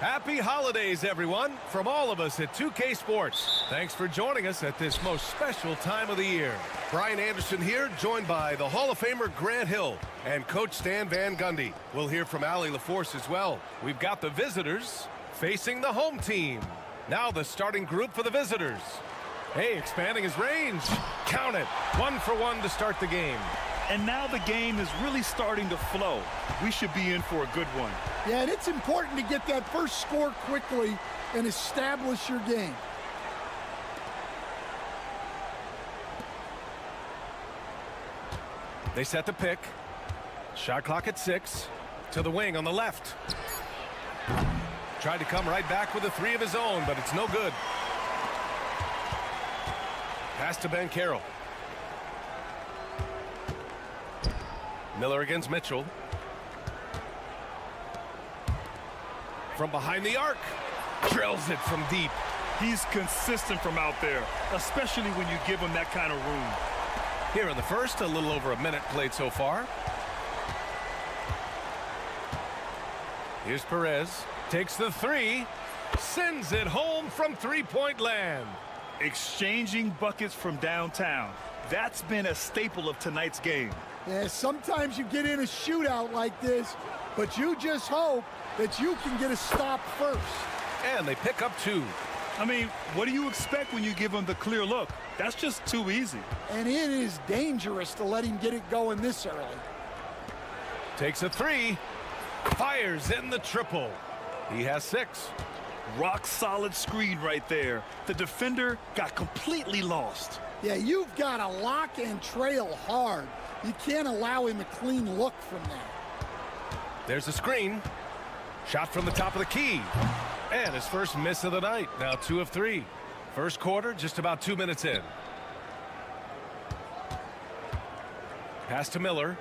Happy holidays, everyone, from all of us at 2K Sports. Thanks for joining us at this most special time of the year. Brian Anderson here, joined by the Hall of Famer Grant Hill and Coach Stan Van Gundy. We'll hear from Allie LaForce as well. We've got the visitors facing the home team. Now the starting group for the visitors. Hey, expanding his range. Count it. 1 for 1 to start the game. And now the game is really starting to flow. We should be in for a good one. Yeah, and it's important to get that first score quickly and establish your game. They set the pick. Shot clock at 6. To the wing on the left. Tried to come right back with a 3 of his own, but it's no good. Pass to Ben Carroll. Miller against Mitchell. From behind the arc. Drills it from deep. He's consistent from out there, especially when you give him that kind of room. Here in the first, a little over a minute played so far. Here's Perez. Takes the 3. Sends it home from three-point land. Exchanging buckets from downtown. That's been a staple of tonight's game. Yeah, sometimes you get in a shootout like this, but you just hope that you can get a stop first. And they pick up 2. I mean, what do you expect when you give him the clear look? That's just too easy. And it is dangerous to let him get it going this early. Takes a 3. Fires in the triple. He has 6. Rock solid screen right there. The defender got completely lost. Yeah, you've got to lock and trail hard. You can't allow him a clean look from that. There's a screen. Shot from the top of the key. And his first miss of the night. Now 2 of 3. First quarter, just about 2 minutes in. Pass to Miller.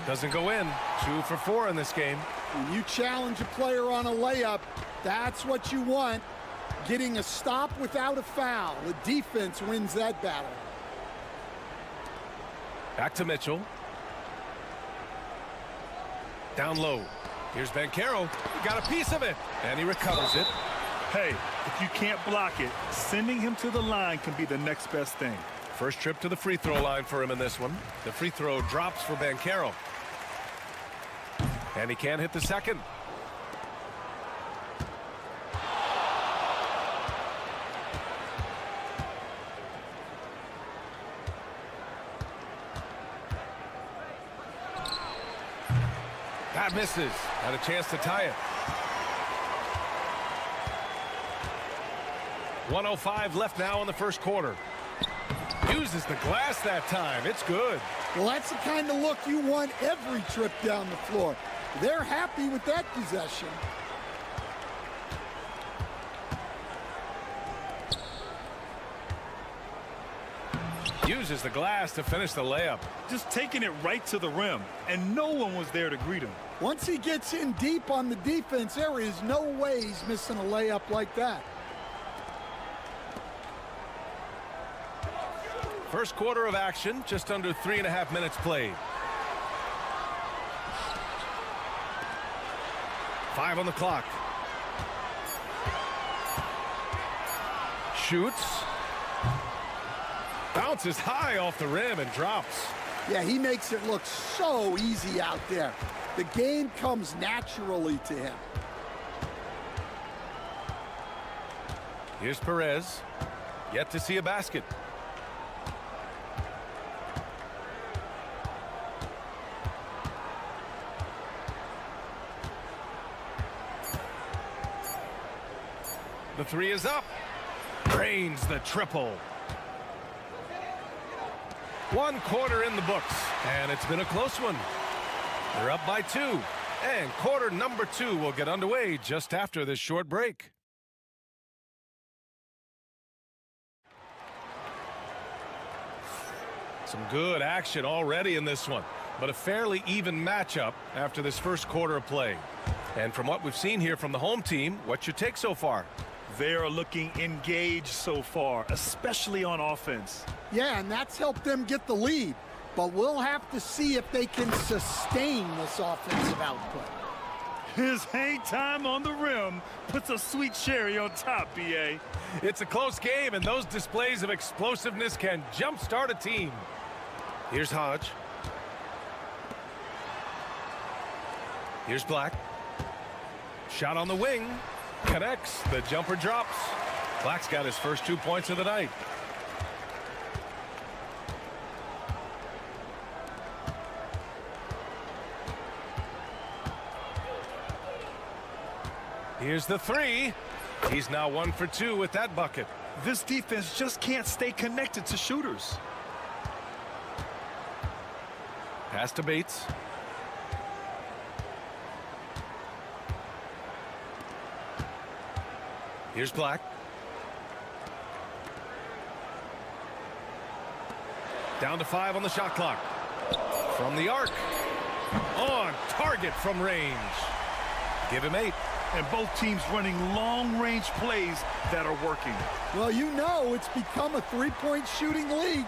Doesn't go in. 2 for 4 in this game. When you challenge a player on a layup, that's what you want. Getting a stop without a foul. The defense wins that battle. Back to Mitchell. Down low. Here's Ben Carroll. Got a piece of it. And he recovers it. Hey, if you can't block it, sending him to the line can be the next best thing. First trip to the free throw line for him in this one. The free throw drops for Ben Carroll. And he can't hit the second. That misses. Had a chance to tie it. 1:05 left now in the first quarter. Uses the glass that time. It's good. Well, that's the kind of look you want every trip down the floor. They're happy with that possession. Uses the glass to finish the layup. Just taking it right to the rim, and no one was there to greet him. Once he gets in deep on the defense, there is no way he's missing a layup like that. First quarter of action, just under 3.5 minutes played. 5 on the clock. Shoots. Bounces high off the rim and drops. Yeah, he makes it look so easy out there. The game comes naturally to him. Here's Perez. Yet to see a basket. The three is up. Drains the triple. 1 quarter in the books, and it's been a close one. They're up by 2, and quarter number 2 will get underway just after this short break. Some good action already in this one, but a fairly even matchup after this first quarter of play. And from what we've seen here from the home team, what's your take so far? They are looking engaged so far, especially on offense. Yeah, and that's helped them get the lead. But we'll have to see if they can sustain this offensive output. His hang time on the rim puts a sweet cherry on top, B.A. It's a close game, and those displays of explosiveness can jumpstart a team. Here's Hodge. Here's Black. Shot on the wing. Connects. The jumper drops. Black's got his first 2 points of the night. Here's the three. He's now 1 for 2 with that bucket. This defense just can't stay connected to shooters. Pass to Bates. Here's Black. Down to 5 on the shot clock. From the arc. On target from range. Give him 8. And both teams running long-range plays that are working. Well, you know it's become a three-point shooting league.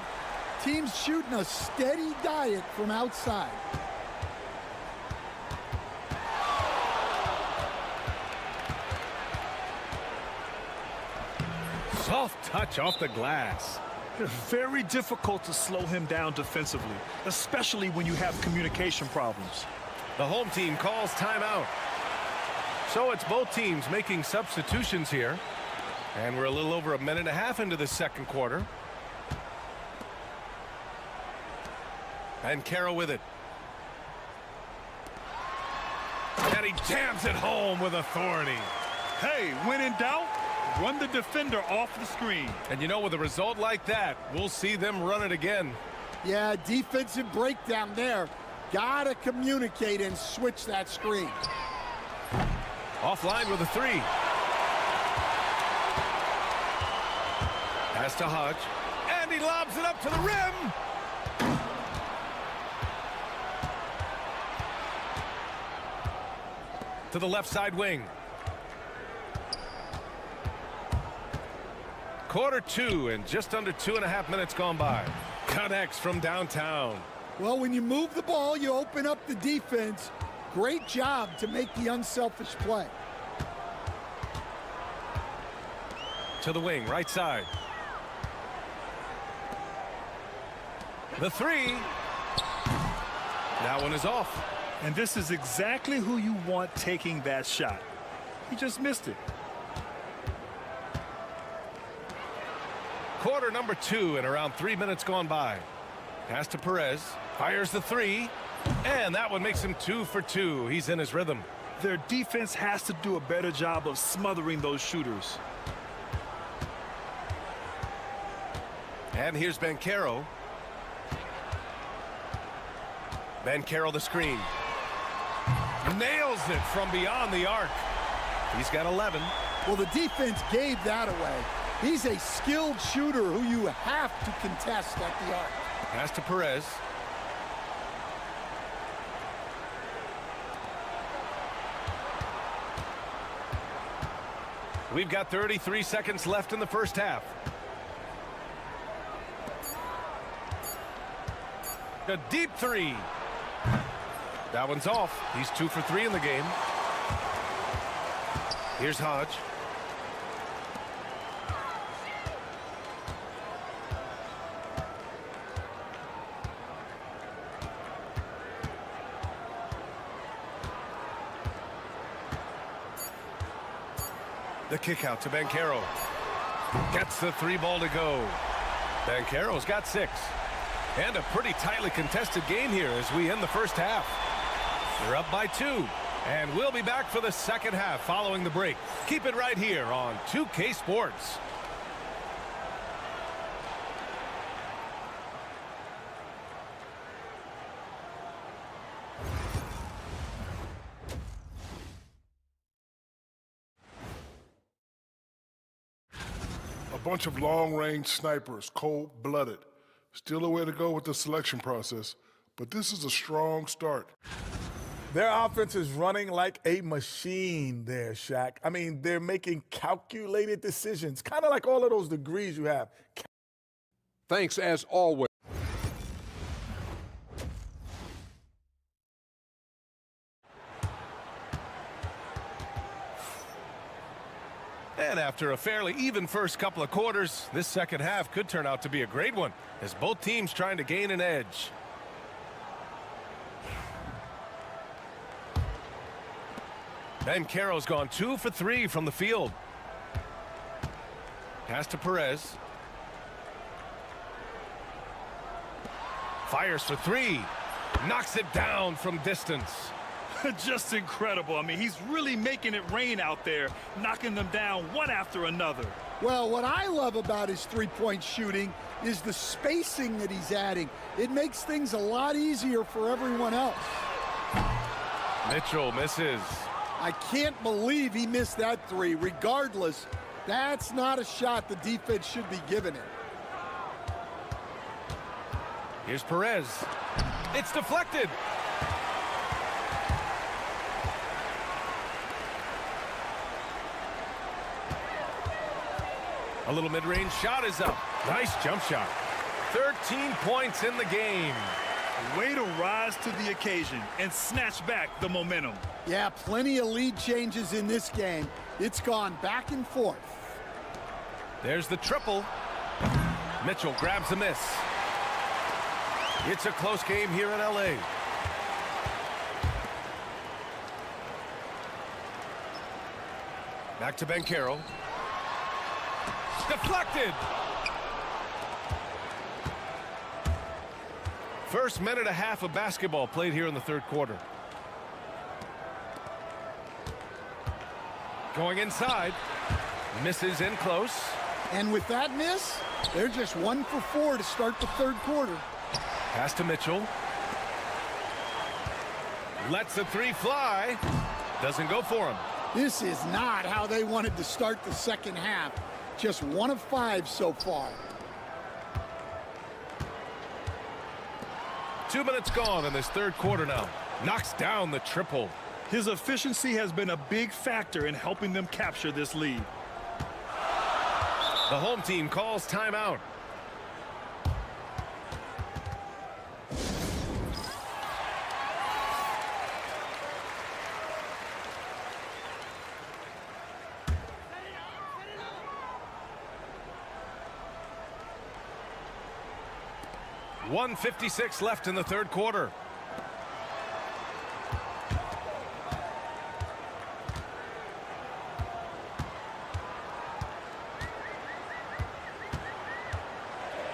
Teams shooting a steady diet from outside. Soft touch off the glass. Very difficult to slow him down defensively, especially when you have communication problems. The home team calls timeout. So it's both teams making substitutions here. And we're a little over a minute and a half into the second quarter. And Carroll with it. And he jams it home with authority. Hey, when in doubt, run the defender off the screen. And you know, with a result like that, we'll see them run it again. Yeah, defensive breakdown there. Gotta communicate and switch that screen. Offline with a three. Pass to Hodge. And he lobs it up to the rim. To the left side wing. Quarter 2 and just under 2.5 minutes gone by. Connects from downtown. Well, when you move the ball, you open up the defense. Great job to make the unselfish play. To the wing, right side. The three. That one is off. And this is exactly who you want taking that shot. He just missed it. Quarter number 2 and around 3 minutes gone by. Pass to Perez. Fires the three. And that one makes him 2 for 2. He's in his rhythm. Their defense has to do a better job of smothering those shooters. And here's Banchero. Banchero the screen. Nails it from beyond the arc. He's got 11. Well, the defense gave that away. He's a skilled shooter who you have to contest at the arc. Pass to Perez. We've got 33 seconds left in the first half. A deep three. That one's off. He's 2 for 3 in the game. Here's Hodge. The kick out to Banchero. Gets the 3 ball to go. Banchero's got 6. And a pretty tightly contested game here as we end the first half. They're up by 2. And we'll be back for the second half following the break. Keep it right here on 2K Sports. A bunch of long-range snipers, cold-blooded. Still a way to go with the selection process, but this is a strong start. Their offense is running like a machine there, Shaq. I mean, they're making calculated decisions, kind of like all of those degrees you have. Thanks as always. And after a fairly even first couple of quarters, this second half could turn out to be a great one as both teams trying to gain an edge. Banchero's gone 2 for 3 from the field. Pass to Perez. Fires for 3. Knocks it down from distance. Just incredible. I mean, he's really making it rain out there, knocking them down one after another. Well, what I love about his three-point shooting is the spacing that he's adding. It makes things a lot easier for everyone else. Mitchell misses. I can't believe he missed that 3. Regardless, that's not a shot the defense should be giving it. Here's Perez. It's deflected. A little mid-range shot is up. Nice jump shot. 13 points in the game. Way to rise to the occasion and snatch back the momentum. Yeah, plenty of lead changes in this game. It's gone back and forth. There's the triple. Mitchell grabs the miss. It's a close game here in LA. Back to Banchero. Deflected. First minute and a half of basketball played here in the third quarter. Going inside. Misses in close. And with that miss, they're just 1 for 4 to start the third quarter. Pass to Mitchell. Lets the 3 fly. Doesn't go for him. This is not how they wanted to start the second half. Just 1 of 5 so far. 2 minutes gone in this third quarter now. Knocks down the triple. His efficiency has been a big factor in helping them capture this lead. The home team calls timeout. .156 left in the third quarter.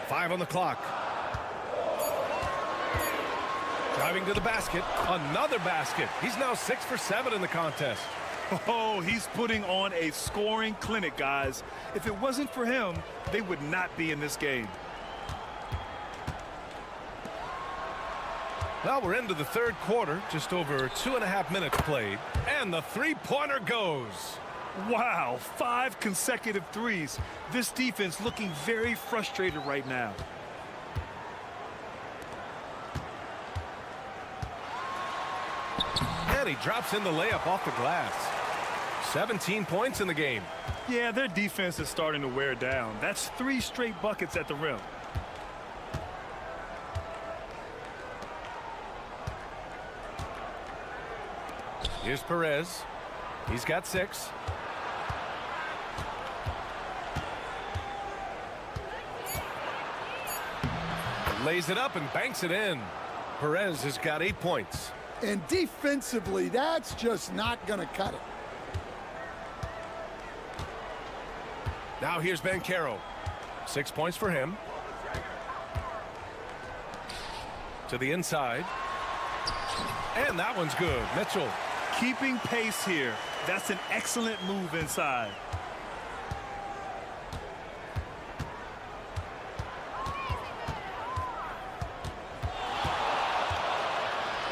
Five on the clock. Driving to the basket. Another basket. He's now 6 for 7 in the contest. Oh, he's putting on a scoring clinic, guys. If it wasn't for him, they would not be in this game. Well, we're into the third quarter, just over 2.5 minutes played, and the three-pointer goes. Wow, 5 consecutive threes. This defense looking very frustrated right now. And he drops in the layup off the glass. 17 points in the game. Yeah, their defense is starting to wear down. That's 3 straight buckets at the rim. Here's Perez. He's got 6. Lays it up and banks it in. Perez has got 8 points. And defensively, that's just not going to cut it. Now here's Bancaro. 6 points for him. To the inside. And that one's good. Mitchell. Keeping pace here. That's an excellent move inside.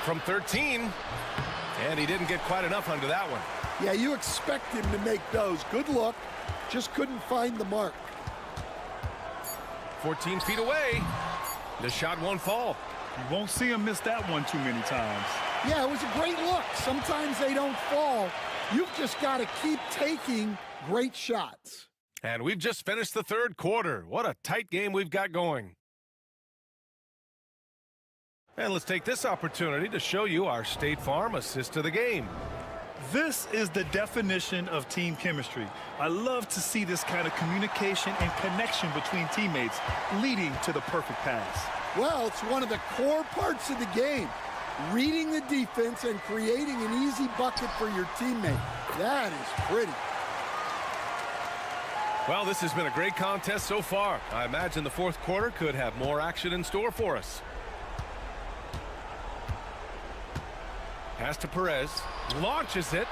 From 13. And he didn't get quite enough under that one. Yeah, you expect him to make those. Good look. Just couldn't find the mark. 14 feet away. The shot won't fall. You won't see him miss that one too many times. Yeah, it was a great look. Sometimes they don't fall. You've just got to keep taking great shots. And we've just finished the third quarter. What a tight game we've got going. And let's take this opportunity to show you our State Farm assist of the game. This is the definition of team chemistry. I love to see this kind of communication and connection between teammates leading to the perfect pass. Well, it's one of the core parts of the game. Reading the defense and creating an easy bucket for your teammate. That is pretty. Well, this has been a great contest so far. I imagine the fourth quarter could have more action in store for us. Pass to Perez. Launches it.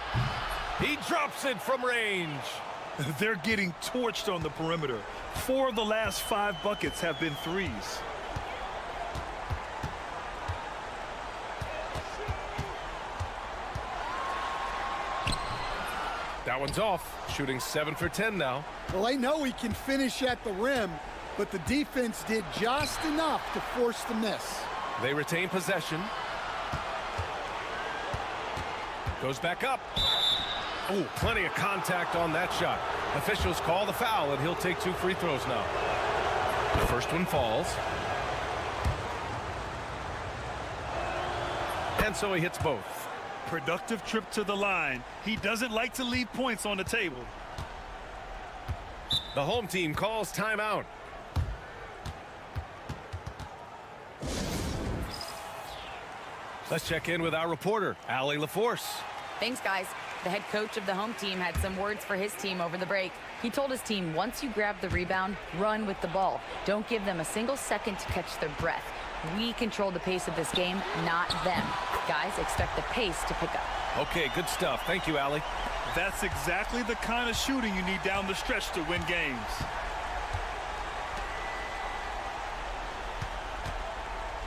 He drops it from range. They're getting torched on the perimeter. 4 of the last 5 buckets have been threes. That one's off. Shooting 7 for 10 now. Well, they know he can finish at the rim, but the defense did just enough to force the miss. They retain possession. Goes back up. Oh, plenty of contact on that shot. Officials call the foul, and he'll take 2 free throws now. The first one falls. And so he hits both. Productive trip to the line. He doesn't like to leave points on the table. The home team calls timeout. Let's check in with our reporter, Allie LaForce. Thanks, guys. The head coach of the home team had some words for his team over the break. He told his team, once you grab the rebound, run with the ball. Don't give them a single second to catch their breath. We control the pace of this game, not them. Guys, expect the pace to pick up. Okay, good stuff. Thank you, Allie. That's exactly the kind of shooting you need down the stretch to win games.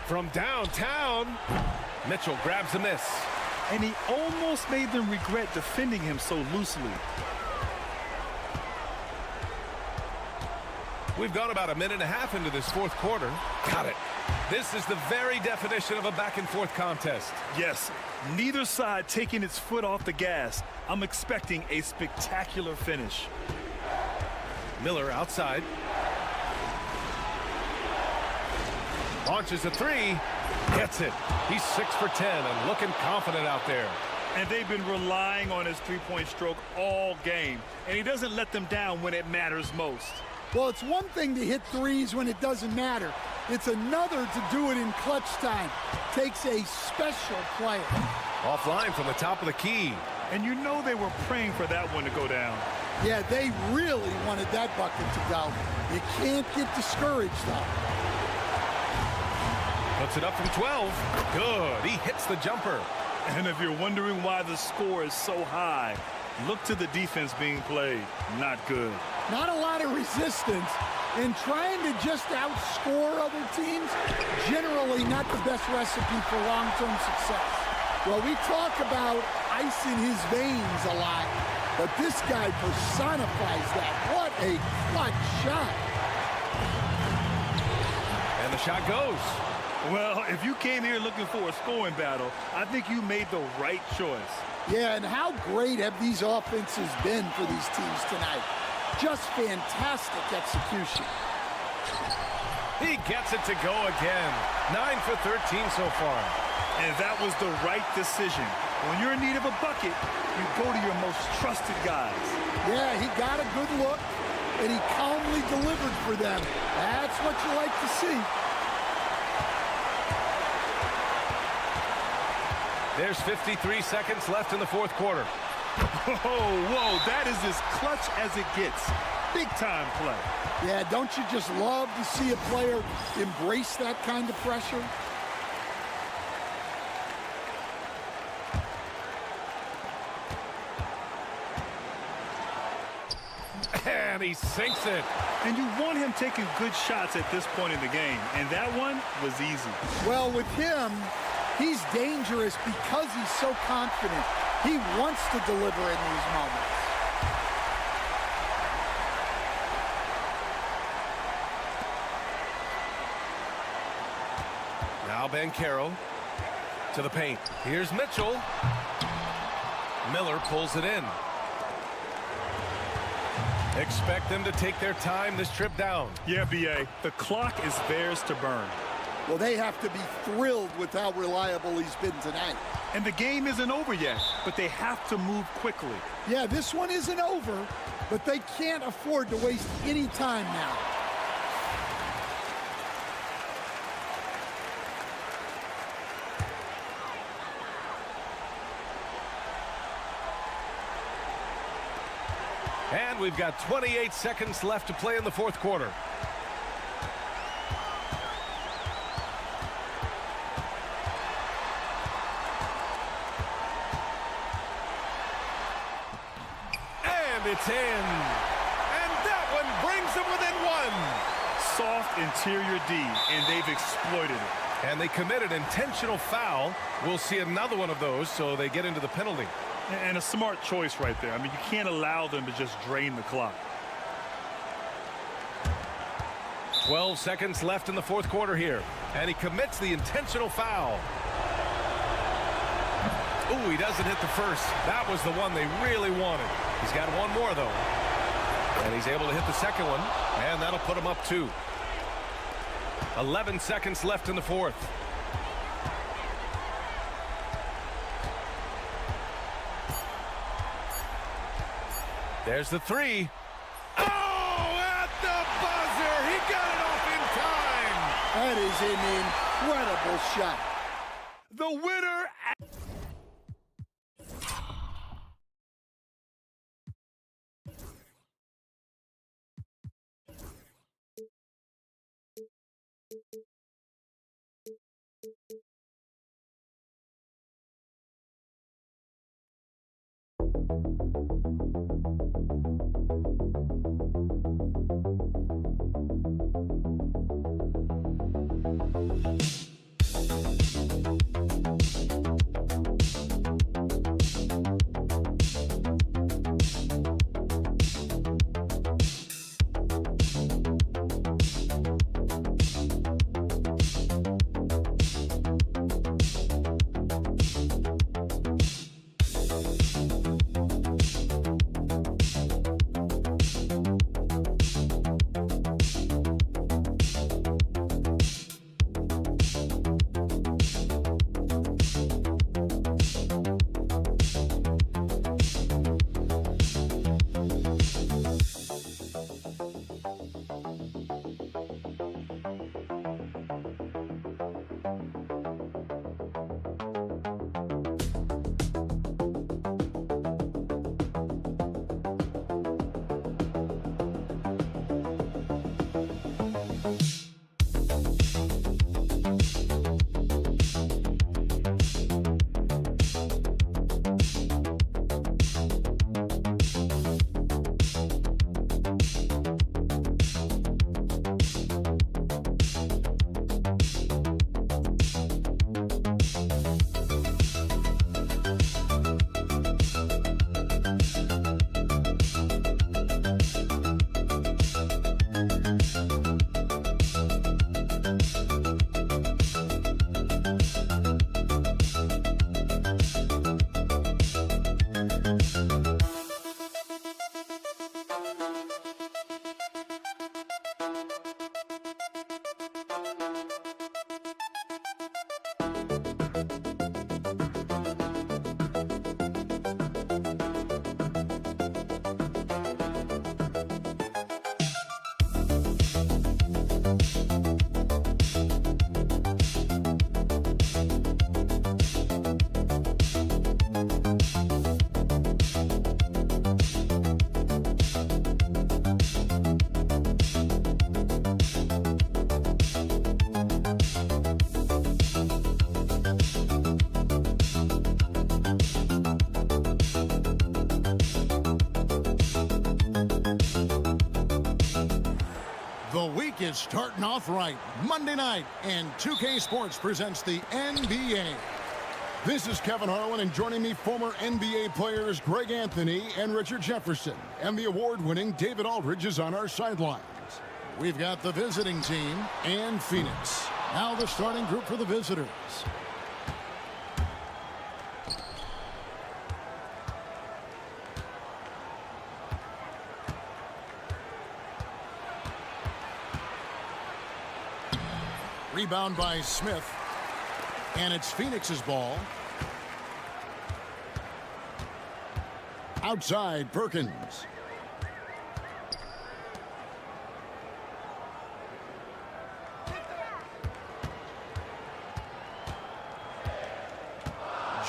From downtown, Mitchell grabs the miss. And he almost made them regret defending him so loosely. We've gone about a minute and a half into this fourth quarter. Got it. This is the very definition of a back-and-forth contest. Yes, neither side taking its foot off the gas. I'm expecting a spectacular finish. Miller outside. Launches a 3. Gets it. He's 6 for 10 and looking confident out there. And they've been relying on his three-point stroke all game. And he doesn't let them down when it matters most. Well, it's one thing to hit threes when it doesn't matter. It's another to do it in clutch time. Takes a special player. Offline from the top of the key. And you know they were praying for that one to go down. Yeah, they really wanted that bucket to go. You can't get discouraged, though. Puts it up from 12. Good. He hits the jumper. And if you're wondering why the score is so high, look to the defense being played. Not good. Not a lot of resistance, and trying to just outscore other teams, generally not the best recipe for long-term success. Well, we talk about ice in his veins a lot, but this guy personifies that. What a clutch shot. And the shot goes. Well, if you came here looking for a scoring battle, I think you made the right choice. Yeah, and how great have these offenses been for these teams tonight? Just fantastic execution. He gets it to go again. 9 for 13 so far. And that was the right decision. When you're in need of a bucket, you go to your most trusted guys. Yeah, he got a good look, and he calmly delivered for them. That's what you like to see. There's 53 seconds left in the fourth quarter. Oh, whoa, that is as clutch as it gets. Big time play. Yeah, don't you just love to see a player embrace that kind of pressure? And he sinks it. And you want him taking good shots at this point in the game, and that one was easy. Well, with him, he's dangerous because he's so confident. He wants to deliver in these moments. Now Banchero to the paint. Here's Mitchell. Miller pulls it in. Expect them to take their time this trip down. Yeah, B.A., the clock is theirs to burn. Well, they have to be thrilled with how reliable he's been tonight. And the game isn't over yet, but they have to move quickly. Yeah, this one isn't over, but they can't afford to waste any time now. And we've got 28 seconds left to play in the fourth quarter. And it's in. And that one brings them within one. Soft interior D, and they've exploited it. And they committed intentional foul. We'll see another one of those, so they get into the penalty. And a smart choice right there. I mean, you can't allow them to just drain the clock. 12 seconds left in the fourth quarter here. And he commits the intentional foul. Ooh, he doesn't hit the first. That was the one they really wanted. He's got one more, though. And he's able to hit the second one. And that'll put him up 2. 11 seconds left in the fourth. There's the 3. Oh, at the buzzer. He got it off in time. That is an incredible shot. The winner. week is starting off right. Monday night, and 2K Sports presents the NBA. This is Kevin Harlan, and joining me, former NBA players Greg Anthony and Richard Jefferson. And the award-winning David Aldridge is on our sidelines. We've got the visiting team and Phoenix. Now the starting group for the visitors. Rebound by Smith. And it's Phoenix's ball. Outside, Perkins.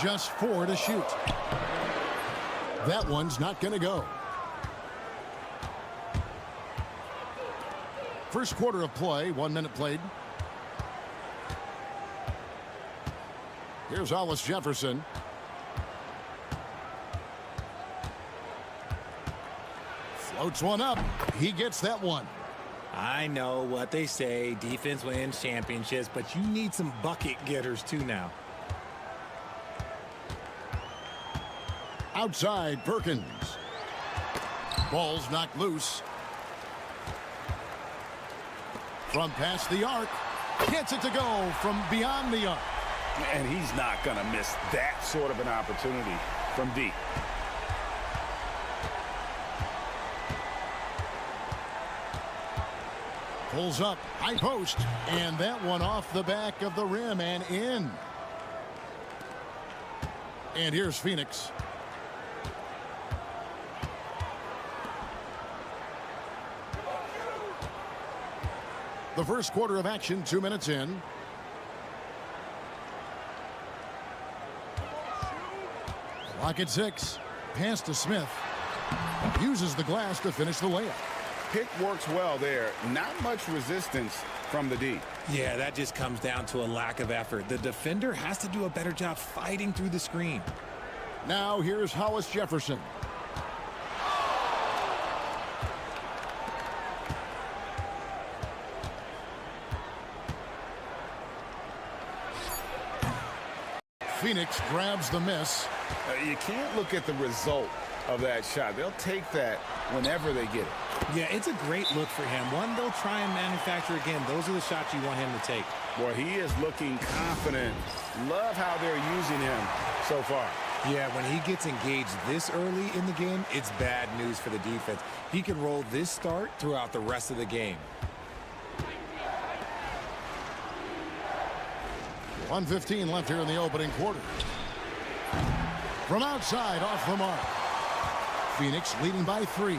Just 4 to shoot. That one's not going to go. First quarter of play, 1 minute played. Here's Hollis Jefferson. Floats one up. He gets that one. I know what they say, defense wins championships, but you need some bucket getters too now. Outside, Perkins. Ball's knocked loose. From past the arc. Gets it to go from beyond the arc. And he's not going to miss that sort of an opportunity from deep. Pulls up, high post, and that one off the back of the rim and in. And here's Phoenix. The first quarter of action, 2 minutes in. Clock at 6. Pass to Smith. Uses the glass to finish the layup. Pick works well there. Not much resistance from the D. Yeah, that just comes down to a lack of effort. The defender has to do a better job fighting through the screen. Now here's Hollis Jefferson. Phoenix grabs the miss. You can't look at the result of that shot. They'll take that whenever they get it. Yeah, it's a great look for him. One they'll try and manufacture again. Those are the shots you want him to take. Boy, he is looking confident. Love how they're using him so far. Yeah, when he gets engaged this early in the game, it's bad news for the defense. He can roll this start throughout the rest of the game. 1:15 left here in the opening quarter. From outside, off the mark. Phoenix leading by 3.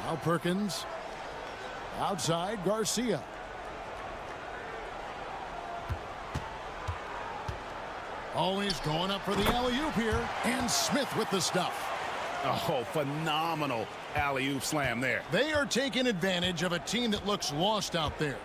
Now Perkins. Outside, Garcia. Always going up for the alley-oop here. And Smith with the stuff. Oh, phenomenal alley-oop slam there. They are taking advantage of a team that looks lost out there.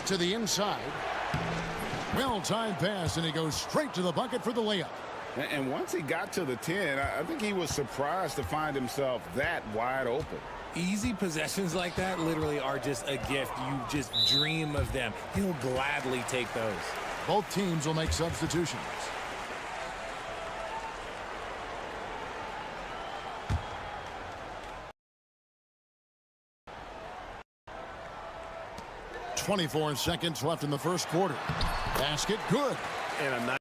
To the inside. Well-timed pass, and he goes straight to the bucket for the layup. And once he got to the 10, I think he was surprised to find himself that wide open. Easy possessions like that literally are just a gift. You just dream of them. He'll gladly take those. Both teams will make substitutions. .24 seconds left in the first quarter. Basket good. And a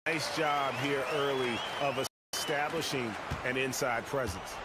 nice job here early of establishing an inside presence.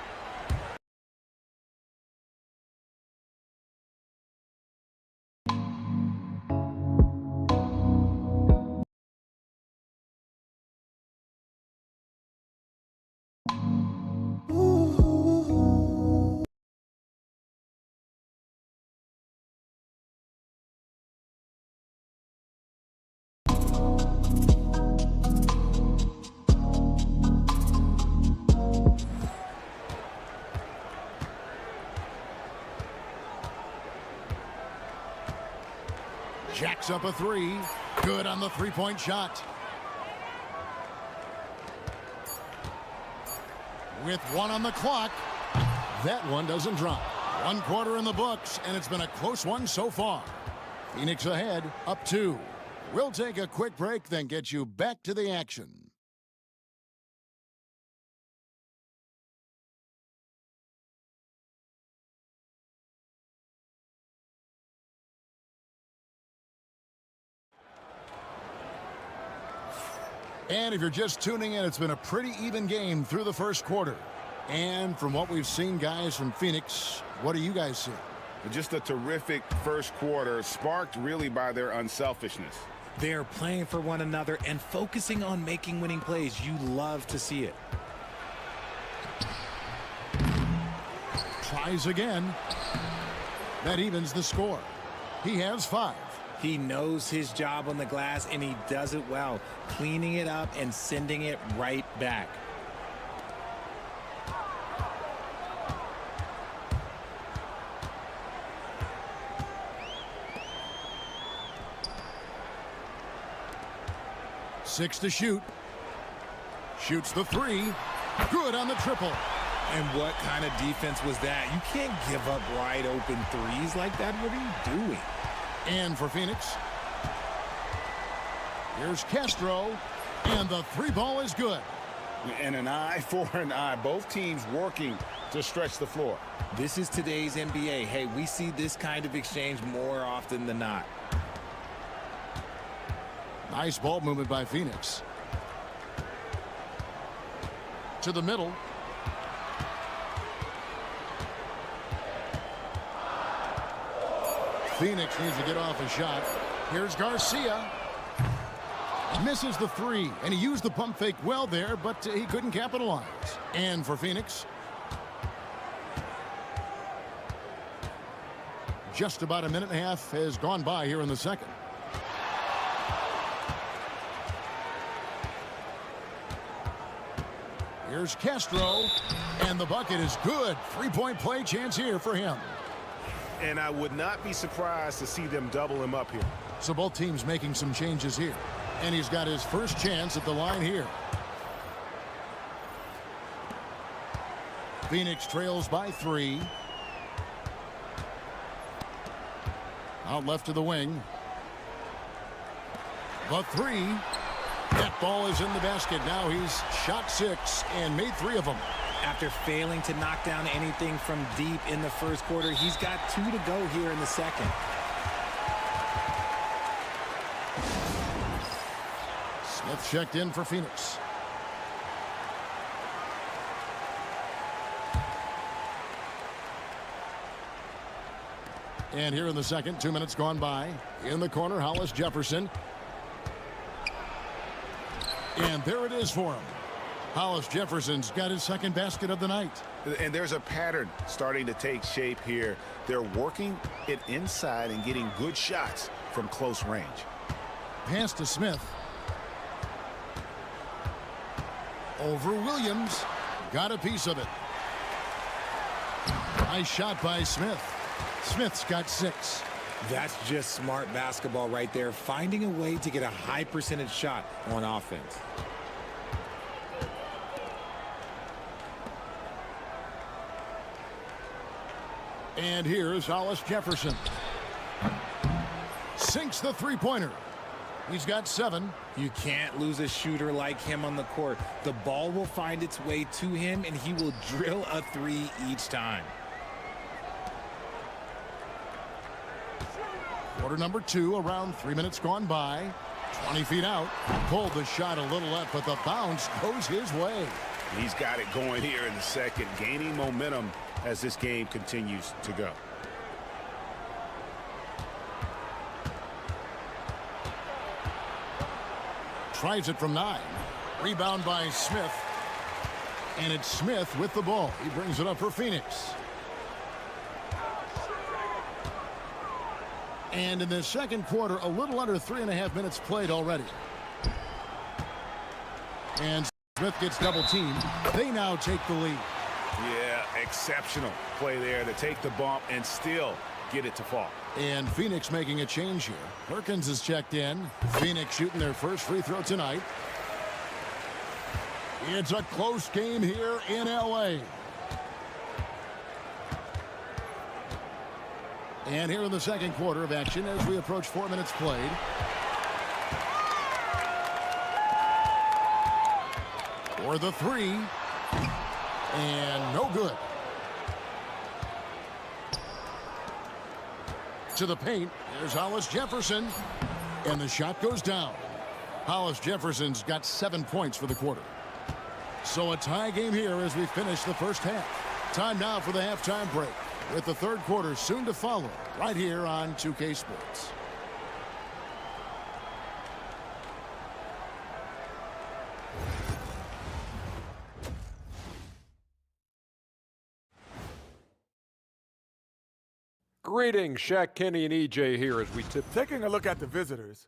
Jacks up a three. Good on the three-point shot. With 1 on the clock, that one doesn't drop. 1 quarter in the books, and it's been a close one so far. Phoenix ahead, up 2. We'll take a quick break, then get you back to the action. And if you're just tuning in, it's been a pretty even game through the first quarter. And from what we've seen, guys, from Phoenix, what do you guys see? Just a terrific first quarter, sparked really by their unselfishness. They're playing for one another and focusing on making winning plays. You love to see it. Tries again. That evens the score. He has 5. He knows his job on the glass, and he does it well, cleaning it up and sending it right back. Six to shoot. Shoots the 3. Good on the triple. And what kind of defense was that? You can't give up wide open threes like that. What are you doing? And for Phoenix, here's Castro, and the 3 ball is good. And an eye for an eye. Both teams working to stretch the floor. This is today's NBA. Hey, we see this kind of exchange more often than not. Nice ball movement by Phoenix. To the middle. Phoenix needs to get off a shot. Here's Garcia. Misses the 3, and he used the pump fake well there, but he couldn't capitalize. And for Phoenix, just about a minute and a half has gone by here in the second. Here's Castro, and the bucket is good. 3-point play chance here for him. And I would not be surprised to see them double him up here. So both teams making some changes here. And he's got his first chance at the line here. Phoenix trails by 3. Out left to the wing. The 3. That ball is in the basket. Now he's shot 6 and made 3 of them. After failing to knock down anything from deep in the first quarter, he's got 2 to go here in the second. Smith checked in for Phoenix. And here in the second, 2 minutes gone by. In the corner, Hollis Jefferson. And there it is for him. Hollis Jefferson's got his second basket of the night. And there's a pattern starting to take shape here. They're working it inside and getting good shots from close range. Pass to Smith. Over Williams. Got a piece of it. Nice shot by Smith. Smith's got 6. That's just smart basketball right there, finding a way to get a high percentage shot on offense. And here's Hollis Jefferson. Sinks the three-pointer. He's got 7. You can't lose a shooter like him on the court. The ball will find its way to him, and he will drill a 3 each time. Quarter number 2, around 3 minutes gone by. 20 feet out. Pulled the shot a little left, but the bounce goes his way. He's got it going here in the second, gaining momentum as this game continues to go. Tries it from 9. Rebound by Smith. And it's Smith with the ball. He brings it up for Phoenix. And in the second quarter, a little under 3.5 minutes played already. And Smith gets double teamed. They now take the lead. Yeah, exceptional play there to take the bump and still get it to fall. And Phoenix making a change here. Perkins is checked in. Phoenix shooting their first free throw tonight. It's a close game here in LA. And here in the second quarter of action as we approach 4 minutes played. For the three. And no good. To the paint. There's Hollis Jefferson. And the shot goes down. Hollis Jefferson's got 7 points for the quarter. So a tie game here as we finish the first half. Time now for the halftime break, with the third quarter soon to follow right here on 2K Sports. Greetings, Shaq, Kenny, and EJ here as we tip. Taking a look at the visitors,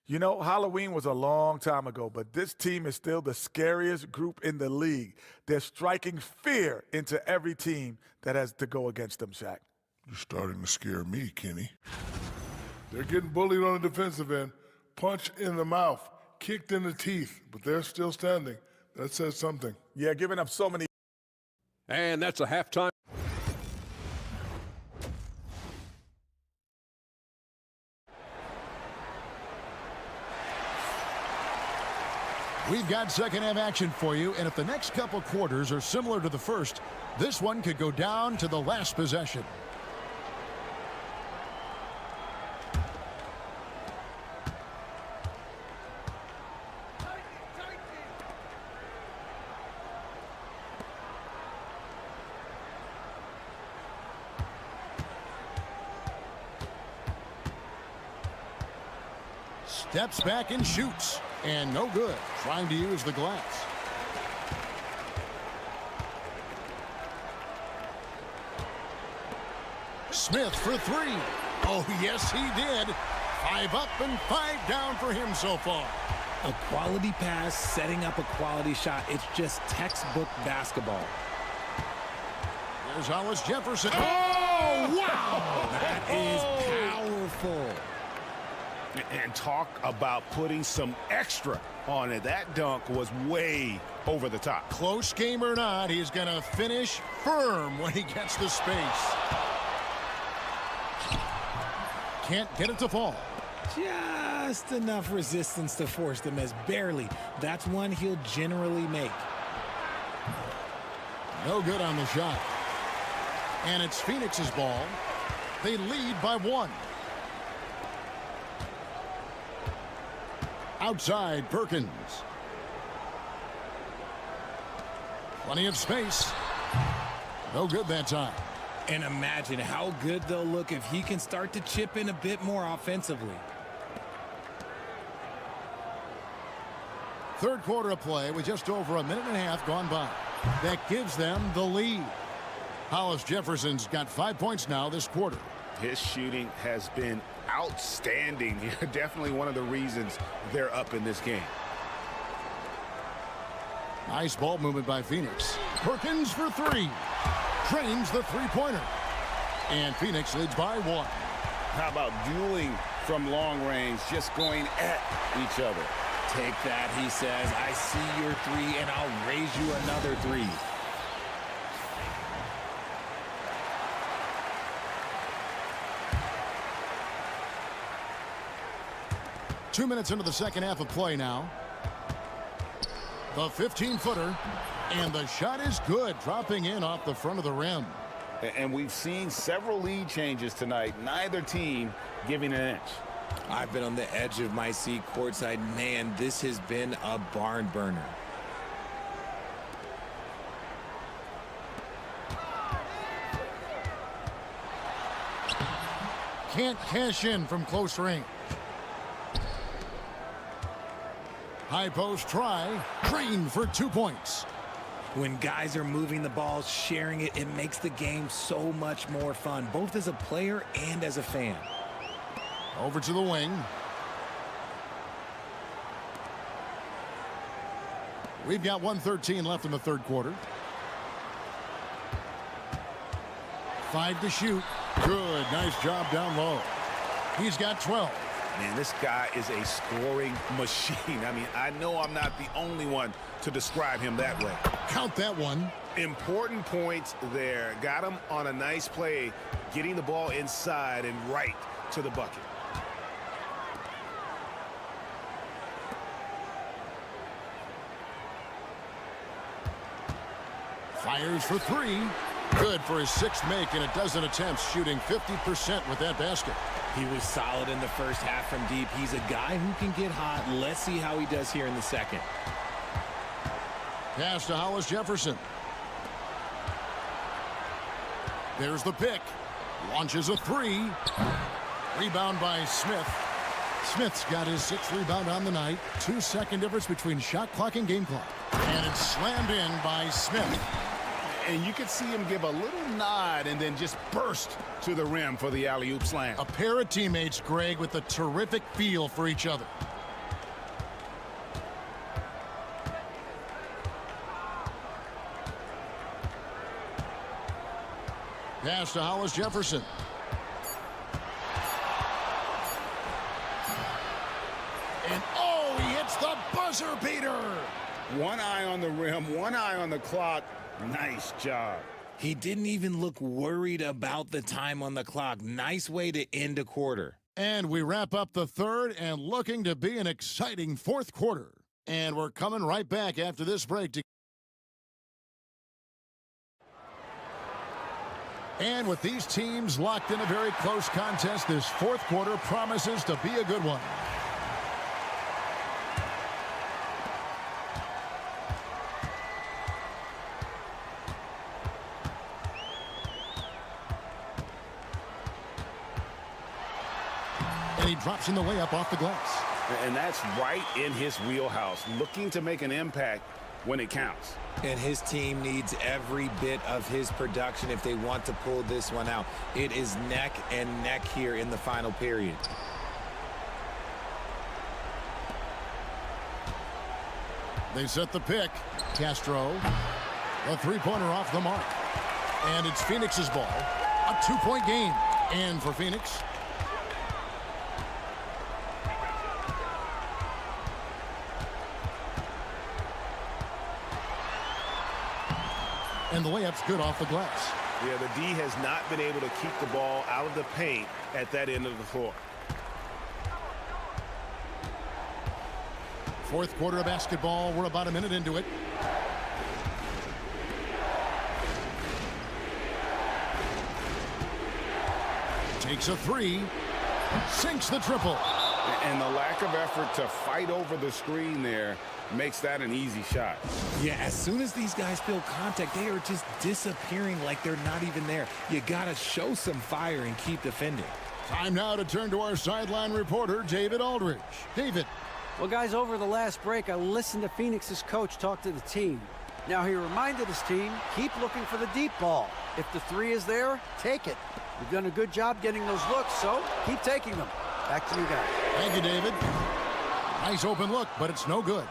you know, Halloween was a long time ago, but this team is still the scariest group in the league. They're striking fear into every team that has to go against them, Shaq. You're starting to scare me, Kenny. They're getting bullied on the defensive end, punched in the mouth, kicked in the teeth, but they're still standing. That says something. Yeah, giving up so many. And that's a halftime. We've got second half action for you, and if the next couple quarters are similar to the first, this one could go down to the last possession. Steps back and shoots. And no good. Trying to use the glass. Smith for three. Oh, yes, he did. 5 up and 5 down for him so far. A quality pass, setting up a quality shot. It's just textbook basketball. There's Hollis Jefferson. Oh, wow! That is powerful. And talk about putting some extra on it. That dunk was way over the top. Close game or not, he's going to finish firm when he gets the space. Can't get it to fall. Just enough resistance to force the miss. Barely. That's one he'll generally make. No good on the shot. And it's Phoenix's ball. They lead by 1. Outside, Perkins. Plenty of space. No good that time. And imagine how good they'll look if he can start to chip in a bit more offensively. Third quarter of play with just over a minute and a half gone by. That gives them the lead. Hollis Jefferson's got 5 points now this quarter. His shooting has been outstanding. Definitely one of the reasons they're up in this game. Nice ball movement by Phoenix. Perkins for 3. Drains the three-pointer. And Phoenix leads by 1. How about dueling from long range, just going at each other? Take that, he says. I see your 3, and I'll raise you another 3. Two minutes into the second half of play now. The 15-footer, and the shot is good, dropping in off the front of the rim. And we've seen several lead changes tonight, neither team giving an inch. I've been on the edge of my seat courtside. Man, this has been a barn burner. Can't cash in from close range. High post try. Crane for 2 points. When guys are moving the ball, sharing it, it makes the game so much more fun, both as a player and as a fan. Over to the wing. We've got 1:13 left in the third quarter. 5 to shoot. Good, nice job down low. He's got 12. Man, this guy is a scoring machine. I mean, I know I'm not the only one to describe him that way. Count that one. Important points there. Got him on a nice play, getting the ball inside and right to the bucket. Fires for three. Good for his sixth make in a dozen attempts, shooting 50% with that basket. He was solid in the first half from deep. He's a guy who can get hot. Let's see how he does here in the second. Pass to Hollis Jefferson. There's the pick. Launches a three. Rebound by Smith. Smith's got his sixth rebound on the night. 2-second difference between shot clock and game clock. And it's slammed in by Smith. And you could see him give a little nod and then just burst to the rim for the alley-oop slam. A pair of teammates, Greg, with a terrific feel for each other. Pass to Hollis Jefferson. And oh, he hits the buzzer beater. One eye on the rim, one eye on the clock. Nice job. He didn't even look worried about the time on the clock. Nice way to end a quarter. And we wrap up the third and looking to be an exciting fourth quarter. And we're coming right back after this break to And with these teams locked in a very close contest, this fourth quarter promises to be a good one. And he drops in the layup off the glass. And that's right in his wheelhouse, looking to make an impact when it counts. And his team needs every bit of his production if they want to pull this one out. It is neck and neck here in the final period. They set the pick. Castro, a three-pointer off the mark. And it's Phoenix's ball. A two-point game. And for Phoenix, and the layup's good off the glass. Yeah, the D has not been able to keep the ball out of the paint at that end of the floor. Fourth quarter of basketball. We're about a minute into it. Takes a three. Sinks the triple. And the lack of effort to fight over the screen there makes that an easy shot. Yeah, as soon as these guys feel contact, they are just disappearing like they're not even there. You got to show some fire and keep defending. Time now to turn to our sideline reporter, David Aldridge. David. Well, guys, over the last break, I listened to Phoenix's coach talk to the team. Now, he reminded his team, keep looking for the deep ball. If the three is there, take it. You've done a good job getting those looks, so keep taking them. Back to you guys. Thank you, David. Nice open look, but it's no good.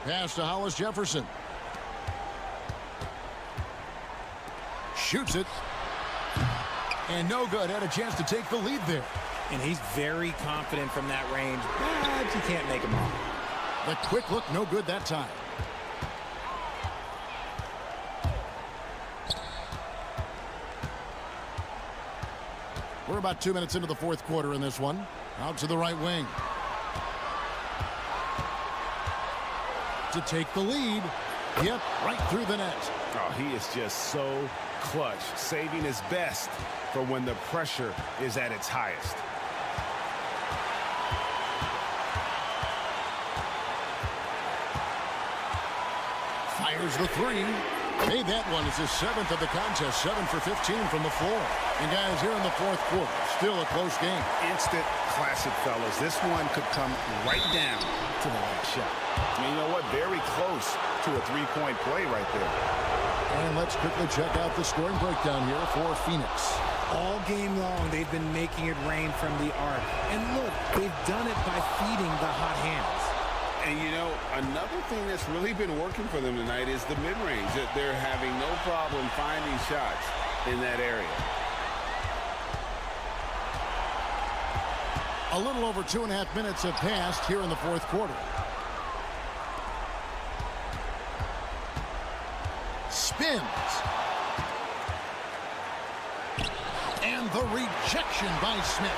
Pass to Hollis Jefferson. Shoots it. And no good. Had a chance to take the lead there. And he's very confident from that range, but you can't make him all. The quick look, no good that time. We're about 2 minutes into the fourth quarter in this one. Out to the right wing. To take the lead. Yep, right through the net. Oh, he is just so clutch, saving his best for when the pressure is at its highest. Fires the three. Made that one. It's his seventh of the contest. 7 for 15 from the floor. And guys, here in the fourth quarter, still a close game. Instant classic, fellas. This one could come right down to the last shot. And you know what? Very close to a three-point play right there. And let's quickly check out the scoring breakdown here for Phoenix. All game long, they've been making it rain from the arc. And look, they've done it by feeding the hot hands. And, you know, another thing that's really been working for them tonight is the mid-range. That they're having no problem finding shots in that area. A little over 2.5 minutes have passed here in the fourth quarter. Spins. And the rejection by Smith.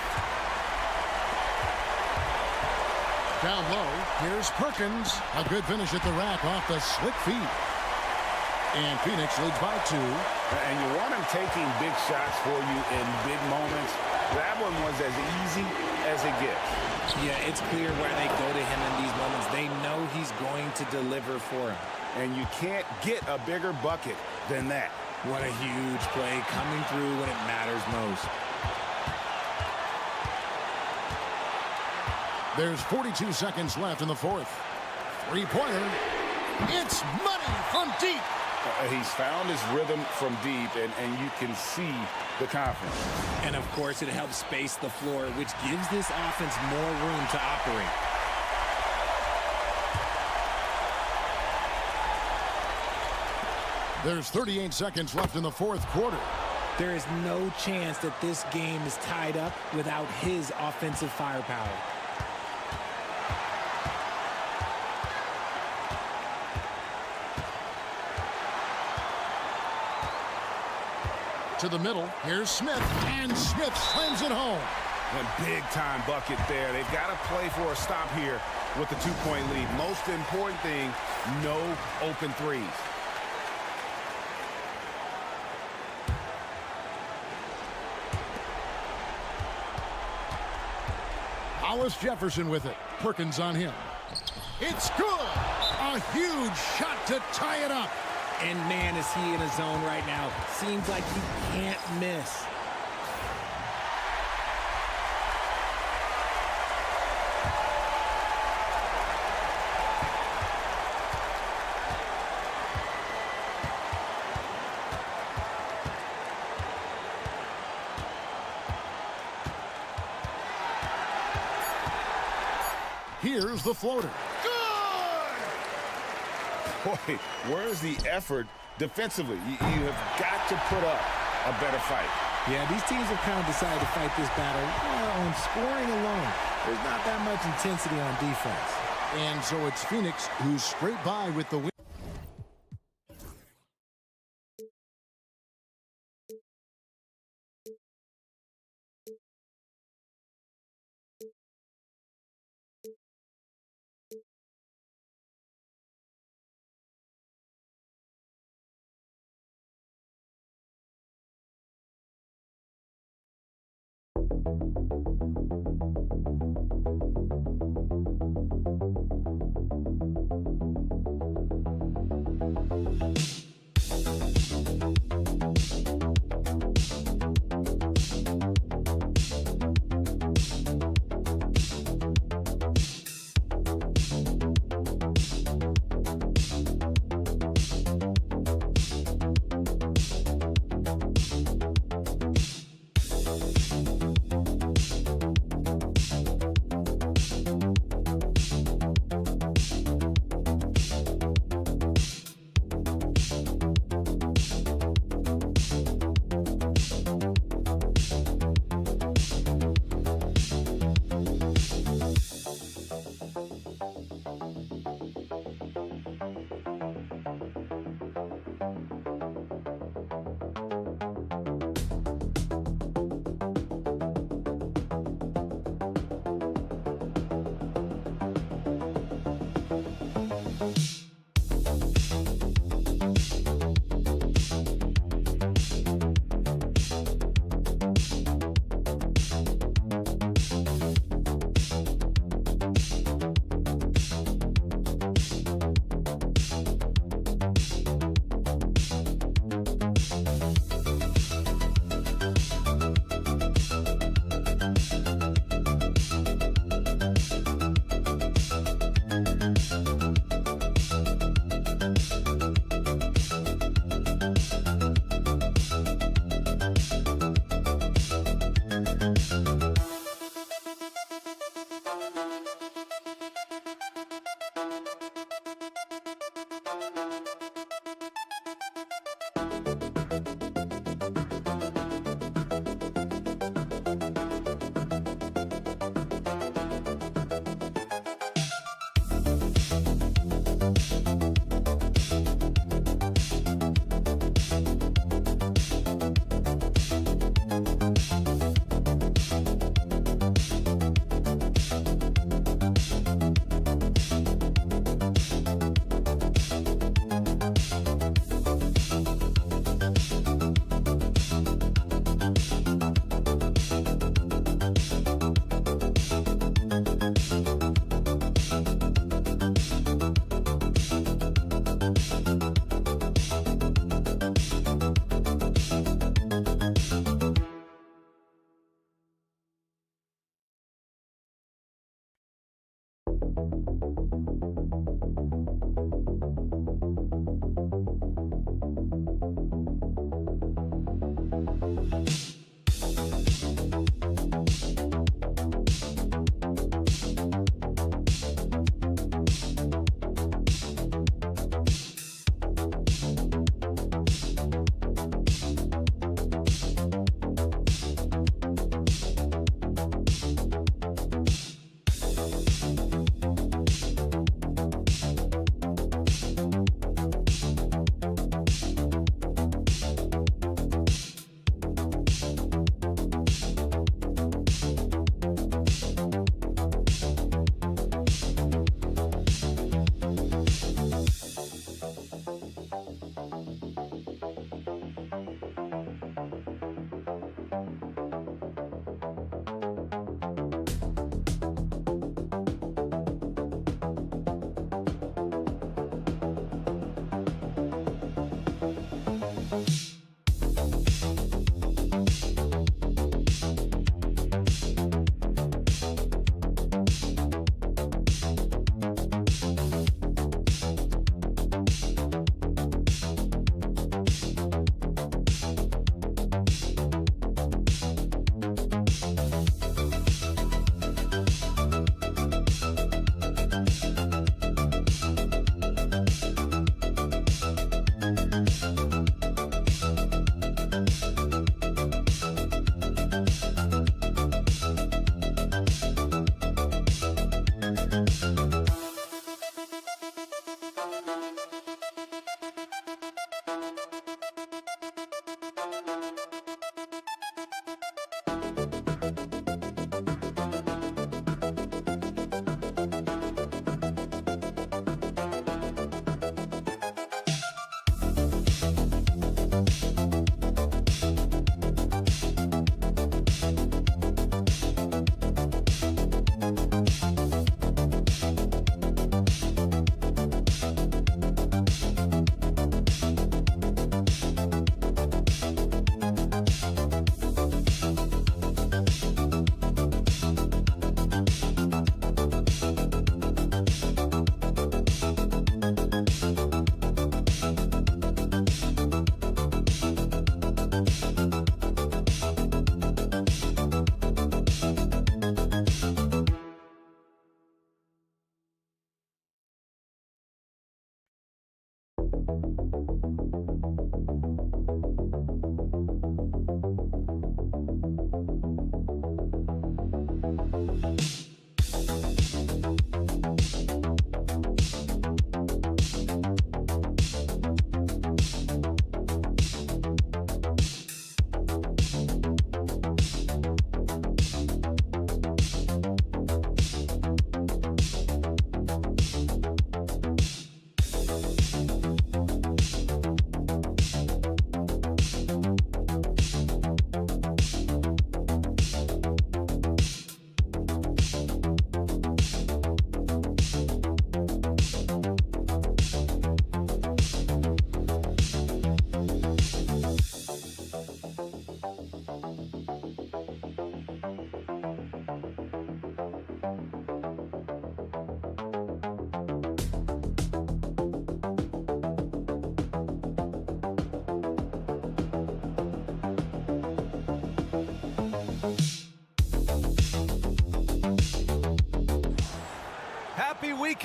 Down low, here's Perkins. A good finish at the rack off the slick feed. And Phoenix leads by 2. And you want him taking big shots for you in big moments. That one was as easy as it gets. Yeah, it's clear where they go to him in these moments. They know he's going to deliver for him. And you can't get a bigger bucket than that. What a huge play coming through when it matters most. There's 42 seconds left in the fourth. Three-pointer. It's money from deep. He's found his rhythm from deep, and you can see the confidence. And, of course, it helps space the floor, which gives this offense more room to operate. There's 38 seconds left in the fourth quarter. There is no chance that this game is tied up without his offensive firepower. To the middle, here's Smith, and Smith slams it home. A big-time bucket there. They've got to play for a stop here with the 2-point lead. Most important thing, no open threes. Hollis Jefferson with it. Perkins on him. It's good. A huge shot to tie it up. And, man, is he in a zone right now. Seems like he can't miss. Here's the floater. Boy, where's the effort defensively? You have got to put up a better fight. Yeah, these teams have kind of decided to fight this battle on scoring alone. There's not that much intensity on defense. And so it's Phoenix who's straight by with the win.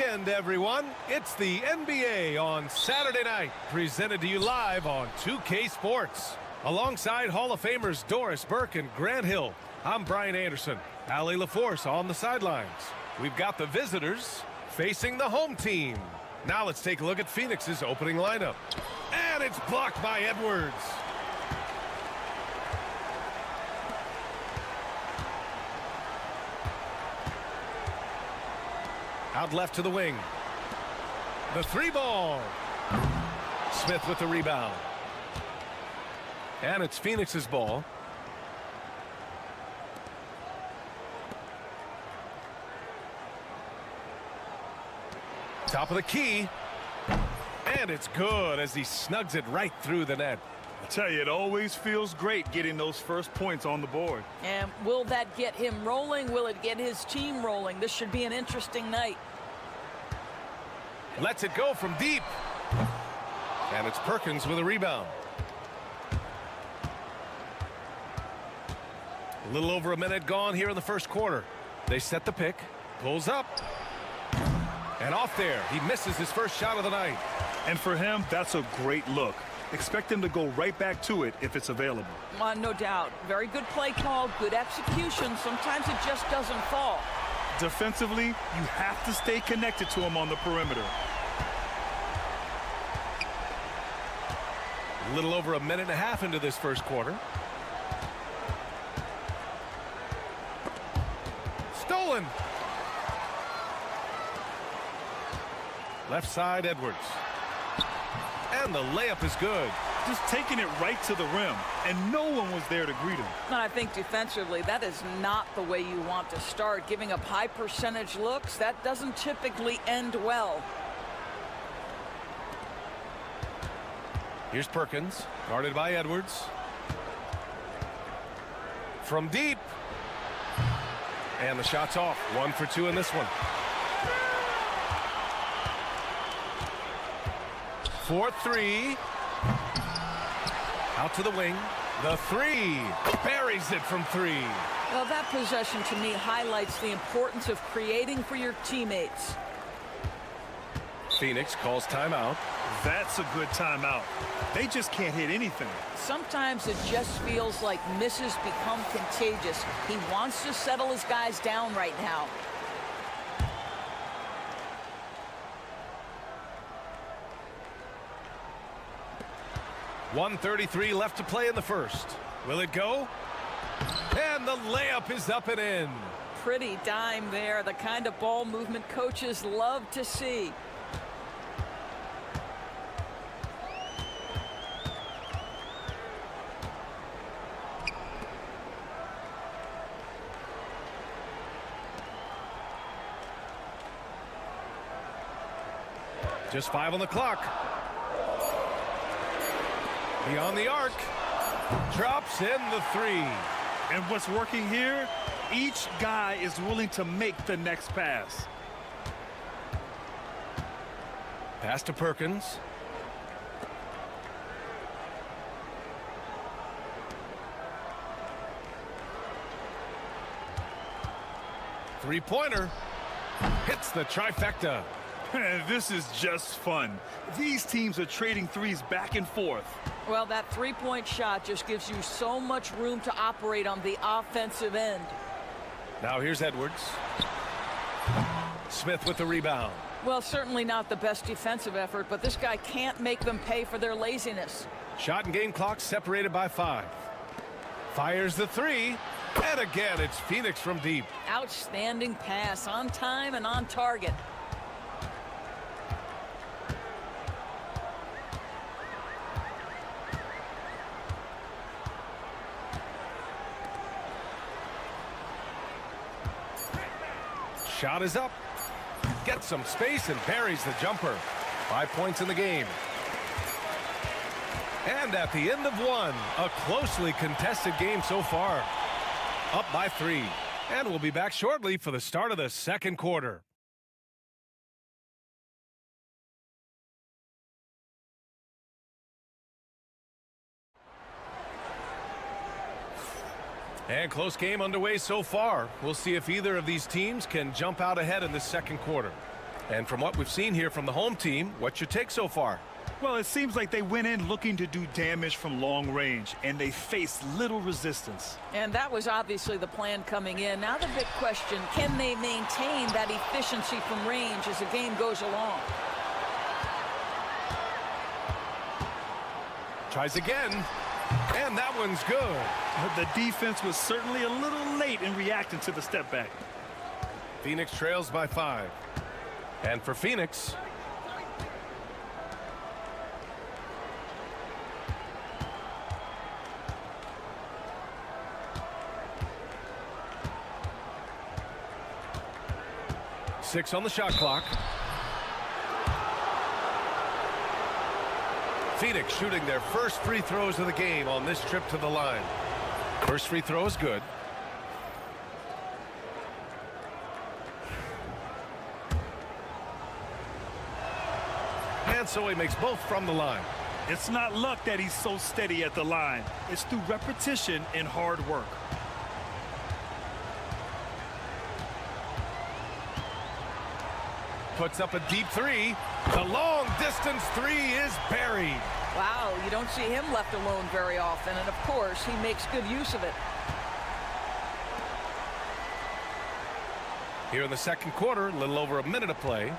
weekend, everyone. It's the NBA on Saturday night, presented to you live on 2K Sports. Alongside Hall of Famers Doris Burke and Grant Hill, I'm Brian Anderson. Allie LaForce on the sidelines. We've got the visitors facing the home team. Now let's take a look at Phoenix's opening lineup. And it's blocked by Edwards. Out left to the wing. The three ball. Smith with the rebound. And it's Phoenix's ball. Top of the key. And it's good as he snugs it right through the net. I tell you, it always feels great getting those first points on the board. And will that get him rolling? Will it get his team rolling? This should be an interesting night. Lets it go from deep. And it's Perkins with a rebound. A little over a minute gone here in the first quarter. They set the pick. Pulls up. And off there. He misses his first shot of the night. And for him, that's a great look. Expect him to go right back to it if it's available. No doubt. Very good play call, good execution. Sometimes it just doesn't fall. Defensively, you have to stay connected to him on the perimeter. A little over a minute and a half into this first quarter. Stolen. Left side, Edwards. And the layup is good. Just taking it right to the rim, and no one was there to greet him. I think defensively, that is not the way you want to start. Giving up high percentage looks, that doesn't typically end well. Here's Perkins, guarded by Edwards. From deep. And the shot's off. 1 for 2 in this one. 4-3. Out to the wing. The three. Buries it from 3. Well, that possession to me highlights the importance of creating for your teammates. Phoenix calls timeout. That's a good timeout. They just can't hit anything. Sometimes it just feels like misses become contagious. He wants to settle his guys down right now. .133 left to play in the first. Will it go? And the layup is up and in. Pretty dime there. The kind of ball movement coaches love to see. Just 5 on the clock. Beyond the arc. Drops in the 3. And what's working here? Each guy is willing to make the next pass. Pass to Perkins. Three-pointer. Hits the trifecta. This is just fun. These teams are trading threes back and forth. Well, that three-point shot just gives you so much room to operate on the offensive end. Now here's Edwards. Smith with the rebound. Well, certainly not the best defensive effort, but this guy can't make them pay for their laziness. Shot and game clock separated by 5. Fires the 3. And again, it's Phoenix from deep. Outstanding pass, on time and on target. Shot is up. Gets some space and buries the jumper. 5 points in the game. And at the end of one, a closely contested game so far. Up by 3. And we'll be back shortly for the start of the second quarter. And close game underway so far. We'll see if either of these teams can jump out ahead in the second quarter. And from what we've seen here from the home team, what's your take so far? Well, it seems like they went in looking to do damage from long range, and they faced little resistance. And that was obviously the plan coming in. Now the big question, can they maintain that efficiency from range as the game goes along? Tries again, and that one's good. The defense was certainly a little late in reacting to the step back. Phoenix trails by 5. And for Phoenix, six on the shot clock. Phoenix shooting their first free throws of the game on this trip to the line. First free throw is good. And so he makes both from the line. It's not luck that he's so steady at the line. It's through repetition and hard work. Puts up a deep three. The long distance three is buried. Wow, you don't see him left alone very often, and of course he makes good use of it. Here in the second quarter, a little over a minute of play.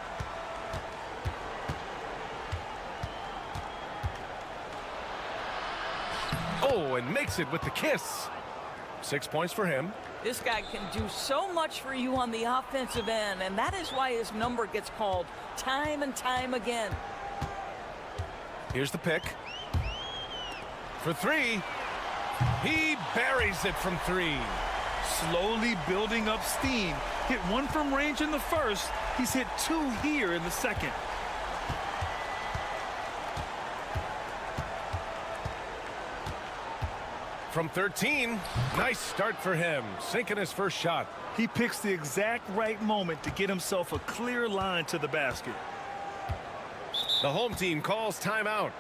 Oh, and makes it with the kiss. 6 points for him. This guy can do so much for you on the offensive end, and that is why his number gets called time and time again. Here's the pick. For three. He buries it from 3. Slowly building up steam. Hit 1 from range in the first. He's hit 2 here in the second. From 13, nice start for him, sinking his first shot. He picks the exact right moment to get himself a clear line to the basket. The home team calls timeout.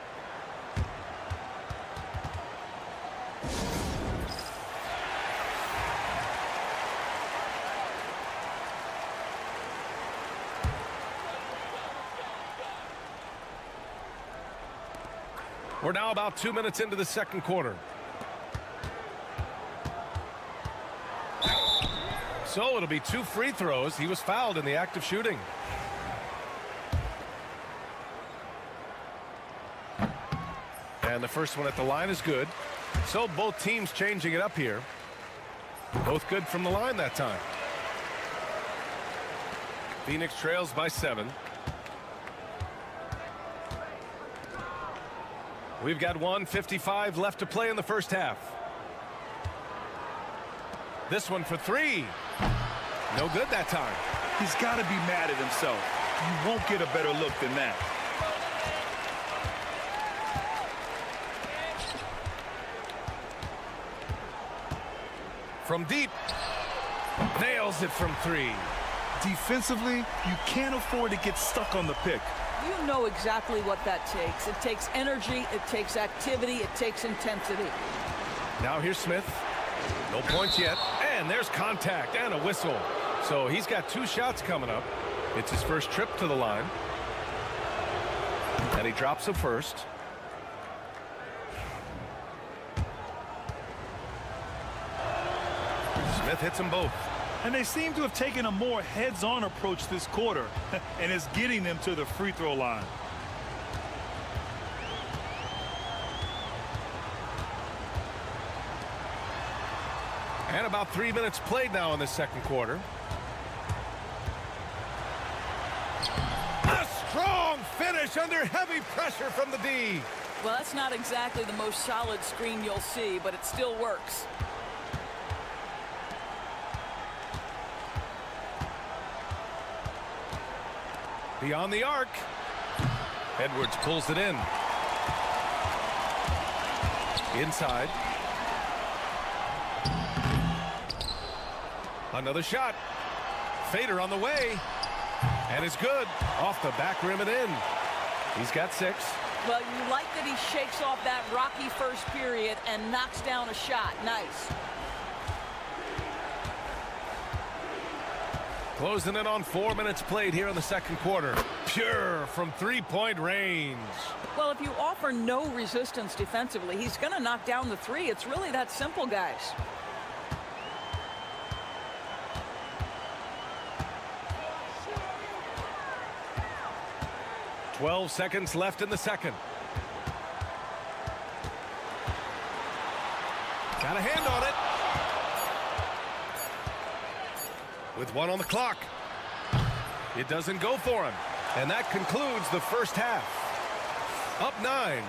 We're now about 2 minutes into the second quarter. So it'll be 2 free throws. He was fouled in the act of shooting. And the first one at the line is good. So both teams changing it up here. Both good from the line that time. Phoenix trails by 7. We've got 1:55 left to play in the first half. This one for 3. No good that time. He's got to be mad at himself. You won't get a better look than that. From deep. Nails it from 3. Defensively, you can't afford to get stuck on the pick. You know exactly what that takes. It takes energy, it takes activity, it takes intensity. Now here's Smith. No points yet. And there's contact and a whistle. So he's got 2 shots coming up. It's his first trip to the line. And he drops the first. Smith hits them both. And they seem to have taken a more heads-on approach this quarter. And it's getting them to the free throw line. And about 3 minutes played now in the second quarter. A strong finish under heavy pressure from the D. Well, that's not exactly the most solid screen you'll see, but it still works. Beyond the arc. Edwards pulls it in. Inside. Another shot. Fader on the way. And it's good. Off the back rim and in. He's got 6. Well, you like that he shakes off that rocky first period and knocks down a shot. Nice. Closing in on 4 minutes played here in the second quarter. Pure from three-point range. Well, if you offer no resistance defensively, he's going to knock down the three. It's really that simple, guys. "12 seconds left in the second. Got a hand on it. With 1 on the clock. It doesn't go for him. And that concludes the first half. Up 9.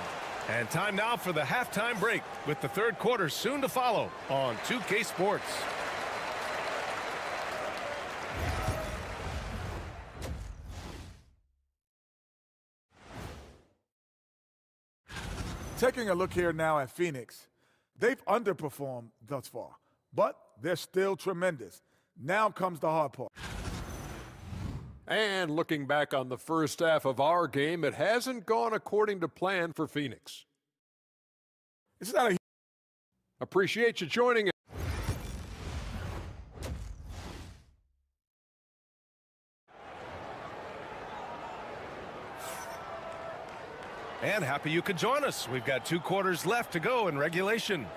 And time now for the halftime break, with the third quarter soon to follow on 2K Sports. Taking a look here now at Phoenix. They've underperformed thus far, but they're still tremendous. Now comes the hard part. And looking back on the first half of our game, it hasn't gone according to plan for Phoenix. It's not a... Appreciate you joining us. And happy you could join us. We've got 2 quarters left to go in regulation.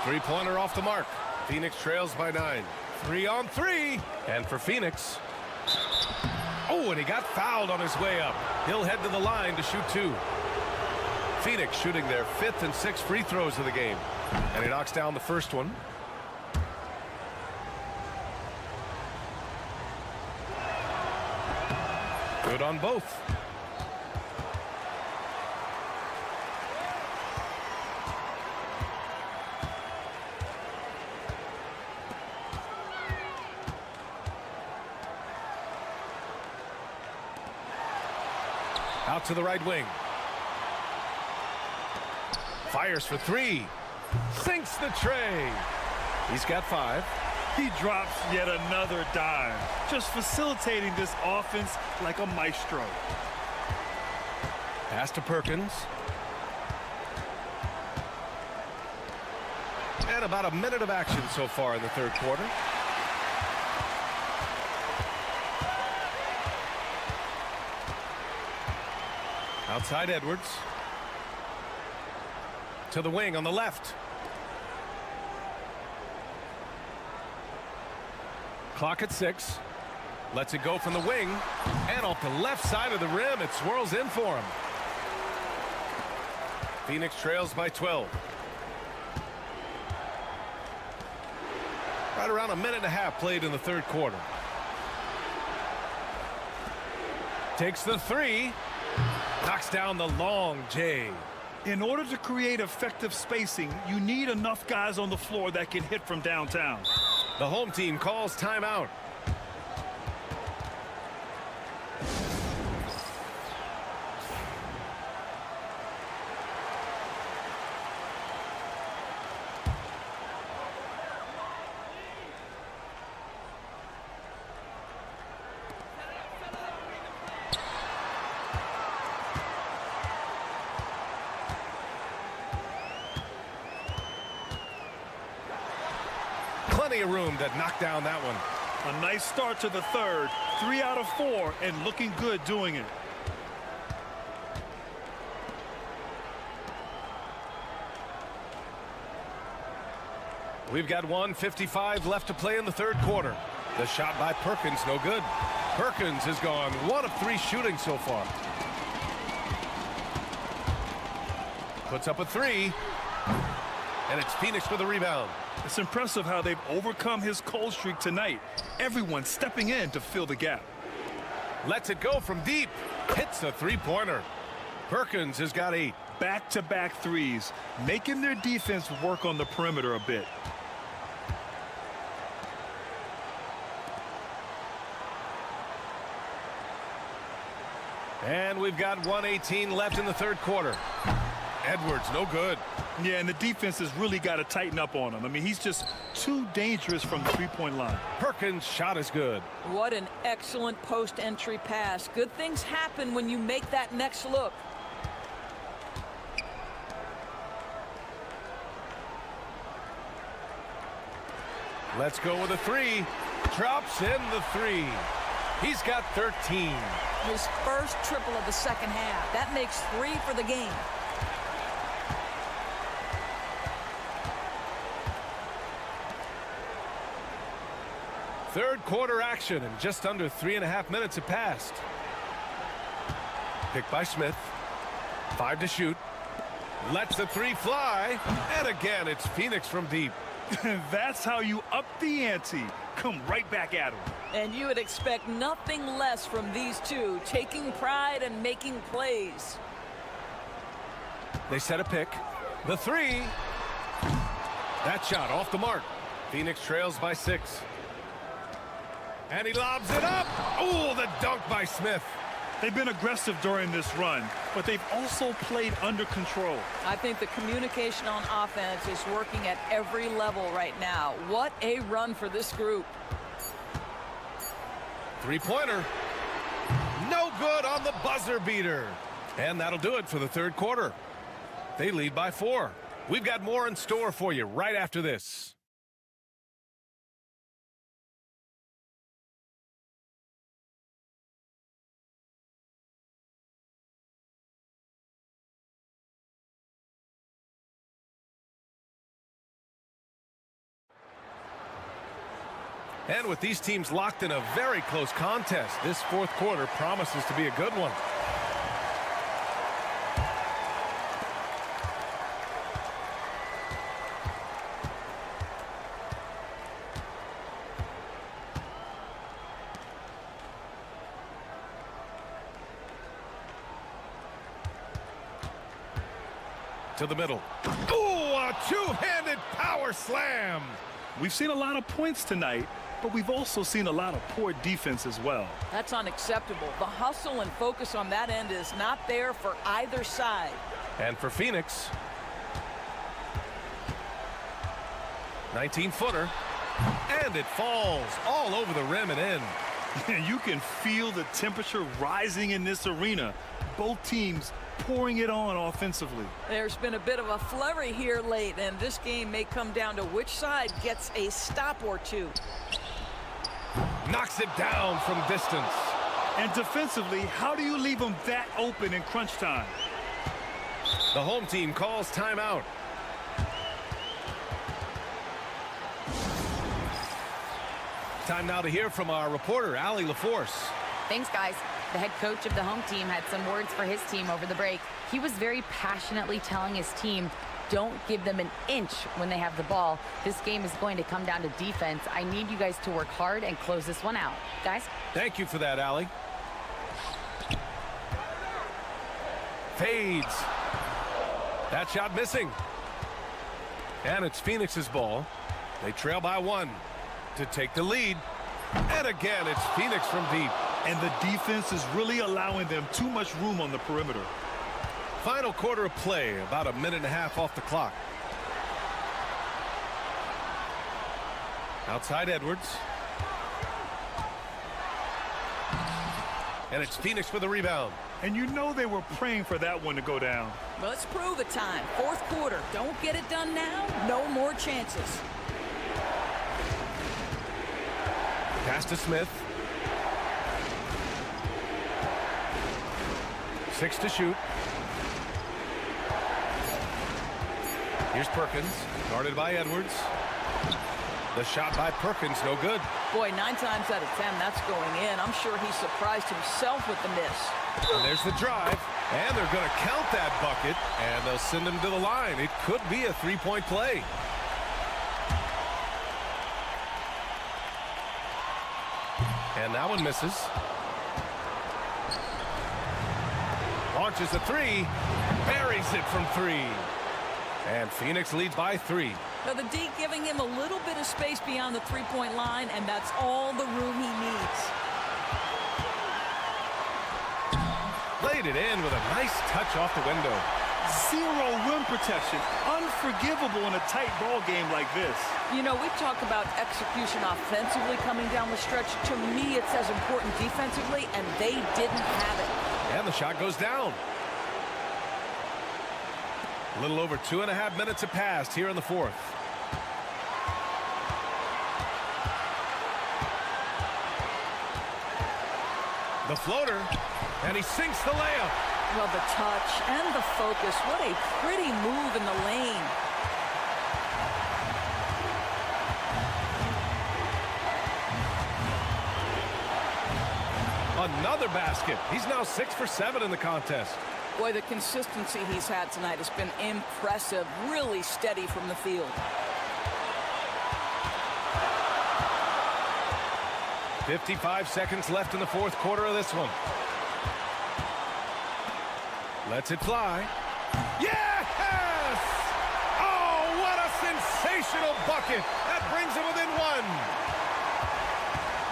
Three-pointer off the mark. Phoenix trails by 9. 3 on 3. And for Phoenix. Oh, and he got fouled on his way up. He'll head to the line to shoot 2. Phoenix shooting their 5th and 6th free throws of the game. And he knocks down the first one. Good on both. Out to the right wing. Fires for 3. Sinks the tray. He's got 5. He drops yet another dime, just facilitating this offense like a maestro. Pass to Perkins. And about a minute of action so far in the third quarter. Outside Edwards. To the wing on the left. Clock at 6. Lets it go from the wing. And off the left side of the rim, it swirls in for him. Phoenix trails by 12. Right around a minute and a half played in the third quarter. Takes the 3. Knocks down the long J. In order to create effective spacing, you need enough guys on the floor that can hit from downtown. The home team calls timeout. Plenty of room to knock down that one. A nice start to the third. 3 out of 4 and looking good doing it. We've got 1:55 left to play in the third quarter. The shot by Perkins, no good. Perkins has gone 1 of 3 shooting so far. Puts up a 3. And it's Phoenix for the rebound. It's impressive how they've overcome his cold streak tonight. Everyone stepping in to fill the gap. Lets it go from deep. Hits a 3-pointer. Perkins has got 8. Back-to-back threes, making their defense work on the perimeter a bit. And we've got 1:18 left in the third quarter. Edwards, no good. Yeah, and the defense has really got to tighten up on him. I mean, he's just too dangerous from the three-point line. Perkins' shot is good. What an excellent post-entry pass. Good things happen when you make that next look. Let's go with a three. Drops in the three. He's got 13. His first triple of the second half. That makes 3 for the game. Third quarter action, and just under 3.5 minutes have passed. Picked by Smith. 5 to shoot. Lets the three fly. And again, it's Phoenix from deep. That's how you up the ante. Come right back at him. And you would expect nothing less from these two, taking pride and making plays. They set a pick. The three. That shot off the mark. Phoenix trails by 6. And he lobs it up. Oh, the dunk by Smith. They've been aggressive during this run, but they've also played under control. I think the communication on offense is working at every level right now. What a run for this group. Three-pointer. No good on the buzzer beater. And that'll do it for the third quarter. They lead by 4. We've got more in store for you right after this. And with these teams locked in a very close contest, this fourth quarter promises to be a good one. To the middle. Ooh, a two-handed power slam. We've seen a lot of points tonight, but we've also seen a lot of poor defense as well. That's unacceptable. The hustle and focus on that end is not there for either side. And for Phoenix, 19-footer, and it falls all over the rim and in. You can feel the temperature rising in this arena. Both teams pouring it on offensively. There's been a bit of a flurry here late, and this game may come down to which side gets a stop or two. Knocks it down from distance. And defensively, how do you leave them that open in crunch time? The home team calls timeout. Time now to hear from our reporter, Allie LaForce. Thanks, guys. The head coach of the home team had some words for his team over the break. He was very passionately telling his team, don't give them an inch when they have the ball. This game is going to come down to defense. I need you guys to work hard and close this one out. Guys? Thank you for that, Allie. Fades. That shot missing. And it's Phoenix's ball. They trail by 1 to take the lead. And again, it's Phoenix from deep. And the defense is really allowing them too much room on the perimeter. Final quarter of play, about a minute and a half off the clock. Outside Edwards. And it's Phoenix for the rebound. And you know they were praying for that one to go down. Well, let's prove it time. Fourth quarter. Don't get it done now. No more chances. Pass to Smith. 6 to shoot. Here's Perkins, guarded by Edwards. The shot by Perkins, no good. Boy, 9 times out of 10, that's going in. I'm sure he surprised himself with the miss. And there's the drive, and they're going to count that bucket, and they'll send him to the line. It could be a three-point play. And that one misses. Launches a 3, buries it from 3. And Phoenix leads by 3. Now the D giving him a little bit of space beyond the three-point line, and that's all the room he needs. Laid it in with a nice touch off the window. Zero rim protection. Unforgivable in a tight ball game like this. You know, we've talked about execution offensively coming down the stretch. To me, it's as important defensively, and they didn't have it. And the shot goes down. A little over 2.5 minutes have passed here in the fourth. The floater, and he sinks the layup. Well, the touch and the focus. What a pretty move in the lane. Another basket. He's now 6 for 7 in the contest. Boy, the consistency he's had tonight has been impressive. Really steady from the field. 55 seconds left in the fourth quarter of this one. Lets it fly. Yes! Oh, what a sensational bucket. That brings him within one.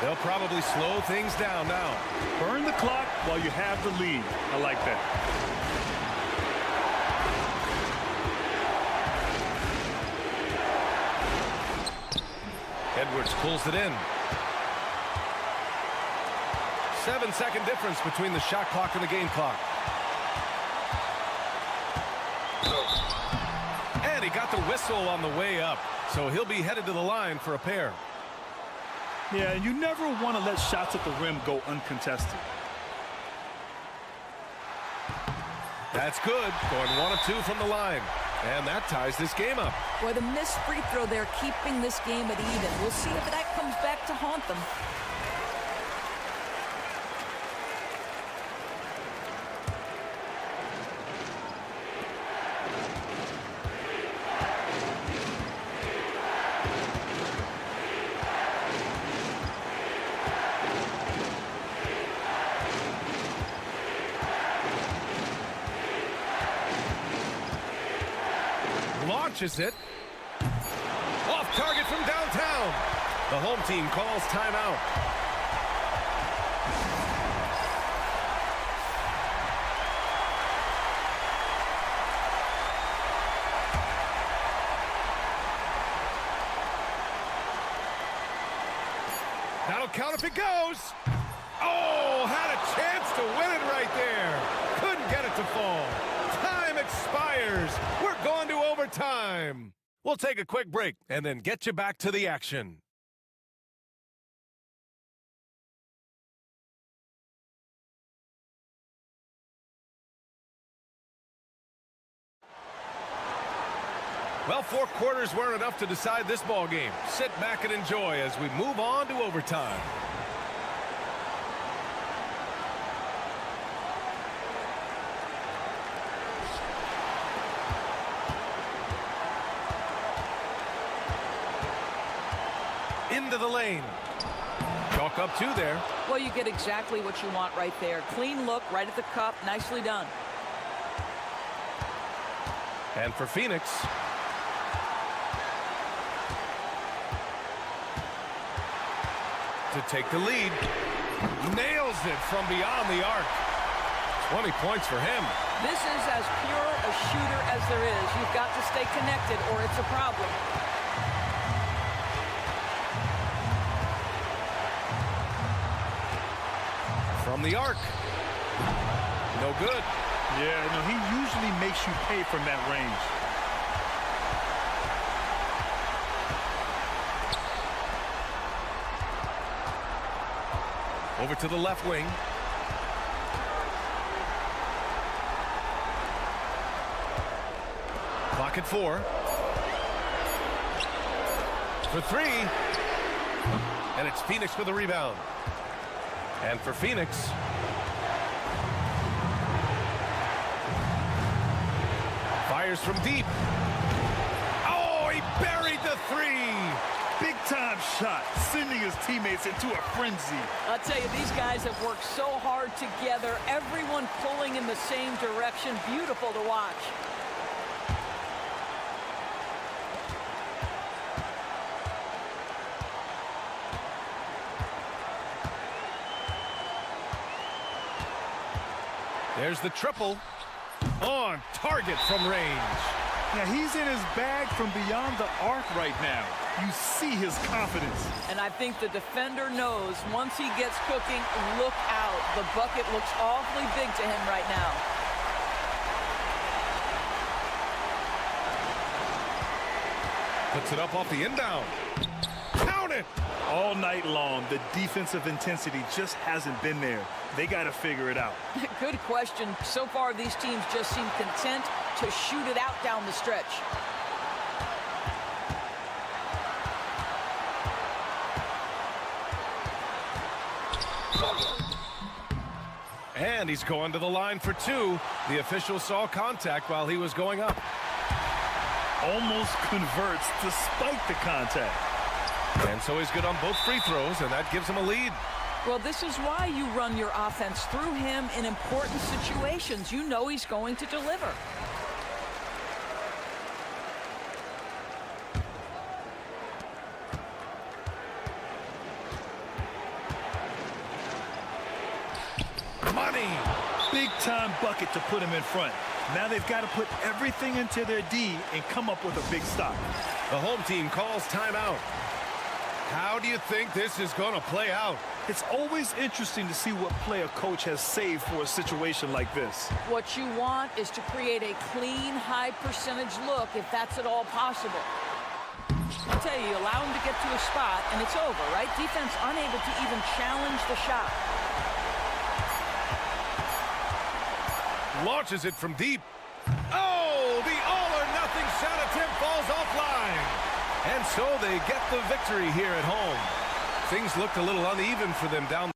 They'll probably slow things down now. Burn the clock while you have the lead. I like that. Edwards pulls it in. 7-second difference between the shot clock and the game clock. And he got the whistle on the way up, so he'll be headed to the line for a pair. Yeah, and you never want to let shots at the rim go uncontested. That's good. Going 1 of 2 from the line. And that ties this game up. Boy, the missed free throw there keeping this game at even. We'll see if that comes back to haunt them. Launches it. Off target from downtown. The home team calls timeout. That'll count if it goes. Oh, had a chance to win it right there. Couldn't get it to fall. Time expires. We're going to overtime. We'll take a quick break and then get you back to the action. Well, 4 quarters weren't enough to decide this ball game. Sit back and enjoy as we move on to overtime. Into the lane. Chalk up 2 there. Well, you get exactly what you want right there. Clean look, right at the cup. Nicely done. And for Phoenix, to take the lead. Nails it from beyond the arc. 20 points for him. This is as pure a shooter as there is. You've got to stay connected or it's a problem. From the arc. No good. Yeah, no, he usually makes you pay from that range. Over to the left wing. Clock at 4. For 3. And it's Phoenix with a rebound. And for Phoenix, fires from deep. Oh, he buried the 3. Big-time shot, sending his teammates into a frenzy. I'll tell you, these guys have worked so hard together. Everyone pulling in the same direction. Beautiful to watch. There's the triple. On target from range. Now, he's in his bag from beyond the arc right now. You see his confidence. And I think the defender knows once he gets cooking, look out. The bucket looks awfully big to him right now. Puts it up off the inbound. Count it! All night long, the defensive intensity just hasn't been there. They got to figure it out. Good question. So far, these teams just seem content to shoot it out down the stretch. And he's going to the line for two. The official saw contact while he was going up. Almost converts despite the contact. And so he's good on both free throws, and that gives him a lead. Well, this is why you run your offense through him in important situations. You know he's going to deliver. Money! Big-time bucket to put him in front. Now they've got to put everything into their D and come up with a big stop. The home team calls timeout. How do you think this is going to play out? It's always interesting to see what play a coach has saved for a situation like this. What you want is to create a clean, high-percentage look if that's at all possible. I tell you, allow him to get to a spot, and it's over, right? Defense unable to even challenge the shot. Launches it from deep. Oh, the all-or-nothing shot attempt falls offline. And so they get the victory here at home. Things looked a little uneven for them down.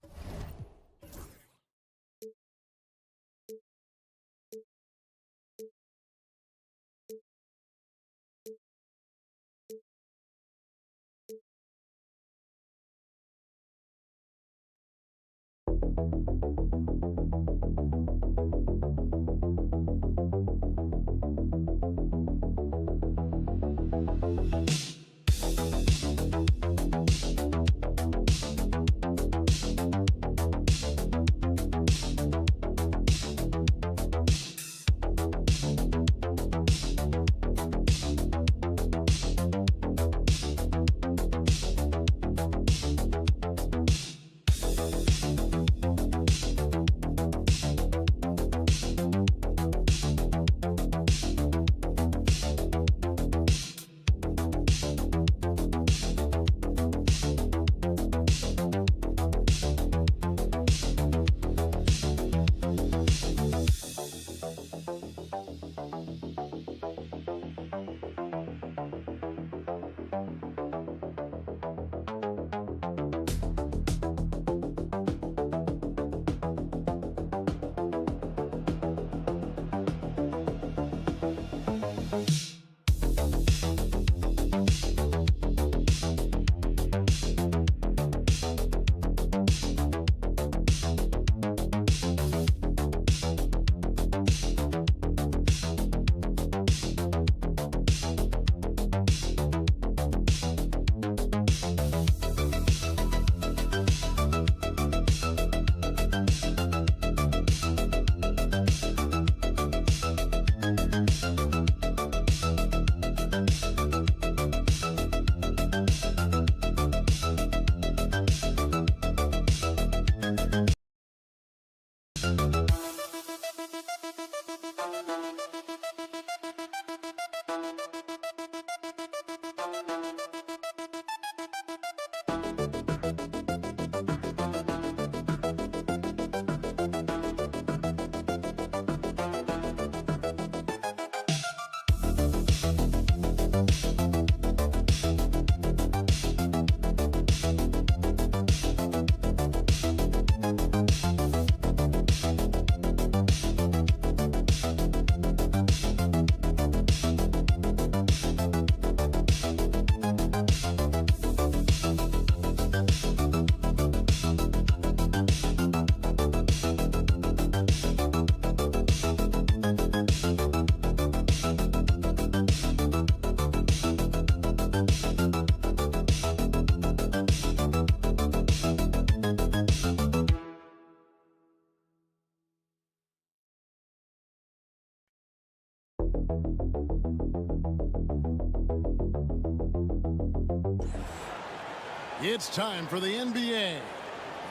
It's time for the NBA,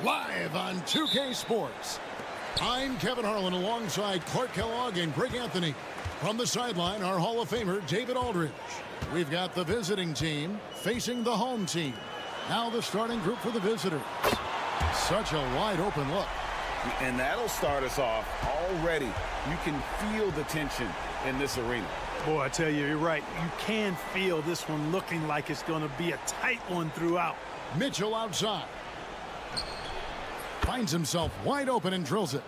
live on 2K Sports. I'm Kevin Harlan alongside Clark Kellogg and Greg Anthony. From the sideline, our Hall of Famer, David Aldridge. We've got the visiting team facing the home team. Now the starting group for the visitors. Such a wide open look. And that'll start us off already. You can feel the tension in this arena. Boy, I tell you, you're right. You can feel this one looking like it's going to be a tight one throughout. Mitchell outside. Finds himself wide open and drills it.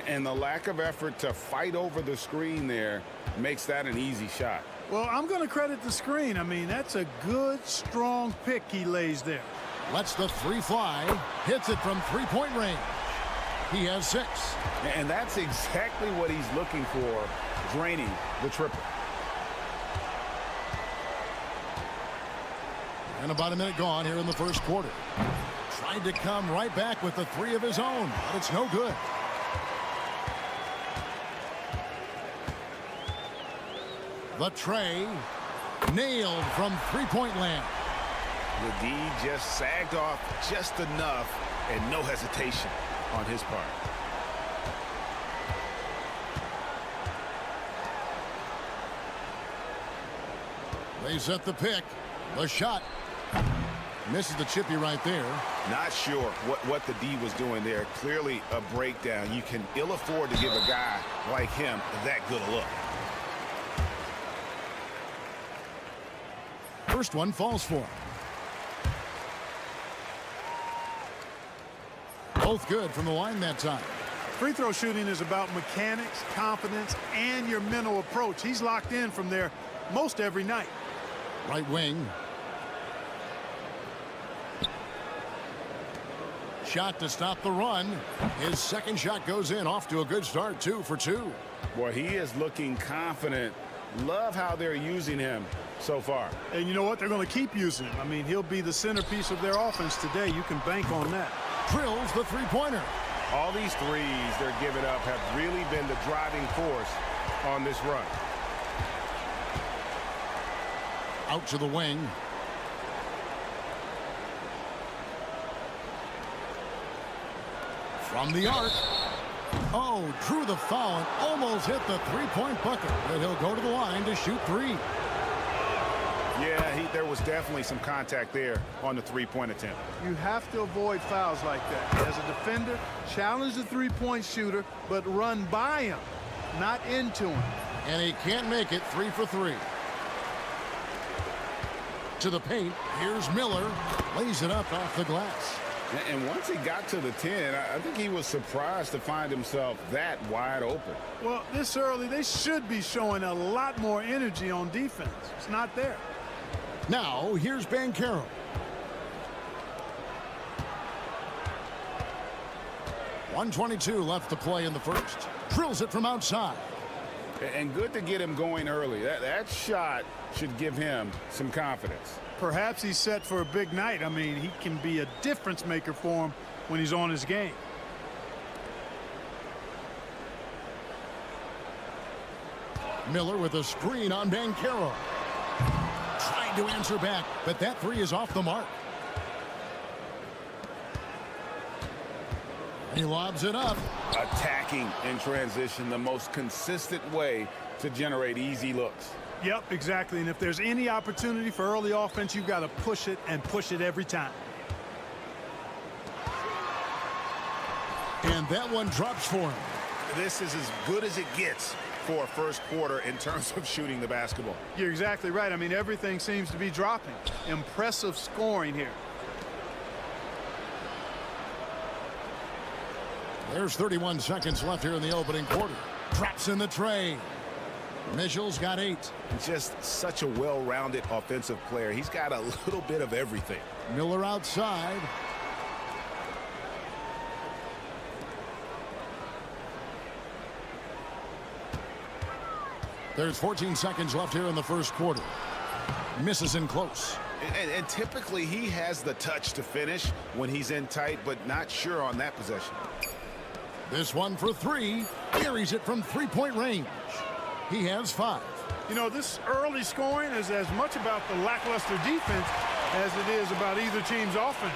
And the lack of effort to fight over the screen there makes that an easy shot. Well, I'm going to credit the screen. I mean, that's a good, strong pick he lays there. Lets the three fly. Hits it from three-point range. He has 6. And that's exactly what he's looking for, draining the triple. And about a minute gone here in the first quarter. Tried to come right back with the 3 of his own, but it's no good. The tray, nailed from three-point land. The D just sagged off just enough and no hesitation on his part. They set the pick. The shot. Misses the chippy right there. Not sure what the D was doing there. Clearly a breakdown. You can ill afford to give a guy like him that good a look. First one falls for him. Both good from the line that time. Free throw shooting is about mechanics, confidence, and your mental approach. He's locked in from there most every night. Right wing. Shot to stop the run. His second shot goes in. Off to a good start. 2 for 2. Boy, he is looking confident. Love how they're using him so far. And you know what? They're going to keep using him. I mean, he'll be the centerpiece of their offense today. You can bank on that. Drills the three-pointer. All these threes they're giving up have really been the driving force on this run. Out to the wing. From the arc. Oh, drew the foul and almost hit the three-point bucket. But he'll go to the line to shoot 3. Yeah, there was definitely some contact there on the three-point attempt. You have to avoid fouls like that. As a defender, challenge the three-point shooter, but run by him, not into him. And he can't make it. 3 for 3. To the paint. Here's Miller. Lays it up off the glass. And once he got to the 10, I think he was surprised to find himself that wide open. Well, this early, they should be showing a lot more energy on defense. It's not there. Now, here's Banchero. .122 left to play in the first. Drills it from outside. And good to get him going early. That shot should give him some confidence. Perhaps he's set for a big night. I mean, he can be a difference maker for him when he's on his game. Miller with a screen on Banchero. Trying to answer back, but that 3 is off the mark. He lobs it up. Attacking in transition, the most consistent way to generate easy looks. Yep, exactly. And if there's any opportunity for early offense, you've got to push it and push it every time. And that one drops for him. This is as good as it gets for a first quarter in terms of shooting the basketball. You're exactly right. I mean, everything seems to be dropping. Impressive scoring here. There's 31 seconds left here in the opening quarter. Drops in the tray. Mitchell's got 8. Just such a well-rounded offensive player. He's got a little bit of everything. Miller outside. There's 14 seconds left here in the first quarter. Misses in close. And typically he has the touch to finish when he's in tight, but not sure on that possession. This one for 3. Carries it from three-point range. He has 5. You know, this early scoring is as much about the lackluster defense as it is about either team's offense.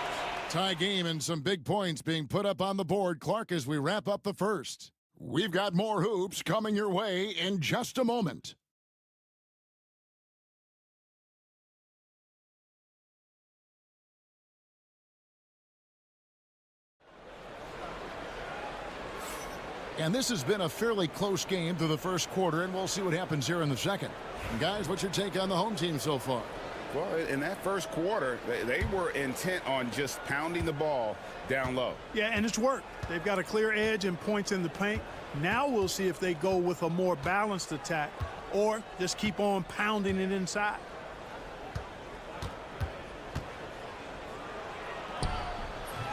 Tie game and some big points being put up on the board, Clark, as we wrap up the first. We've got more hoops coming your way in just a moment. And this has been a fairly close game through the first quarter, and we'll see what happens here in the second. And guys, what's your take on the home team so far? Well, in that first quarter, they were intent on just pounding the ball down low. Yeah, and it's worked. They've got a clear edge and points in the paint. Now we'll see if they go with a more balanced attack or just keep on pounding it inside.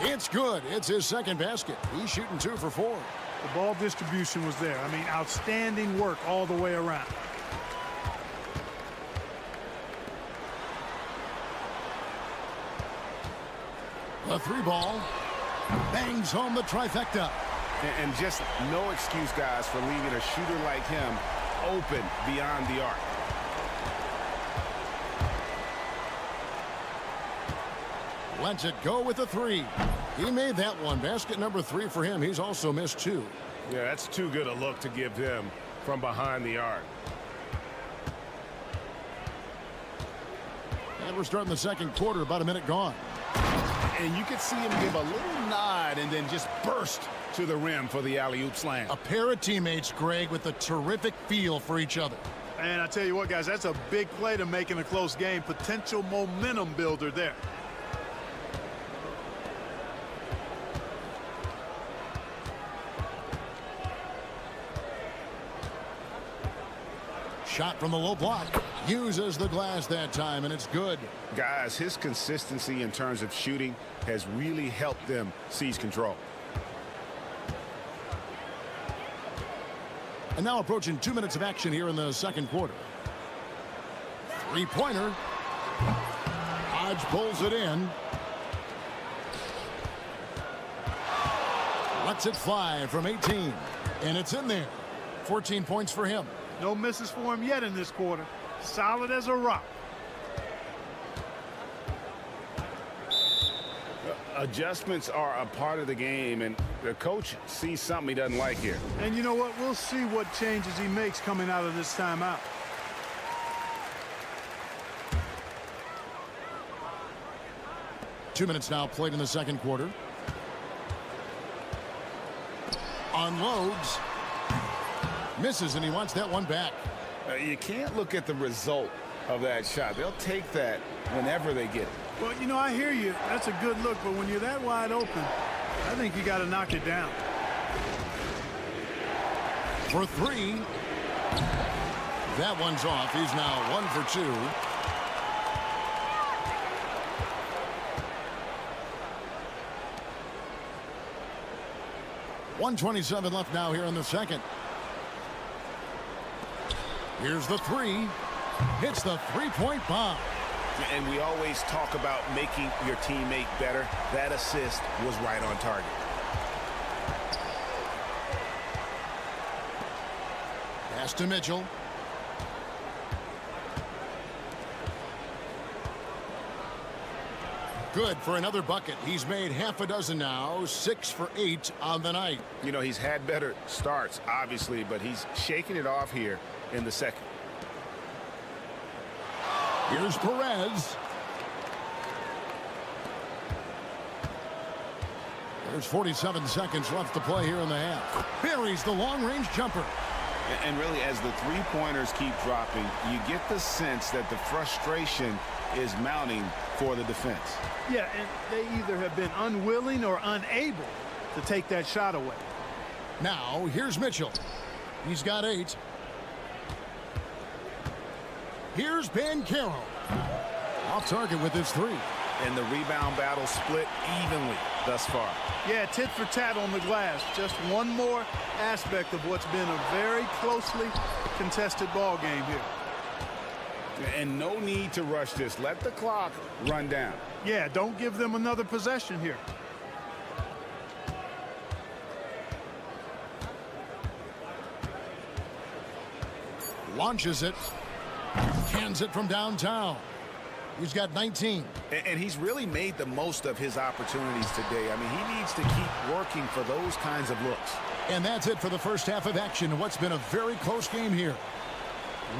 It's good. It's his second basket. He's shooting 2 for 4. The ball distribution was there. I mean, outstanding work all the way around. The 3 ball bangs home the trifecta. And just no excuse, guys, for leaving a shooter like him open beyond the arc. Lets it go with the 3. He made that one. Basket number 3 for him. He's also missed 2. Yeah, that's too good a look to give him from behind the arc. And we're starting the second quarter, about a minute gone. And you could see him give a little nod and then just burst to the rim for the alley-oop slam. A pair of teammates, Greg, with a terrific feel for each other. And I tell you what, guys, that's a big play to make in a close game. Potential momentum builder there. Shot from the low block. Uses the glass that time, and it's good. Guys, his consistency in terms of shooting has really helped them seize control. And now approaching 2 minutes of action here in the second quarter. 3-pointer. Hodge pulls it in. Lets it fly from 18. And it's in there. 14 points for him. No misses for him yet in this quarter. Solid as a rock. Adjustments are a part of the game, and the coach sees something he doesn't like here. And you know what? We'll see what changes he makes coming out of this timeout. Two minutes now played in the second quarter. Unloads. Misses, and he wants that one back. You can't look at the result of that shot. They'll take that whenever they get it. Well, you know, I hear you. That's a good look, but when you're that wide open, I think you got to knock it down. For 3. That one's off. He's now 1 for 2. .127 left now here in the second. Here's the 3. Hits the three-point bomb. And we always talk about making your teammate better. That assist was right on target. Pass to Mitchell. Good for another bucket. He's made half a dozen now. 6 for 8 on the night. You know, he's had better starts, obviously, but he's shaking it off here in the second. Here's Perez. There's 47 seconds left to play here in the half. Buries the long-range jumper. And really, as the three-pointers keep dropping, you get the sense that the frustration is mounting for the defense. Yeah, and they either have been unwilling or unable to take that shot away. Now, here's Mitchell. He's got 8. Here's Banchero. Off target with his 3. And the rebound battle split evenly thus far. Yeah, tit for tat on the glass. Just one more aspect of what's been a very closely contested ball game here. And no need to rush this. Let the clock run down. Yeah, don't give them another possession here. Launches it. Cans it from downtown. He's got 19. And he's really made the most of his opportunities today. I mean, he needs to keep working for those kinds of looks. And that's it for the first half of action in what's been a very close game here.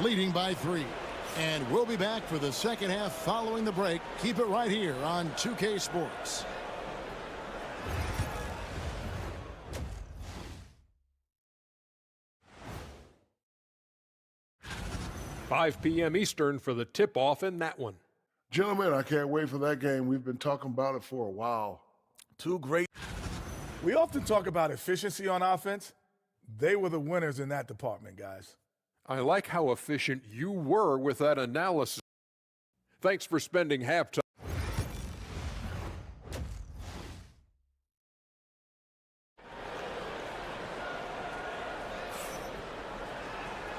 Leading by 3. And we'll be back for the second half following the break. Keep it right here on 2K Sports. $5 p.m. Eastern for the tip-off in that one. Gentlemen, I can't wait for that game. We've been talking about it for a while. Two great. We often talk about efficiency on offense. They were the winners in that department, guys. I like how efficient you were with that analysis. Thanks for spending halftime.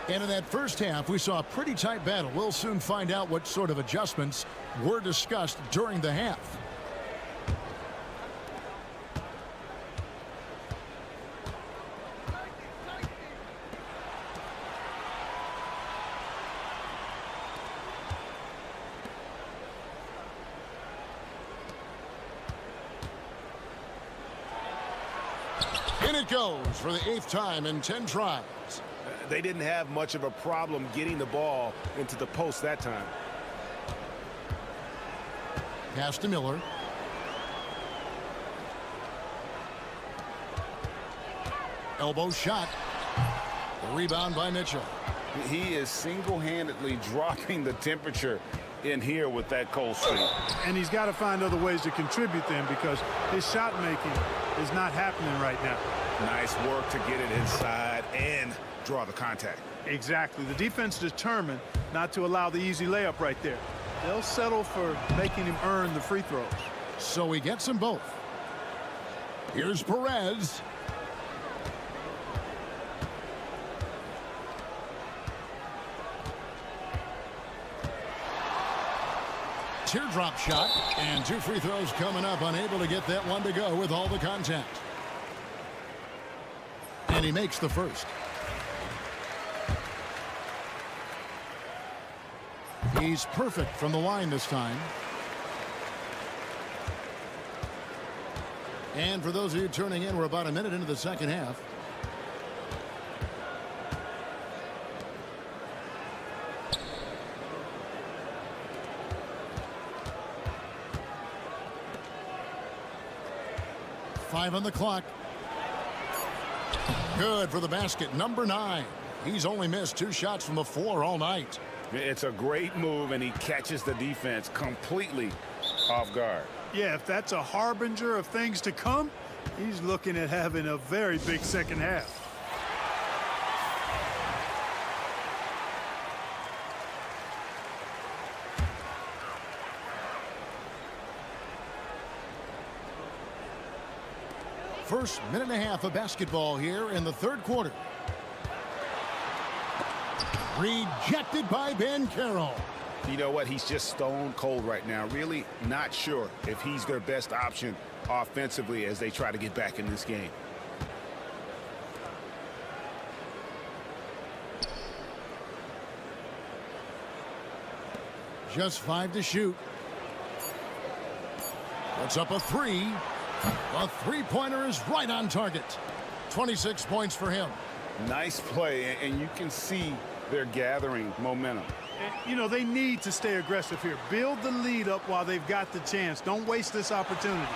And in that first half, we saw a pretty tight battle. We'll soon find out what sort of adjustments were discussed during the half. In it goes for the 8th time in 10 tries. They didn't have much of a problem getting the ball into the post that time. Pass to Miller. Elbow shot. The rebound by Mitchell. He is single-handedly dropping the temperature in here with that cold streak. And he's got to find other ways to contribute then, because his shot making is not happening right now. Nice work to get it inside and draw the contact. Exactly. The defense determined not to allow the easy layup right there. They'll settle for making him earn the free throws. So he gets them both. Here's Perez. Teardrop shot, and 2 free throws coming up, unable to get that one to go with all the contact. And he makes the first. He's perfect from the line this time. And for those of you turning in, we're about a minute into the second half. Five on the clock. Good for the basket, number 9. He's only missed 2 shots from the floor all night. It's a great move, and he catches the defense completely off guard. Yeah, if that's a harbinger of things to come, he's looking at having a very big second half. First minute and a half of basketball here in the third quarter. Rejected by Ben Carroll. You know what? He's just stone cold right now. Really not sure if he's their best option offensively as they try to get back in this game. Just 5 to shoot. Puts up a 3. A 3-pointer is right on target. 26 points for him. Nice play, and you can see they're gathering momentum. You know, they need to stay aggressive here. Build the lead up while they've got the chance. Don't waste this opportunity.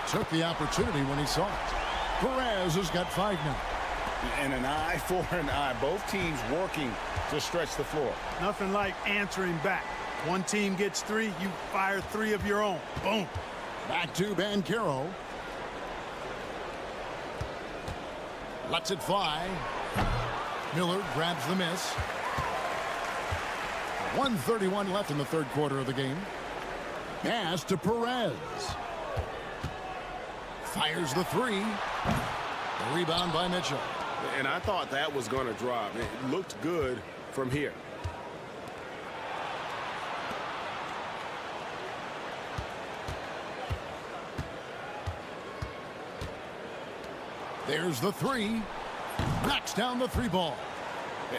Took the opportunity when he saw it. Perez has got 5 now. And an eye for an eye. Both teams working to stretch the floor. Nothing like answering back. One team gets 3, you fire 3 of your own. Boom. Back to Banchero. Lets it fly. Miller grabs the miss. 1:31 left in the third quarter of the game. Pass to Perez. Fires the 3. The rebound by Mitchell. And I thought that was going to drop. It looked good from here. There's the 3. Knocks down the 3 ball.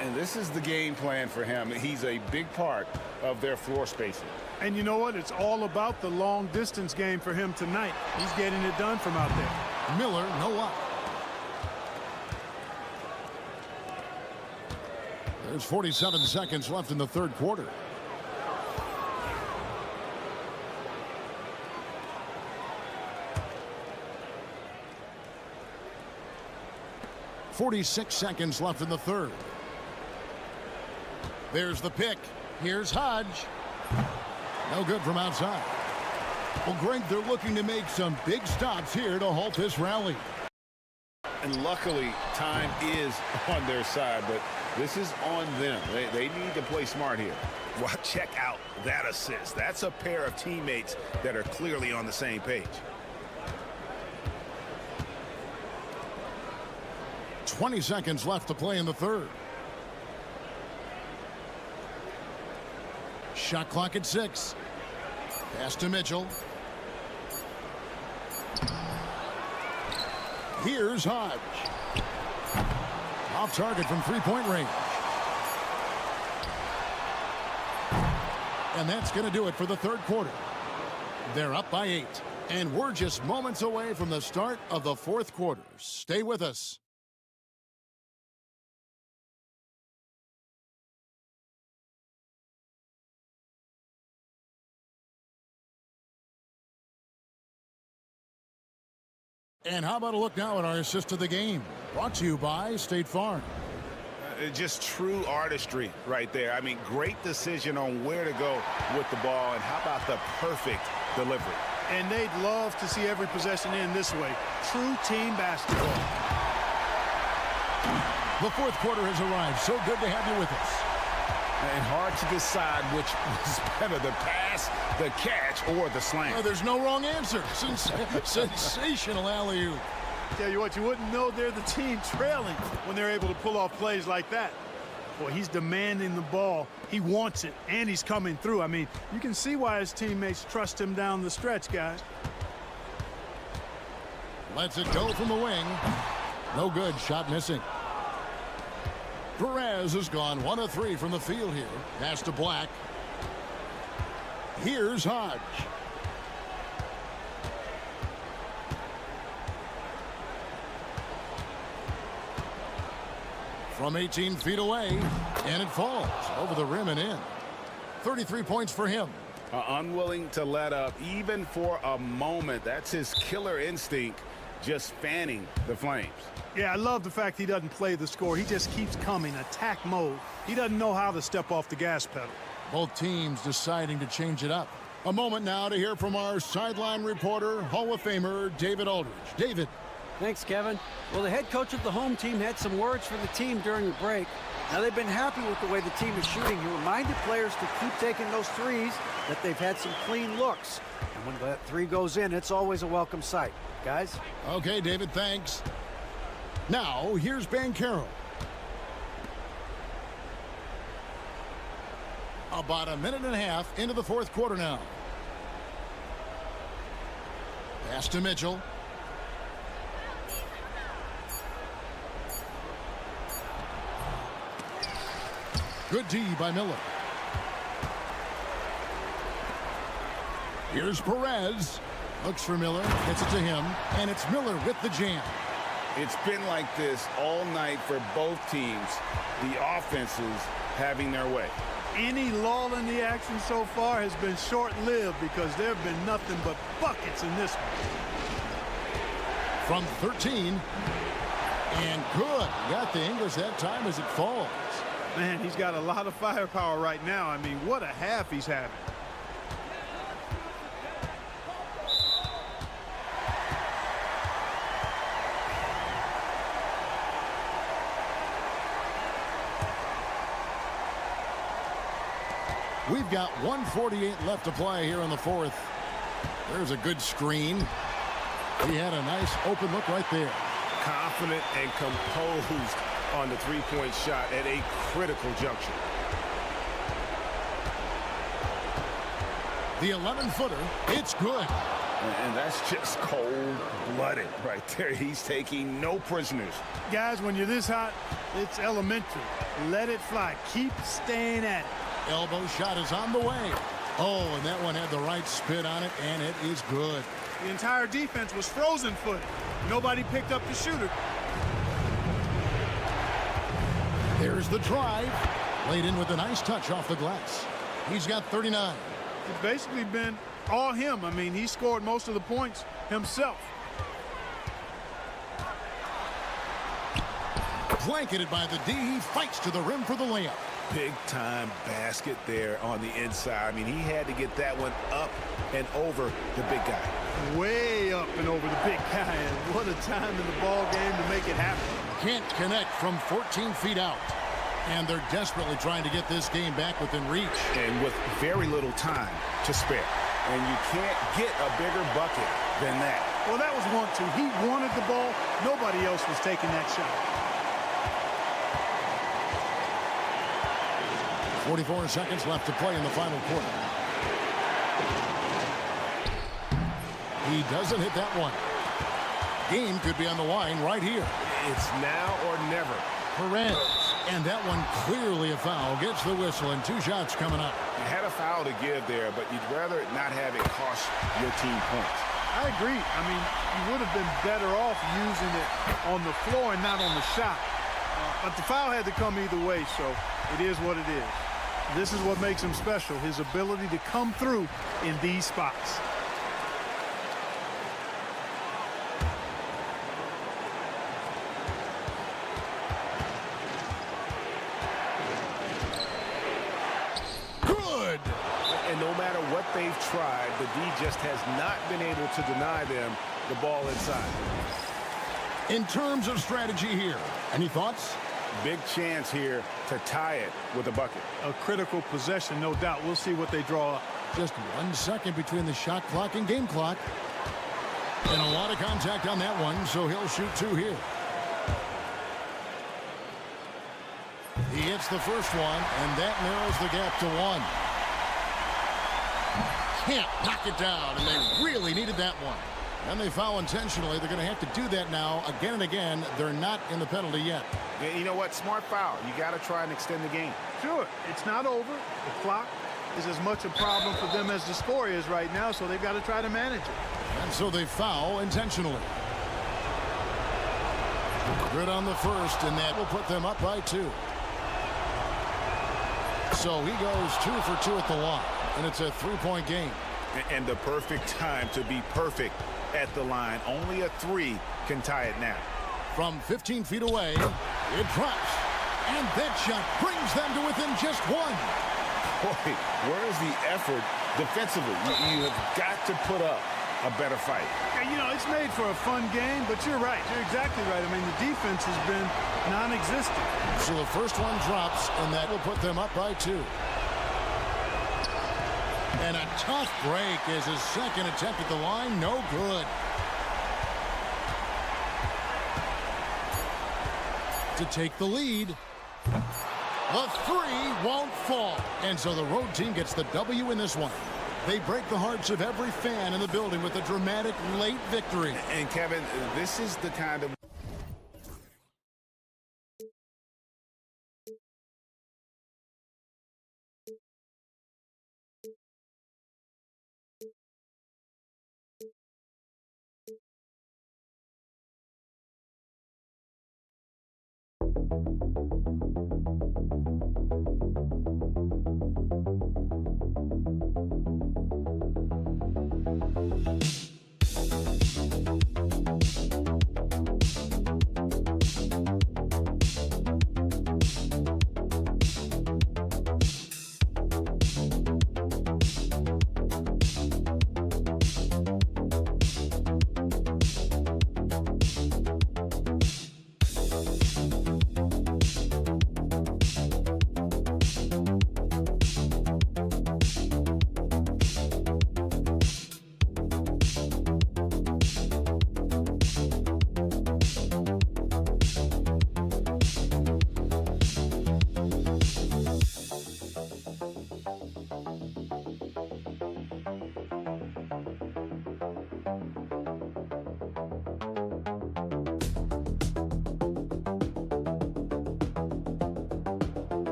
And this is the game plan for him. He's a big part of their floor spacing. And you know what? It's all about the long distance game for him tonight. He's getting it done from out there. Miller, no up. There's 47 seconds left in the third quarter. .46 seconds left in the third. There's the pick. Here's Hodge. No good from outside. Well, Greg, they're looking to make some big stops here to halt this rally. And luckily, time is on their side, but this is on them. They need to play smart here. Well, check out that assist. That's a pair of teammates that are clearly on the same page. 20 seconds left to play in the third. Shot clock at 6. Pass to Mitchell. Here's Hodge. Off target from three-point range. And that's going to do it for the third quarter. They're up by 8. And we're just moments away from the start of the fourth quarter. Stay with us. And how about a look now at our assist of the game? Brought to you by State Farm. Just true artistry right there. I mean, great decision on where to go with the ball, and how about the perfect delivery? And they'd love to see every possession end this way. True team basketball. The fourth quarter has arrived. So good to have you with us. And hard to decide which was better, the pass, the catch, or the slam. Oh, there's no wrong answer. Sensational alley-oop. Tell you what, you wouldn't know they're the team trailing when they're able to pull off plays like that. Boy, he's demanding the ball. He wants it, and he's coming through. I mean, you can see why his teammates trust him down the stretch, guys. Lets it go from the wing. No good. Shot missing. Perez has gone 1 of 3 from the field here. Pass to Black. Here's Hodge. From 18 feet away, and it falls over the rim and in. 33 points for him. Unwilling to let up even for a moment. That's his killer instinct, just fanning the flames. Yeah, I love the fact he doesn't play the score. He just keeps coming, attack mode. He doesn't know how to step off the gas pedal. Both teams deciding to change it up. A moment now to hear from our sideline reporter, Hall of Famer David Aldridge. David. Thanks, Kevin. Well, the head coach of the home team had some words for the team during the break. Now, they've been happy with the way the team is shooting. He reminded players to keep taking those threes, that they've had some clean looks. And when that three goes in, it's always a welcome sight. Guys? Okay, David, thanks. Now, here's Banchero. About a minute and a half into the fourth quarter now. Pass to Mitchell. Good D by Miller. Here's Perez. Looks for Miller. Gets it to him. And it's Miller with the jam. It's been like this all night for both teams. The offenses having their way. Any lull in the action so far has been short-lived because there have been nothing but buckets in this one. From 13. And good. Got the English that time as it falls. Man, he's got a lot of firepower right now. I mean, what a half he's having. We've got 1:48 left to play here in the fourth. There's a good screen. He had a nice open look right there. Confident and composed on the three-point shot at a critical juncture. The 11-footer, it's good. And that's just cold-blooded right there. He's taking no prisoners. Guys, when you're this hot, It's elementary. Let it fly. Keep staying at it. Elbow shot is on the way. Oh, and that one had the right spin on it, and it is good. The entire defense was frozen-footed. Nobody picked up the shooter. There's the drive. Laid in with a nice touch off the glass. He's got 39. It's basically been all him. I mean, he scored most of the points himself. Blanketed by the D. He fights to the rim for the layup. Big-time basket there on the inside. I mean, he had to get that one up and over the big guy. Way up and over the big guy. And what a time in the ball game to make it happen. Can't connect from 14 feet out. And they're desperately trying to get this game back within reach. And with very little time to spare. And you can't get a bigger bucket than that. Well, that was 1-2. He wanted the ball. Nobody else was taking that shot. 44 seconds left to play in the final quarter. He doesn't hit that one. Game could be on the line right here. It's now or never. Perez. And that one clearly a foul. Gets the whistle and 2 shots coming up. You had a foul to give there, but you'd rather not have it cost your team points. I agree. I mean, you would have been better off using it on the floor and not on the shot. But the foul had to come either way, so it is what it is. This is what makes him special, his ability to come through in these spots. Good! And no matter what they've tried, the D just has not been able to deny them the ball inside. In terms of strategy here, any thoughts? Big chance here to tie it with a bucket. A critical possession, no doubt. We'll see what they draw up. Just 1 second between the shot clock and game clock. And a lot of contact on that one, so he'll shoot 2 here. He hits the first one, and that narrows the gap to 1. Can't knock it down, and they really needed that one. And they foul intentionally. They're going to have to do that now again and again. They're not in the penalty yet. Yeah, you know what? Smart foul. You got to try and extend the game. Sure, it's not over. The clock is as much a problem for them as the score is right now, so they've got to try to manage it. And so they foul intentionally. Good on the first, and that will put them up by 2. So he goes 2 for 2 at the line, and it's a 3-point game. And the perfect time to be perfect at the line. Only a 3 can tie it now. From 15 feet away, it drops. And that shot brings them to within just 1. Boy, where's the effort defensively? You have got to put up a better fight. Yeah, you know, it's made for a fun game, but you're right. You're exactly right. I mean, the defense has been non-existent. So the first one drops, and that will put them up by 2. And a tough break as his second attempt at the line, no good. To take the lead. The 3 won't fall. And so the road team gets the W in this one. They break the hearts of every fan in the building with a dramatic late victory. And Kevin, this is the kind of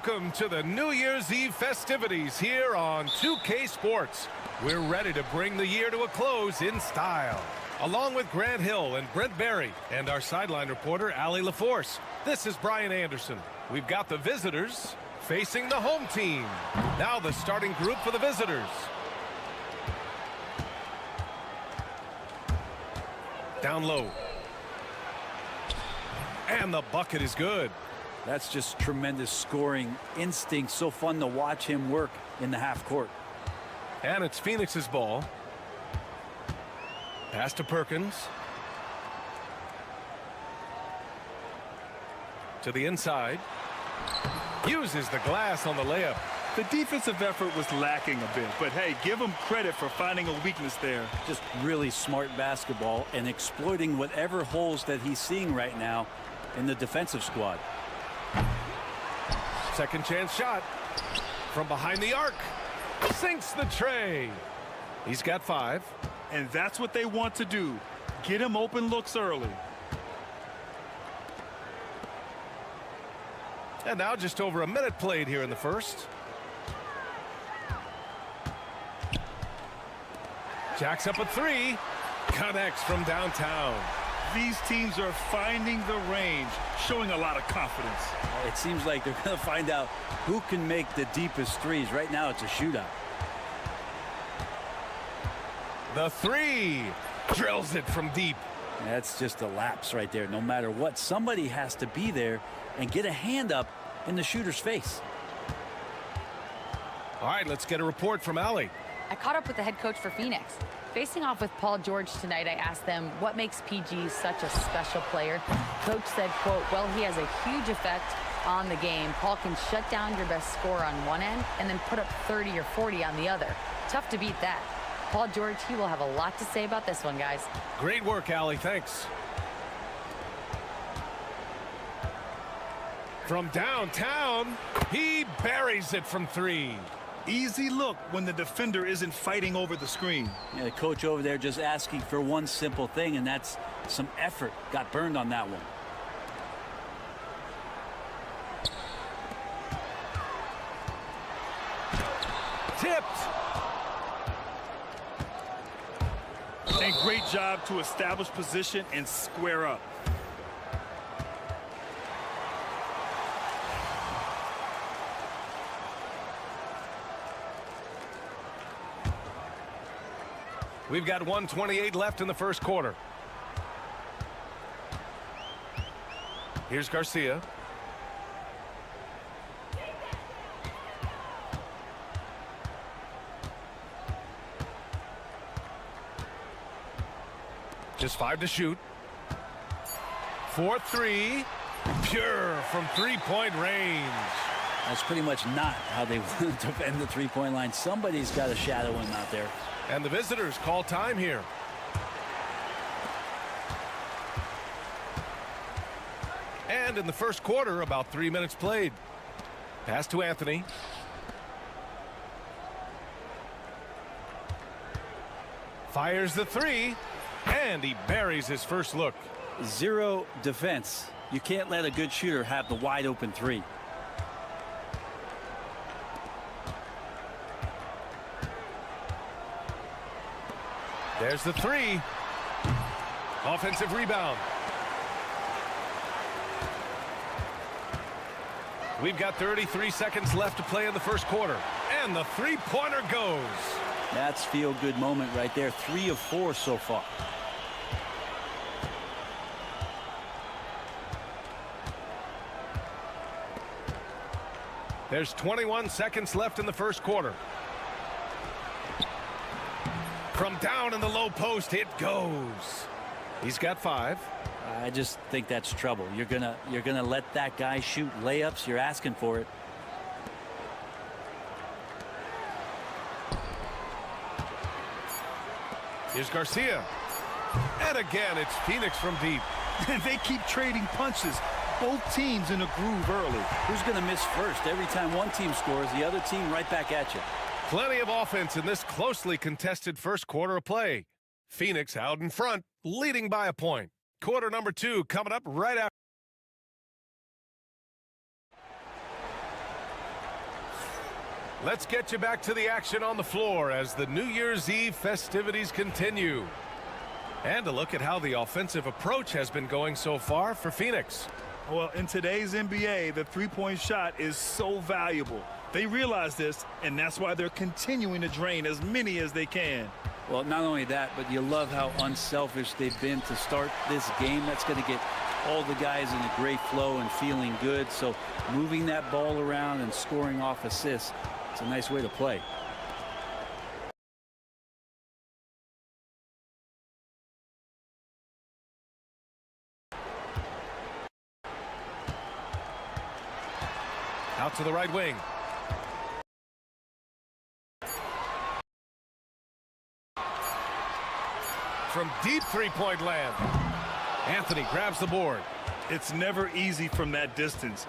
Welcome to the New Year's Eve festivities here on 2K Sports. We're ready to bring the year to a close in style. Along with Grant Hill and Brent Barry and our sideline reporter, Allie LaForce, this is Brian Anderson. We've got the visitors facing the home team. Now the starting group for the visitors. Down low. And the bucket is good. That's just tremendous scoring instinct. So fun to watch him work in the half court. And it's Phoenix's ball. Pass to Perkins. To the inside. Uses the glass on the layup. The defensive effort was lacking a bit, but hey, give him credit for finding a weakness there. Just really smart basketball and exploiting whatever holes that he's seeing right now in the defensive squad. Second chance shot from behind the arc. Sinks the tray. He's got 5. And that's what they want to do. Get him open looks early. And now just over a minute played here in the first. Jacks up a 3. Connects from downtown. These teams are finding the range, showing a lot of confidence. It seems like they're going to find out who can make the deepest threes. Right now it's a shootout. The 3. Drills it from deep. That's just a lapse right there. No matter what, somebody has to be there and get a hand up in the shooter's face. All right, let's get a report from Allie. I caught up with the head coach for Phoenix. Facing off with Paul George tonight, I asked them what makes PG such a special player. Coach said, quote, well, he has a huge effect on the game. Paul can shut down your best scorer on one end and then put up 30 or 40 on the other. Tough to beat that. Paul George, he will have a lot to say about this one, guys. Great work, Allie. Thanks. From downtown, he buries it from 3. Easy look when the defender isn't fighting over the screen. Yeah, the coach over there just asking for one simple thing, and that's some effort. Got burned on that one. Tipped. And great job to establish position and square up. We've got 1:28 left in the first quarter. Here's Garcia. Just 5 to shoot. 4-3. Pure from three-point range. That's pretty much not how they want to defend the three-point line. Somebody's got to shadow him out there. And the visitors call time here. And in the first quarter, about 3 minutes played. Pass to Anthony. Fires the 3, and he buries his first look. Zero defense. You can't let a good shooter have the wide open 3. There's the 3. Offensive rebound. We've got 33 seconds left to play in the first quarter. And the three-pointer goes. That's feel-good moment right there. 3 of 4 so far. There's 21 seconds left in the first quarter. From down in the low post, it goes. He's got 5. I just think that's trouble. You're gonna let that guy shoot layups. You're asking for it. Here's Garcia. And again, it's Phoenix from deep. And they keep trading punches. Both teams in a groove early. Who's going to miss first? Every time one team scores, the other team right back at you. Plenty of offense in this closely contested first quarter of play. Phoenix out in front, leading by a point. Quarter number 2 coming up right after. Let's get you back to the action on the floor as the New Year's Eve festivities continue. And a look at how the offensive approach has been going so far for Phoenix. Well, in today's NBA, the three-point shot is so valuable. They realize this, and that's why they're continuing to drain as many as they can. Well, not only that, but you love how unselfish they've been to start this game. That's going to get all the guys in a great flow and feeling good. So moving that ball around and scoring off assists, it's a nice way to play. Out to the right wing. From deep three-point land. Anthony grabs the board. It's never easy from that distance.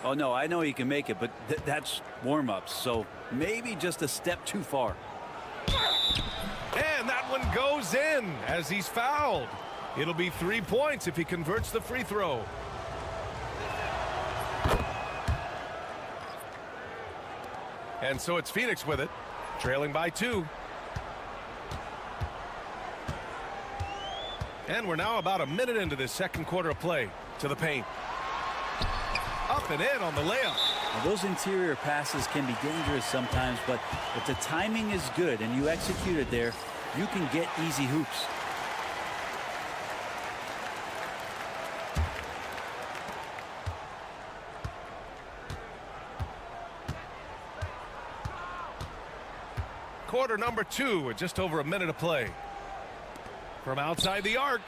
Oh, no, I know he can make it, but that's warm-ups, so maybe just a step too far. And that one goes in as he's fouled. It'll be 3 points if he converts the free throw. And so it's Phoenix with it, trailing by 2. And we're now about a minute into this second quarter of play. To the paint. Up and in on the layup. Now, those interior passes can be dangerous sometimes, but if the timing is good and you execute it there, you can get easy hoops. Quarter number 2 with just over a minute of play. From outside the arc.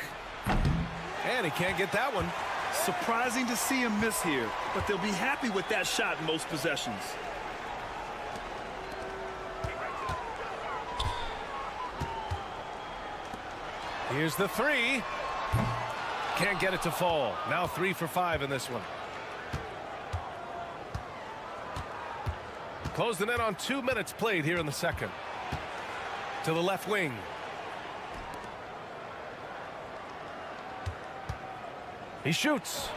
And he can't get that one. Surprising to see him miss here, but they'll be happy with that shot in most possessions. Here's the 3. Can't get it to fall. Now 3 for 5 in this one. Closed the net on 2 minutes played here in the second. To the left wing. He shoots.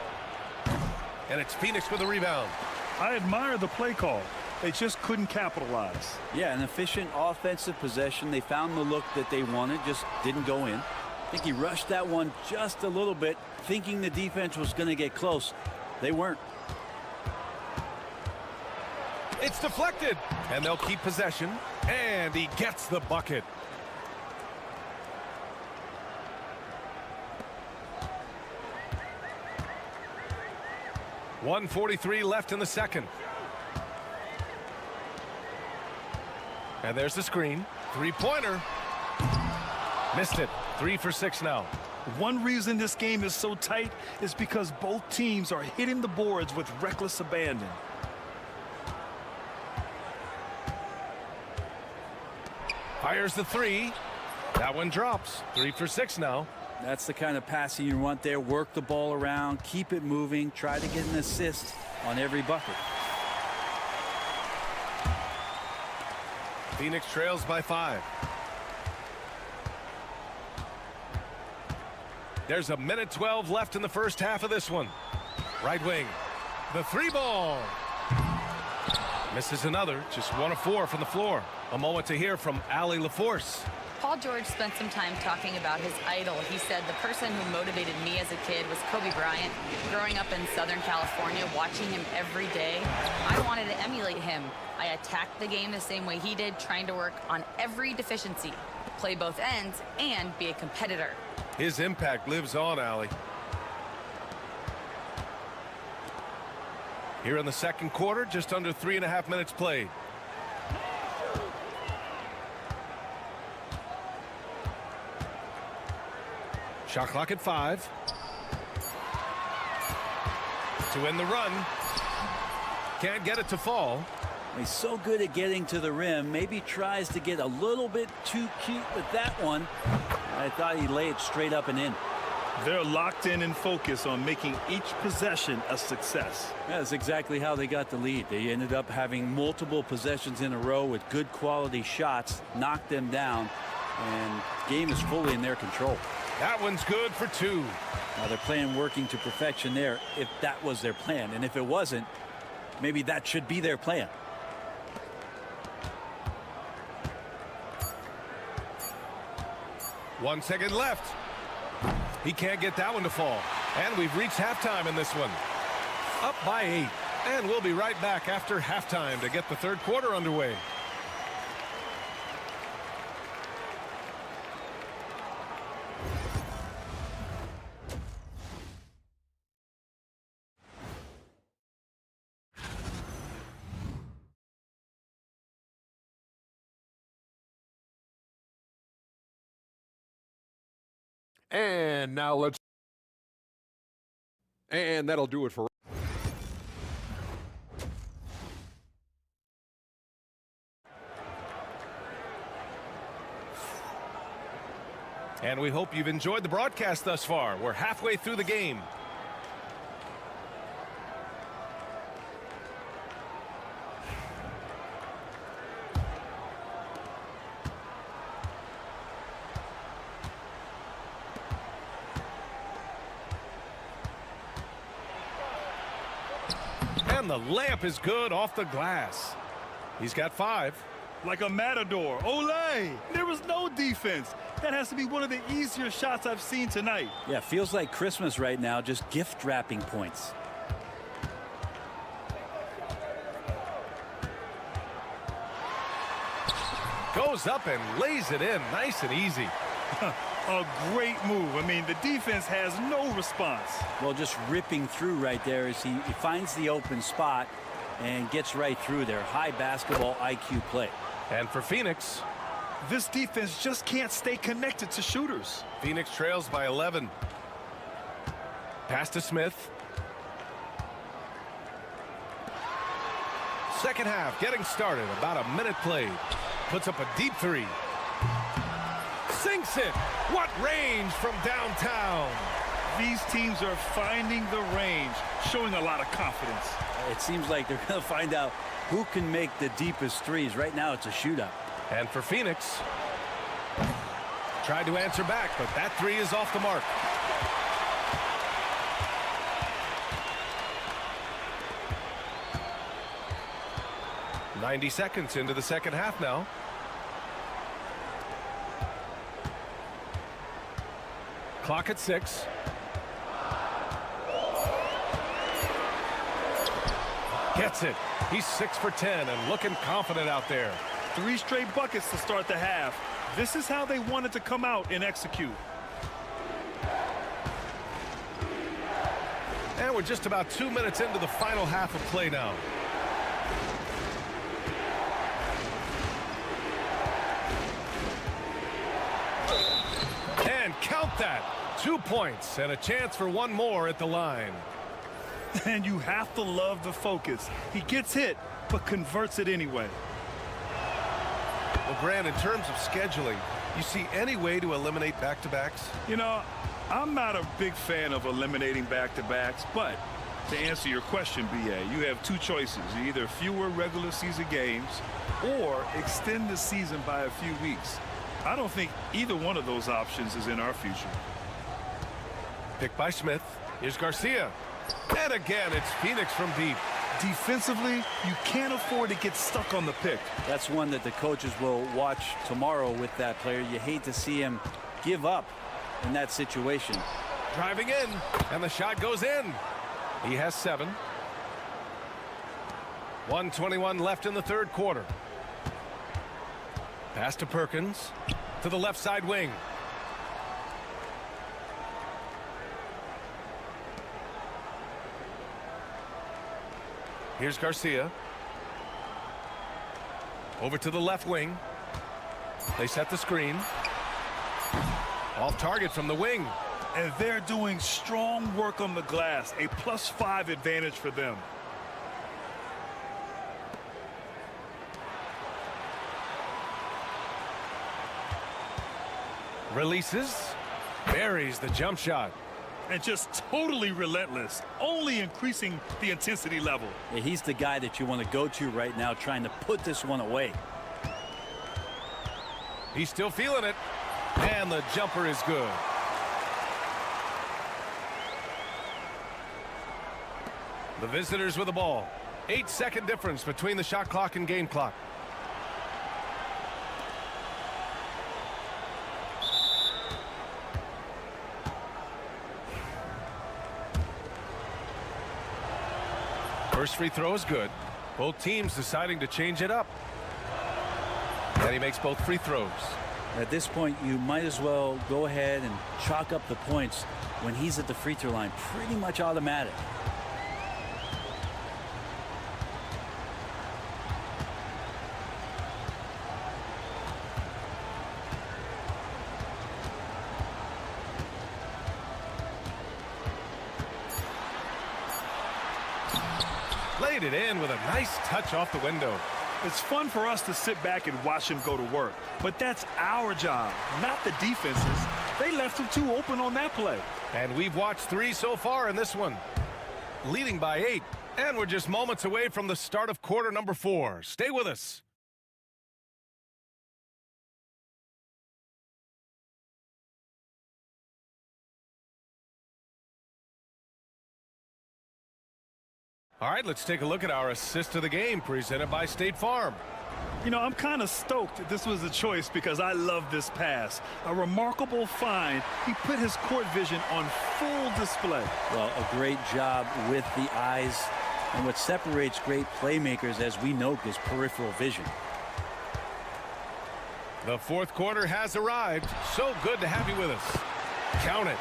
And it's Phoenix with a rebound. I admire the play call. They just couldn't capitalize. Yeah, an efficient offensive possession. They found the look that they wanted, just didn't go in. I think he rushed that one just a little bit, thinking the defense was going to get close. They weren't. It's deflected. And they'll keep possession. And he gets the bucket. .143 left in the second. And there's the screen. Three-pointer. Missed it. 3 for 6 now. One reason this game is so tight is because both teams are hitting the boards with reckless abandon. Fires the 3. That one drops. 3 for 6 now. That's the kind of passing you want there. Work the ball around, keep it moving, try to get an assist on every bucket. Phoenix trails by 5. There's a minute 12 left in the first half of this one. Right wing. The 3 ball. Misses another. Just 1 of 4 from the floor. A moment to hear from Allie LaForce. Paul George spent some time talking about his idol. He said, the person who motivated me as a kid was Kobe Bryant. Growing up in Southern California, watching him every day, I wanted to emulate him. I attacked the game the same way he did, trying to work on every deficiency, play both ends, and be a competitor. His impact lives on, Allie. Here in the second quarter, just under 3.5 minutes played. Shot clock at 5. To win the run. Can't get it to fall. He's so good at getting to the rim. Maybe tries to get a little bit too cute with that one. I thought he'd lay it straight up and in. They're locked in and focused on making each possession a success. Yeah, that's exactly how they got the lead. They ended up having multiple possessions in a row with good quality shots, knocked them down, and game is fully in their control. That one's good for 2. Now they're playing working to perfection there if that was their plan. And if it wasn't, maybe that should be their plan. One second left. He can't get that one to fall. And we've reached halftime in this one. Up by 8. And we'll be right back after halftime to get the third quarter underway. And now let's. And that'll do it for. And we hope you've enjoyed the broadcast thus far. We're halfway through the game. And the layup is good off the glass. He's got 5. Like a matador. Olay! There was no defense. That has to be one of the easier shots I've seen tonight. Yeah, feels like Christmas right now, just gift wrapping points. Goes up and lays it in nice and easy. A great move. I mean, the defense has no response. Well, just ripping through right there as he finds the open spot and gets right through there. High basketball IQ play. And for Phoenix, this defense just can't stay connected to shooters. Phoenix trails by 11. Pass to Smith. Second half getting started. About a minute played. Puts up a deep 3. Sinks it. What range from downtown. These teams are finding the range, showing a lot of confidence. It seems like they're going to find out who can make the deepest threes. Right now, it's a shootout. And for Phoenix, tried to answer back, but that 3 is off the mark. .90 into the second half now. Clock at 6. Gets it. He's 6 for 10 and looking confident out there. 3 straight buckets to start the half. This is how they wanted to come out and execute. And we're just about 2 minutes into the final half of play now. And count that. 2 points and a chance for one more at the line. And you have to love the focus. He gets hit, but converts it anyway. Well, Grant, in terms of scheduling, you see any way to eliminate back-to-backs? You know, I'm not a big fan of eliminating back-to-backs, but to answer your question, BA, you have 2 choices. Either fewer regular season games or extend the season by a few weeks. I don't think either one of those options is in our future. Picked by Smith. Here's Garcia. And again, it's Phoenix from deep. Defensively, you can't afford to get stuck on the pick. That's one that the coaches will watch tomorrow with that player. You hate to see him give up in that situation. Driving in, and the shot goes in. He has 7. 1:21 left in the third quarter. Pass to Perkins to the left side wing. Here's Garcia. Over to the left wing. They set the screen. Off target from the wing. And they're doing strong work on the glass. A +5 advantage for them. Releases. Buries the jump shot. And just totally relentless, only increasing the intensity level. Yeah, he's the guy that you want to go to right now, trying to put this one away. He's still feeling it. And the jumper is good. The visitors with the ball. 8-second difference between the shot clock and game clock. First free throw is good. Both teams deciding to change it up. And he makes both free throws. At this point, you might as well go ahead and chalk up the points when he's at the free throw line. Pretty much automatic. Laid it in with a nice touch off the window. It's fun for us to sit back and watch him go to work, but that's our job, not the defense's. They left him too open on that play. And we've watched 3 so far in this one. Leading by 8, and we're just moments away from the start of quarter number 4. Stay with us. All right, let's take a look at our assist of the game presented by State Farm. You know, I'm kind of stoked this was a choice because I love this pass. A remarkable find. He put his court vision on full display. Well, a great job with the eyes. And what separates great playmakers, as we note, is peripheral vision. The fourth quarter has arrived. So good to have you with us. Count it.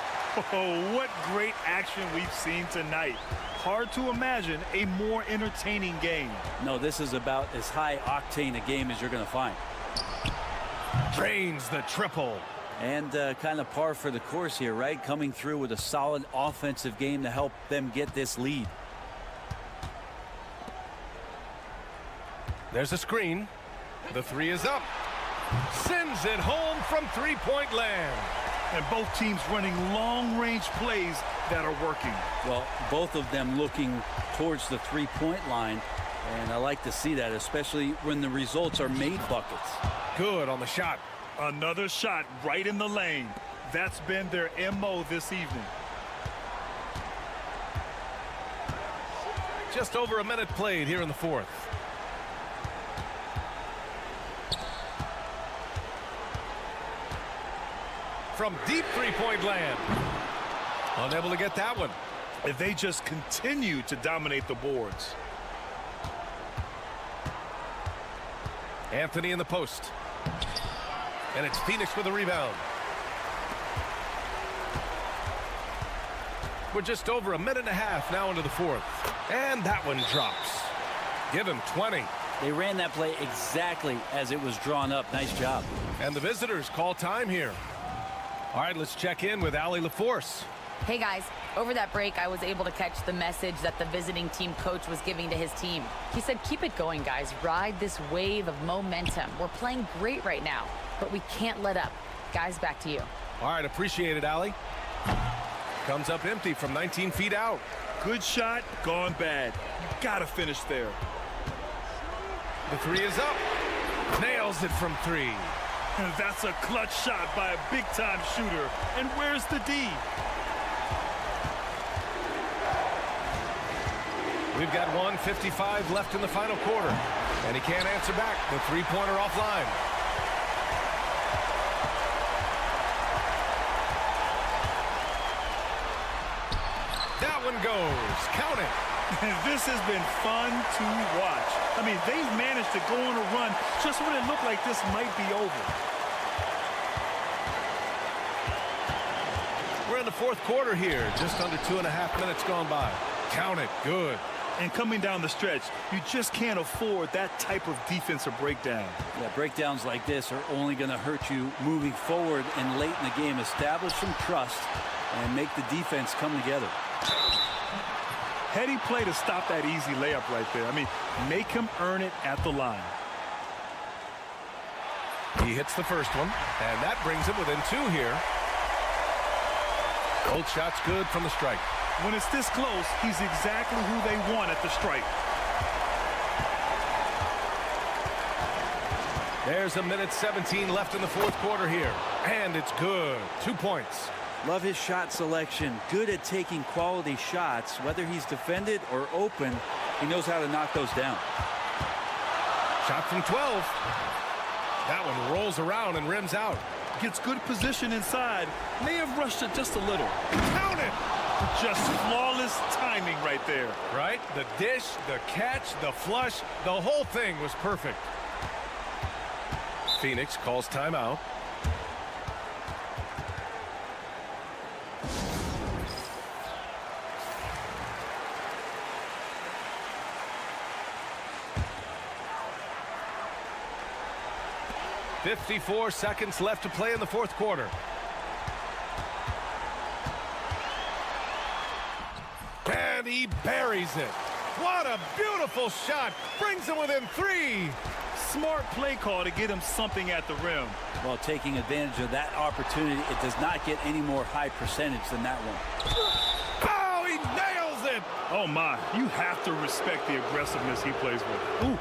Oh, what great action we've seen tonight. Hard to imagine a more entertaining game. No, this is about as high octane a game as you're going to find. Drains the triple. And kind of par for the course here, right? Coming through with a solid offensive game to help them get this lead. There's a screen. The three is up. Sends it home from three-point land. And both teams running long-range plays that are working. Well, both of them looking towards the three-point line. And I like to see that, especially when the results are made buckets. Good on the shot. Another shot right in the lane. That's been their MO this evening. Just over a minute played here in the fourth. From deep three-point land. Unable to get that one. And they just continue to dominate the boards. Anthony in the post. And it's Phoenix with a rebound. We're just over a minute and a half now into the fourth. And that one drops. Give him 20. They ran that play exactly as it was drawn up. Nice job. And the visitors call time here. All right, let's check in with Allie LaForce. Hey guys, over that break I was able to catch the message that the visiting team coach was giving to his team. He said, keep it going guys, ride this wave of momentum. We're playing great right now, but we can't let up. Guys, back to you. All right, appreciate it, Allie. Comes up empty from 19 feet out. Good shot, gone bad. You gotta finish there. The three is up. Nails it from three. And that's a clutch shot by a big-time shooter. And where's the D? We've got 1:55 left in the final quarter. And he can't answer back. The three-pointer offline. That one goes. Count it. This has been fun to watch. I mean, they've managed to go on a run just when it looked like this might be over. We're in the fourth quarter here. Just under 2.5 minutes gone by. Count it. Good. And coming down the stretch, you just can't afford that type of defensive breakdown. Yeah, breakdowns like this are only going to hurt you moving forward and late in the game. Establish some trust and make the defense come together. Heady play to stop that easy layup right there. I mean, make him earn it at the line. He hits the first one, and that brings him within two here. Both shots good from the strike. When it's this close, he's exactly who they want at the strike. There's a minute 17 left in the fourth quarter here. And it's good. 2 points. Love his shot selection. Good at taking quality shots. Whether he's defended or open, he knows how to knock those down. Shot from 12. That one rolls around and rims out. Gets good position inside. May have rushed it just a little. Count it! Just flawless timing right there. Right? The dish, the catch, the flush, the whole thing was perfect. Phoenix calls timeout. .54 seconds left to play in the fourth quarter. And he buries it. What a beautiful shot. Brings him within three. Smart play call to get him something at the rim. Well, taking advantage of that opportunity, it does not get any more high percentage than that one. Oh, he nails it. Oh, my. You have to respect the aggressiveness he plays with. Ooh.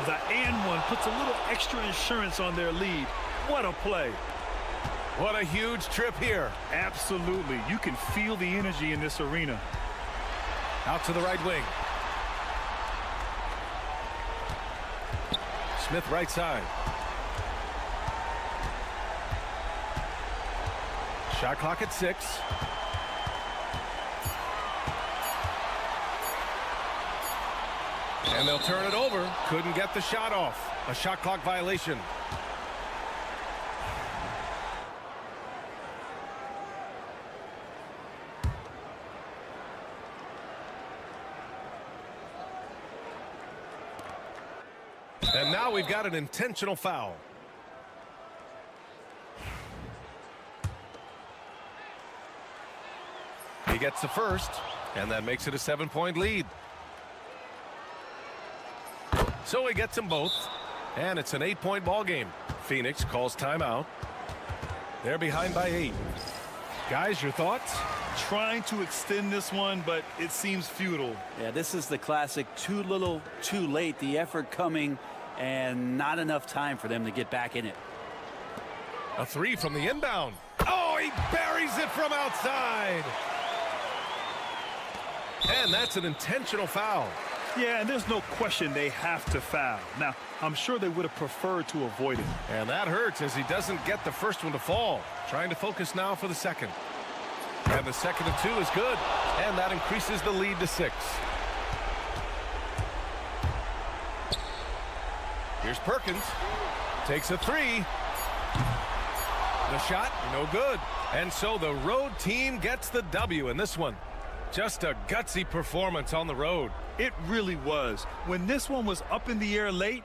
The and one puts a little extra insurance on their lead. What a play. What a huge trip here. Absolutely. You can feel the energy in this arena. Out to the right wing. Smith right side. Shot clock at 6. And they'll turn it over. Couldn't get the shot off. A shot clock violation. And now we've got an intentional foul. He gets the first, and that makes it a 7-point lead. So he gets them both, and it's an 8-point ball game. Phoenix calls timeout. They're behind by 8. Guys, your thoughts? Trying to extend this one, but it seems futile. Yeah, this is the classic too little, too late. The effort coming and not enough time for them to get back in it. A 3 from the inbound. Oh, he buries it from outside. And that's an intentional foul. Yeah, and there's no question they have to foul. Now, I'm sure they would have preferred to avoid it. And that hurts as he doesn't get the first one to fall. Trying to focus now for the second. And the second of 2 is good. And that increases the lead to 6. Here's Perkins. Takes a 3. The shot, no good. And so the road team gets the W in this one. Just a gutsy performance on the road. It really was. When this one was up in the air late,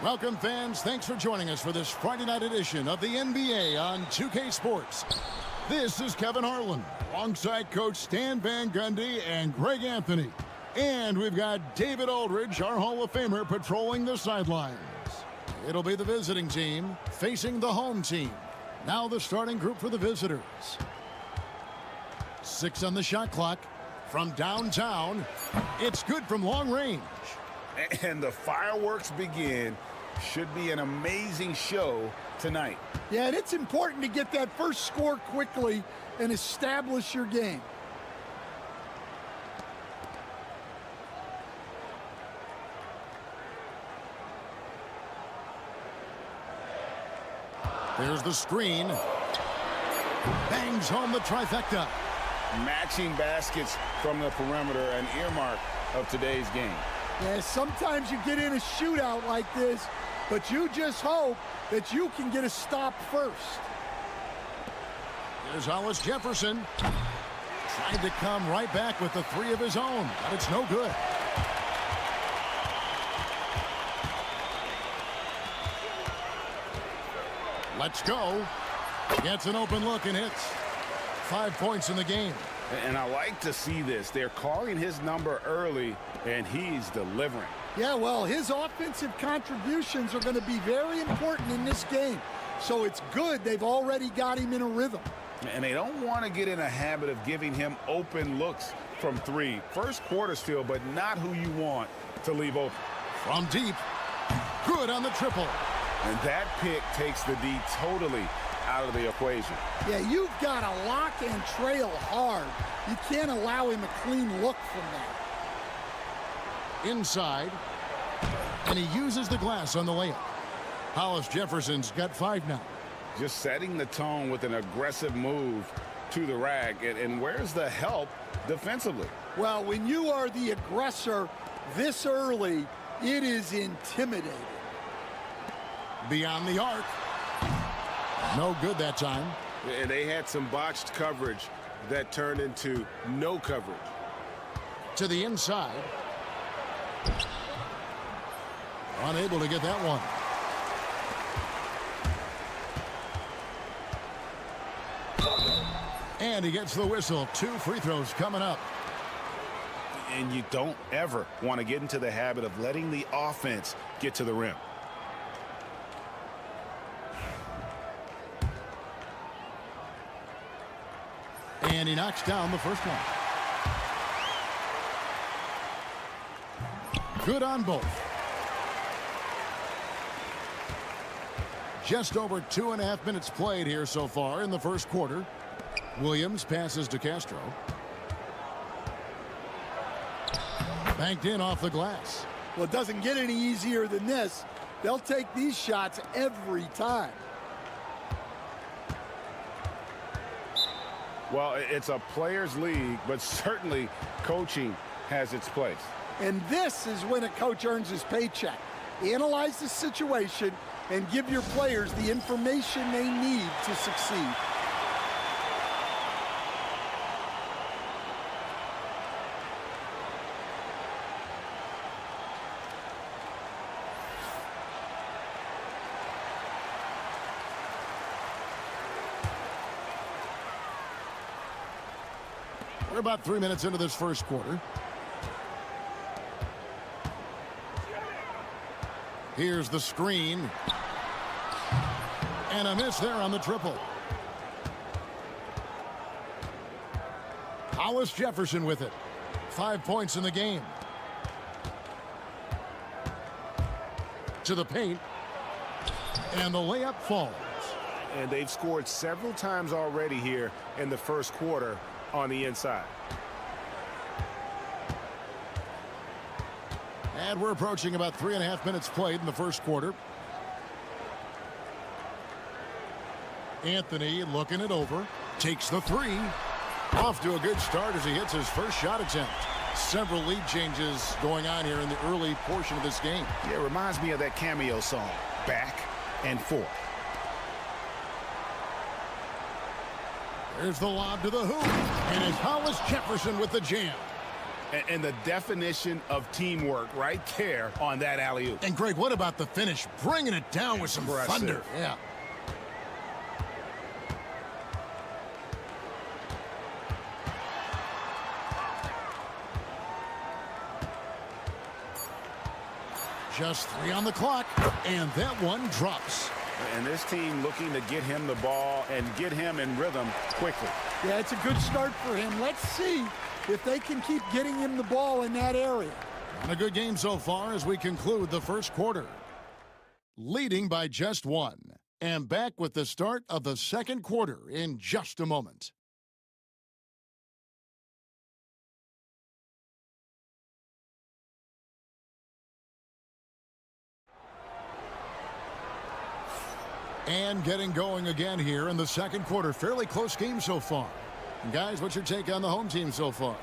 Welcome, fans. Thanks for joining us for this Friday night edition of the NBA on 2K Sports. This is Kevin Harlan, alongside Coach Stan Van Gundy and Greg Anthony. And we've got David Aldridge, our Hall of Famer, patrolling the sidelines. It'll be the visiting team facing the home team. Now the starting group for the visitors. 6 on the shot clock. From downtown, it's good from long range. And the fireworks begin. Should be an amazing show tonight. Yeah, and it's important to get that first score quickly and establish your game. There's the screen. Bangs home the trifecta. Matching baskets from the perimeter, an earmark of today's game. Yeah, sometimes you get in a shootout like this, but you just hope that you can get a stop first. Here's Hollis Jefferson. Tried to come right back with the 3 of his own, but it's no good. Let's go. Gets an open look and hits. 5 points in the game. And I like to see this. They're calling his number early, and he's delivering. Yeah, well, his offensive contributions are going to be very important in this game. So it's good they've already got him in a rhythm. And they don't want to get in a habit of giving him open looks from 3. First quarter still, but not who you want to leave open. From deep. Good on the triple. And that pick takes the D totally out of the equation. Yeah, you've got to lock and trail hard. You can't allow him a clean look from that. Inside. And he uses the glass on the layup. Hollis Jefferson's got 5 now. Just setting the tone with an aggressive move to the rack. And where's the help defensively? Well, when you are the aggressor this early, it is intimidating. Beyond the arc. No good that time. And they had some botched coverage that turned into no coverage. To the inside. Unable to get that one. And he gets the whistle. 2 free throws coming up. And you don't ever want to get into the habit of letting the offense get to the rim. And he knocks down the first one. Good on both. Just over 2.5 minutes played here so far in the first quarter. Williams passes to Castro. Banked in off the glass. Well, it doesn't get any easier than this. They'll take these shots every time. Well, it's a players' league, but certainly coaching has its place. And this is when a coach earns his paycheck. Analyze the situation and give your players the information they need to succeed. We're about 3 minutes into this first quarter. Here's the screen. And a miss there on the triple. Hollis Jefferson with it. 5 points in the game. To the paint. And the layup falls. And they've scored several times already here in the first quarter on the inside. And we're approaching about 3.5 minutes played in the first quarter. Anthony looking it over. Takes the 3. Off to a good start as he hits his first shot attempt. Several lead changes going on here in the early portion of this game. Yeah, it reminds me of that Cameo song, Back and Forth. There's the lob to the hoop. And it's Hollis Jefferson with the jam. And the definition of teamwork right there on that alley-oop. And Greg, what about the finish? Bringing it down with some thunder. Yeah. Just 3 on the clock, and that one drops. And this team looking to get him the ball and get him in rhythm quickly. Yeah, it's a good start for him. Let's see if they can keep getting him the ball in that area. And a good game so far as we conclude the first quarter. Leading by just 1. And back with the start of the second quarter in just a moment. And getting going again here in the second quarter. Fairly close game so far. And guys, what's your take on the home team so far?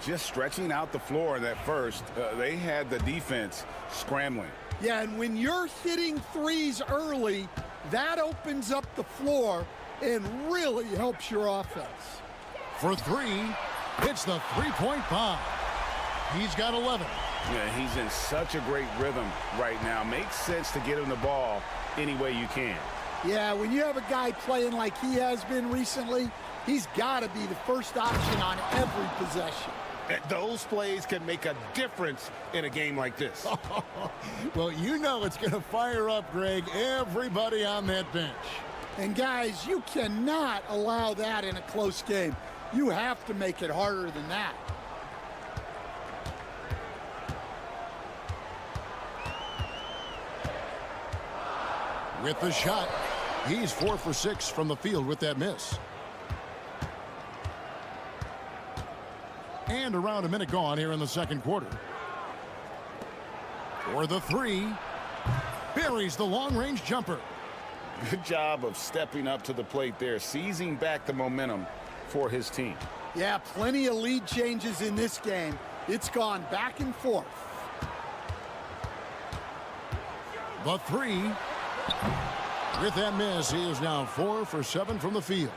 Just stretching out the floor in that first. They had the defense scrambling. Yeah, and when you're hitting threes early, that opens up the floor and really helps your offense. For 3, hits the three-point bomb. He's got 11. Yeah, he's in such a great rhythm right now. Makes sense to get him the ball any way you can. Yeah, when you have a guy playing like he has been recently, he's got to be the first option on every possession. Those plays can make a difference in a game like this. Well, you know it's going to fire up, Greg, everybody on that bench. And guys, you cannot allow that in a close game. You have to make it harder than that. with the shot. He's 4 for 6 from the field with that miss. And around a minute gone here in the second quarter. For the three, buries the long-range jumper. Good job of stepping up to the plate there, seizing back the momentum for his team. Yeah, plenty of lead changes in this game. It's gone back and forth. The three, with that miss, he is now 4 for 7 from the field.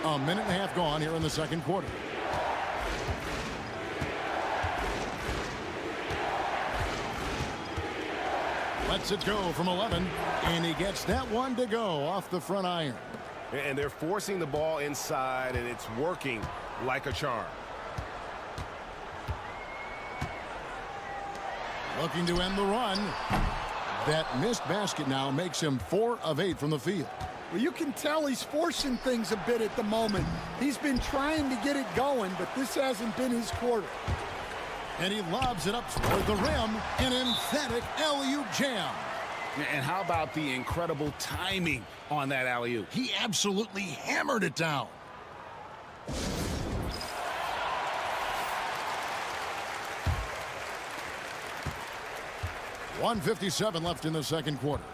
A minute and a half gone here in the second quarter. Lets it go from 11, and he gets that one to go off the front iron. And they're forcing the ball inside, and it's working like a charm. Looking to end the run. That missed basket now makes him 4 of 8 from the field. Well, you can tell he's forcing things a bit at the moment. He's been trying to get it going, but this hasn't been his quarter. And he lobs it up toward the rim. An emphatic alley-oop jam. And how about the incredible timing on that alley-oop? He absolutely hammered it down. .157 left in the second quarter.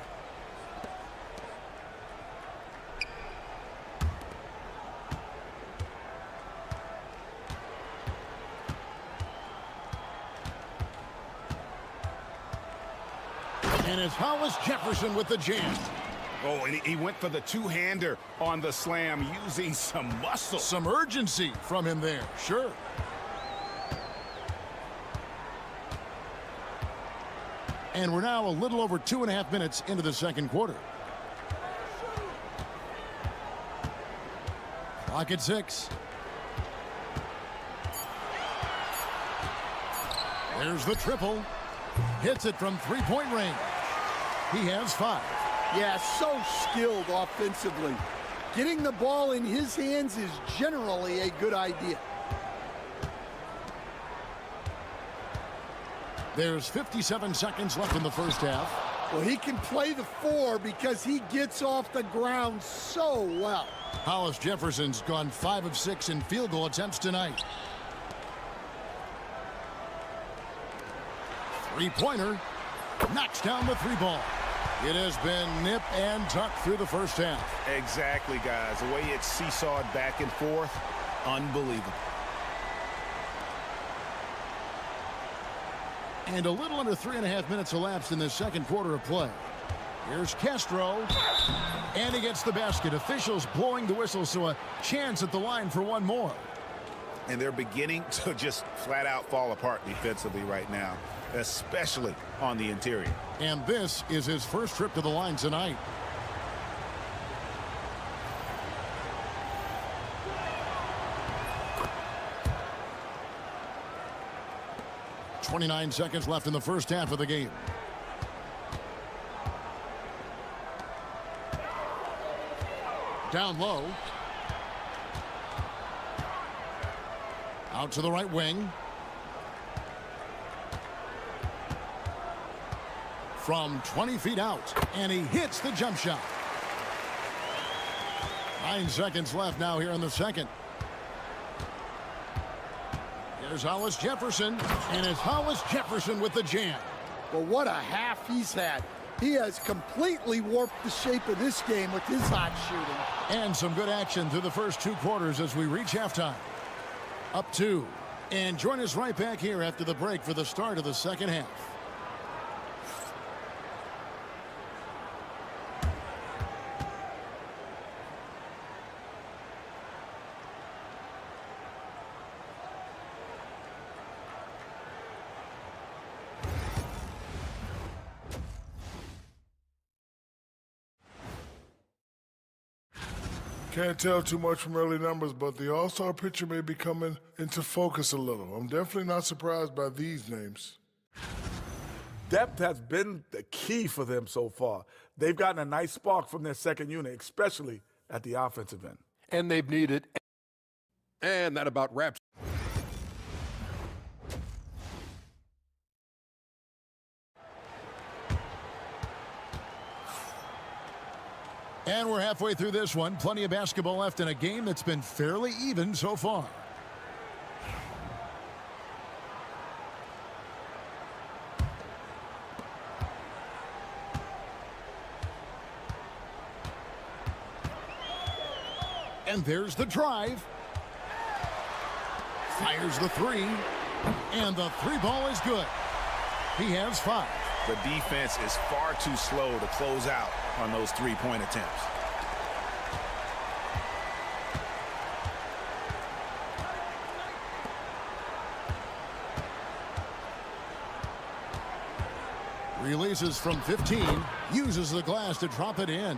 And it's Hollis Jefferson with the jam. Oh, and he went for the two-hander on the slam, using some muscle. Some urgency from him there, sure. And we're now a little over 2.5 minutes into the second quarter. Clock at 6. There's the triple. Hits it from three-point range. He has 5. Yeah, so skilled offensively. Getting the ball in his hands is generally a good idea. There's 57 seconds left in the first half. Well, he can play the 4 because he gets off the ground so well. Hollis Jefferson's gone 5 of 6 in field goal attempts tonight. Three-pointer. Knocks down the 3-ball. It has been nip and tuck through the first half. Exactly, guys. The way it's seesawed back and forth, unbelievable. And a little under 3.5 minutes elapsed in the second quarter of play. Here's Castro. And he gets the basket. Officials blowing the whistle, so a chance at the line for one more. And they're beginning to just flat out fall apart defensively right now, especially on the interior. And this is his first trip to the line tonight. .29 seconds left in the first half of the game. Down low. Out to the right wing. From 20 feet out, and he hits the jump shot. 9 seconds left now here in the second. Here's Hollis Jefferson, and it's Hollis Jefferson with the jam. Well, what a half he's had. He has completely warped the shape of this game with his hot shooting. And some good action through the first 2 quarters as we reach halftime. Up 2. And join us right back here after the break for the start of the second half. Can't tell too much from early numbers, but the All-Star picture may be coming into focus a little. I'm definitely not surprised by these names. Depth has been the key for them so far. They've gotten a nice spark from their second unit, especially at the offensive end. And they've needed. And that about wraps. And we're halfway through this one. Plenty of basketball left in a game that's been fairly even so far. And there's the drive. Fires the three. And the three ball is good. He has 5. The defense is far too slow to close out on those three-point attempts. Releases from 15. Uses the glass to drop it in.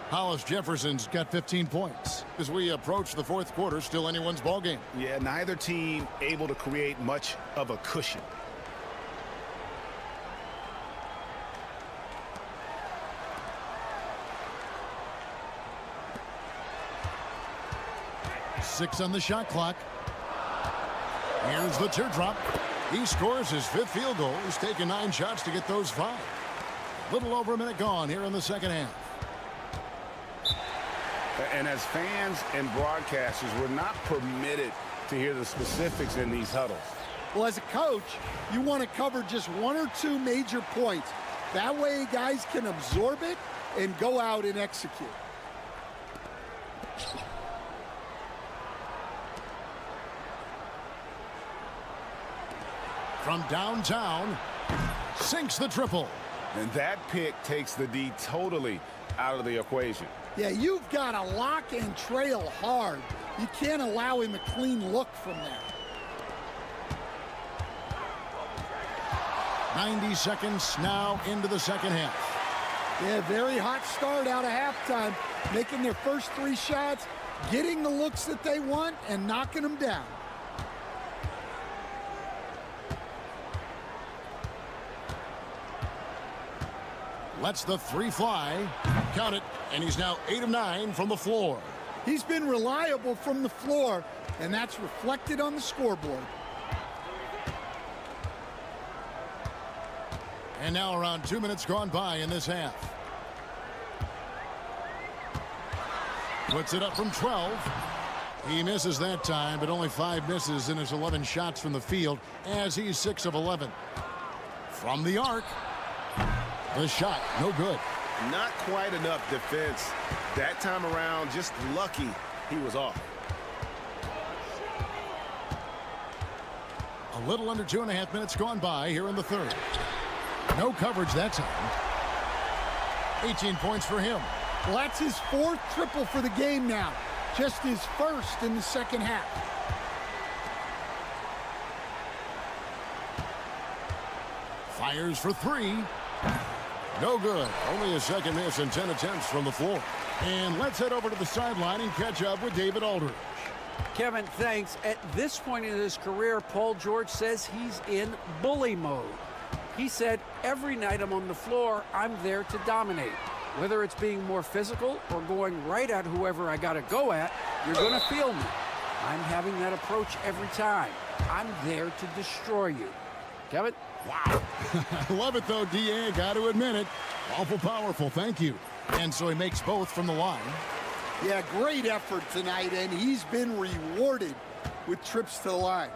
Hollis Jefferson's got 15 points. As we approach the fourth quarter, still anyone's ball game. Yeah, neither team able to create much of a cushion. Six on the shot clock. Here's the teardrop. He scores his 5th field goal. He's taken 9 shots to get those 5. Little over a minute gone here in the second half. And as fans and broadcasters, we're not permitted to hear the specifics in these huddles. Well, as a coach, you want to cover just 1 or 2 major points. That way guys can absorb it and go out and execute. From downtown, sinks the triple. And that pick takes the D totally out of the equation. Yeah, you've got to lock and trail hard. You can't allow him a clean look from there. 90 seconds now into the second half. Yeah, very hot start out of halftime. Making their first 3 shots, getting the looks that they want, and knocking them down. Lets the 3 fly. Count it. And he's now 8 of 9 from the floor. He's been reliable from the floor, and that's reflected on the scoreboard. And now around 2 minutes gone by in this half. Puts it up from 12. He misses that time, but only 5 misses in his 11 shots from the field as he's 6 of 11. From the arc. The shot, no good. Not quite enough defense. That time around, just lucky he was off. A little under 2.5 minutes gone by here in the third. No coverage that time. 18 points for him. Well, that's his 4th triple for the game now. Just his 1st in the second half. Fires for 3. No good. Only a second miss and 10 attempts from the floor. And let's head over to the sideline and catch up with David Aldridge. Kevin, thanks. At this point in his career, Paul George says he's in bully mode. He said, every night I'm on the floor, I'm there to dominate. Whether it's being more physical or going right at whoever I got to go at, you're going to feel me. I'm having that approach every time. I'm there to destroy you. Kevin? Wow. I love it, though, D.A. Got to admit it. Awful powerful. Thank you. And so he makes both from the line. Yeah, great effort tonight, and he's been rewarded with trips to the line.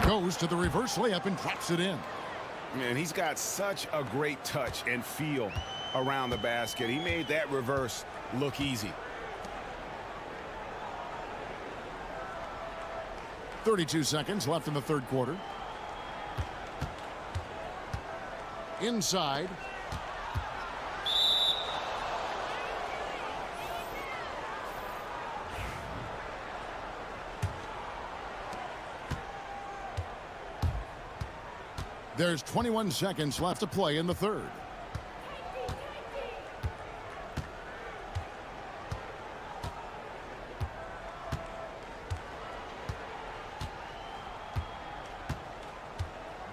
Goes to the reverse layup and drops it in. Man, he's got such a great touch and feel around the basket. He made that reverse look easy. 32 seconds left in the third quarter. Inside. There's 21 seconds left to play in the third.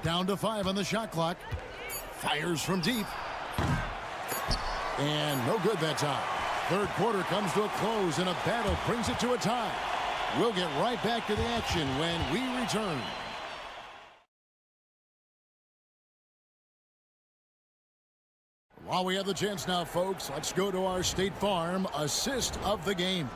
Down to 5 on the shot clock. Fires from deep. And no good that time. Third quarter comes to a close, and a battle brings it to a tie. We'll get right back to the action when we return. While we have the chance now, folks, let's go to our State Farm assist of the game.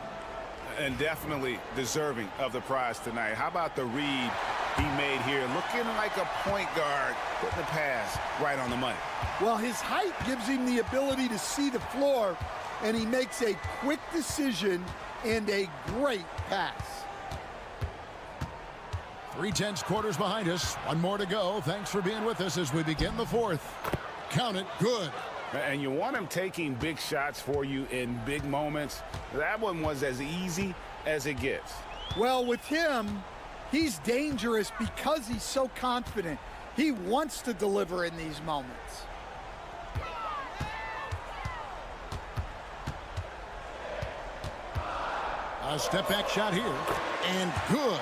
And definitely deserving of the prize tonight. How about the read he made here? Looking like a point guard, putting the pass right on the money. Well, his height gives him the ability to see the floor, and he makes a quick decision and a great pass. 3/10 quarters behind us. One more to go. Thanks for being with us as we begin the fourth. Count it. Good. And you want him taking big shots for you in big moments. That one was as easy as it gets. Well, with him, he's dangerous because he's so confident. He wants to deliver in these moments. A step-back shot here, and good,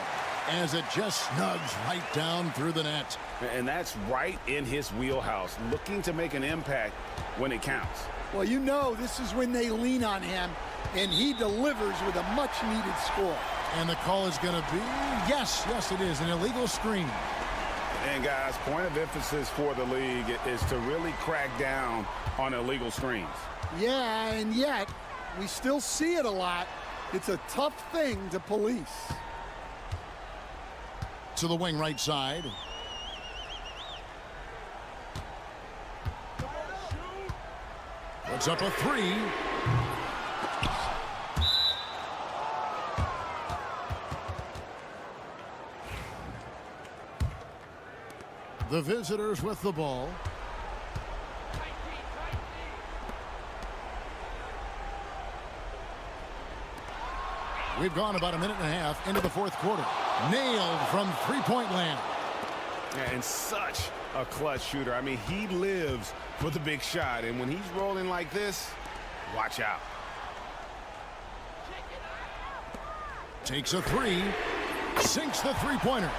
as it just snugs right down through the net. And that's right in his wheelhouse, looking to make an impact when it counts. Well, you know this is when they lean on him, and he delivers with a much-needed score. And the call is going to be, yes, it is, an illegal screen. And, guys, point of emphasis for the league is to really crack down on illegal screens. Yeah, and yet, we still see it a lot. It's a tough thing to police. To the wing right side. Puts up a three. The visitors with the ball. We've gone about a minute and a half into the fourth quarter. Nailed from three-point land. And such a clutch shooter. I mean, he lives for the big shot. And when he's rolling like this, watch out. Takes a three. Sinks the three-pointer.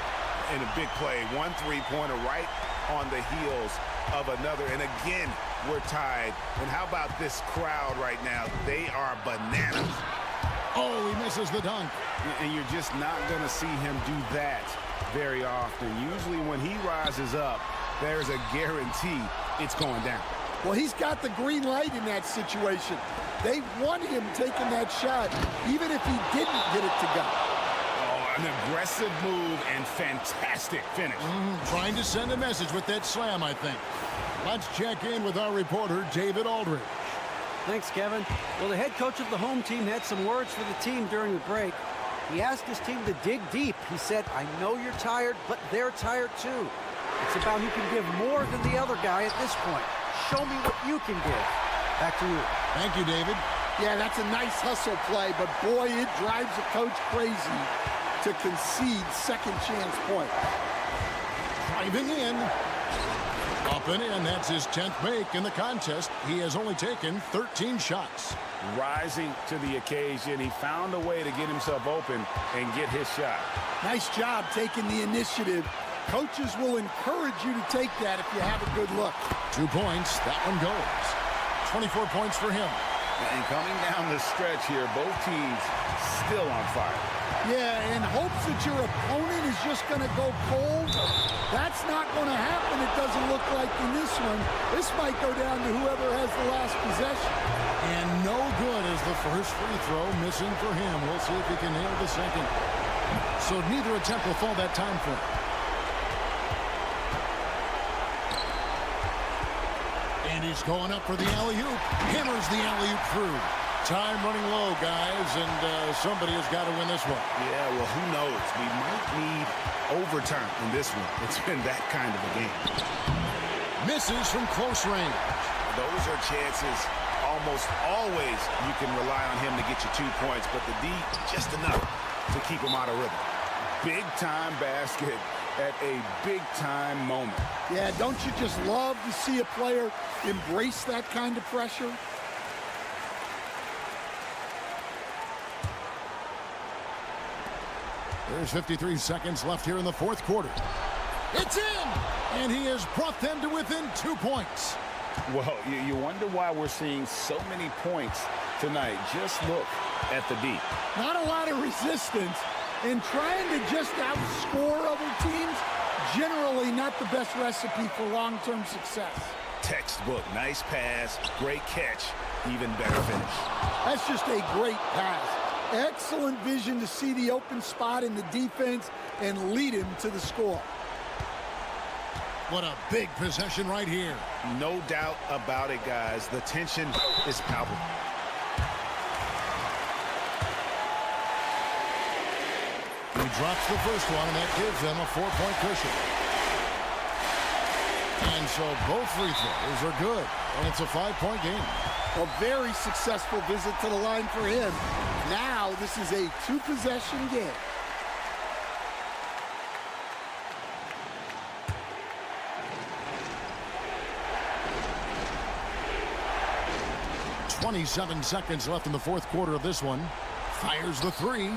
And a big play. One three-pointer right on the heels of another. And again, we're tied. And how about this crowd right now? They are bananas. Oh, he misses the dunk. And you're just not going to see him do that very often. Usually when he rises up, there's a guarantee it's going down. Well, he's got the green light in that situation. They want him taking that shot, even if he didn't get it to go. Oh, an aggressive move and fantastic finish. Trying to send a message with that slam, I think. Let's check in with our reporter, David Aldridge. Thanks, Kevin. Well, the head coach of the home team had some words for the team during the break. He asked his team to dig deep. He said, I know you're tired, but they're tired too. It's about who can give more than the other guy at this point. Show me what you can give. Back to you. Thank you, David. Yeah, that's a nice hustle play, but boy, it drives the coach crazy to concede second chance points. Driving in. Up and in. That's his 10th make in the contest. He has only taken 13 shots. Rising to the occasion. He found a way to get himself open and get his shot. Nice job taking the initiative. Coaches will encourage you to take that if you have a good look. 2 points. That one goes. 24 points for him. And coming down the stretch here, both teams still on fire. Yeah, and hopes that your opponent is just going to go cold. That's not going to happen, it doesn't look like in this one. This might go down to whoever has the last possession. And no good as the first free throw missing for him. We'll see if he can nail the second. So neither attempt will fall that time for him. And he's going up for the alley-oop. Hammers the alley-oop through. Time running low, guys, and somebody has got to win this one. Yeah, well, who knows? We might need overtime in this one. It's been that kind of a game. Misses from close range. Those are chances almost always you can rely on him to get you 2 points, but the D, just enough to keep him out of rhythm. Big-time basket at a big-time moment. Yeah, don't you just love to see a player embrace that kind of pressure? There's 53 seconds left here in the fourth quarter. It's in! And he has brought them to within 2 points. Well, you wonder why we're seeing so many points tonight. Just look at the D. Not a lot of resistance, And trying to just outscore other teams, generally not the best recipe for long-term success. Textbook, nice pass, great catch, even better finish. That's just a great pass. Excellent vision to see the open spot in the defense and lead him to the score. What a big possession right here. No doubt about it, guys. The tension is palpable. He drops the first one, and that gives them a 4-point cushion. And so both free throws are good, and it's a 5-point game. A very successful visit to the line for him. Now this is a 2-possession game. .27 seconds left in the fourth quarter of this one. Fires the three.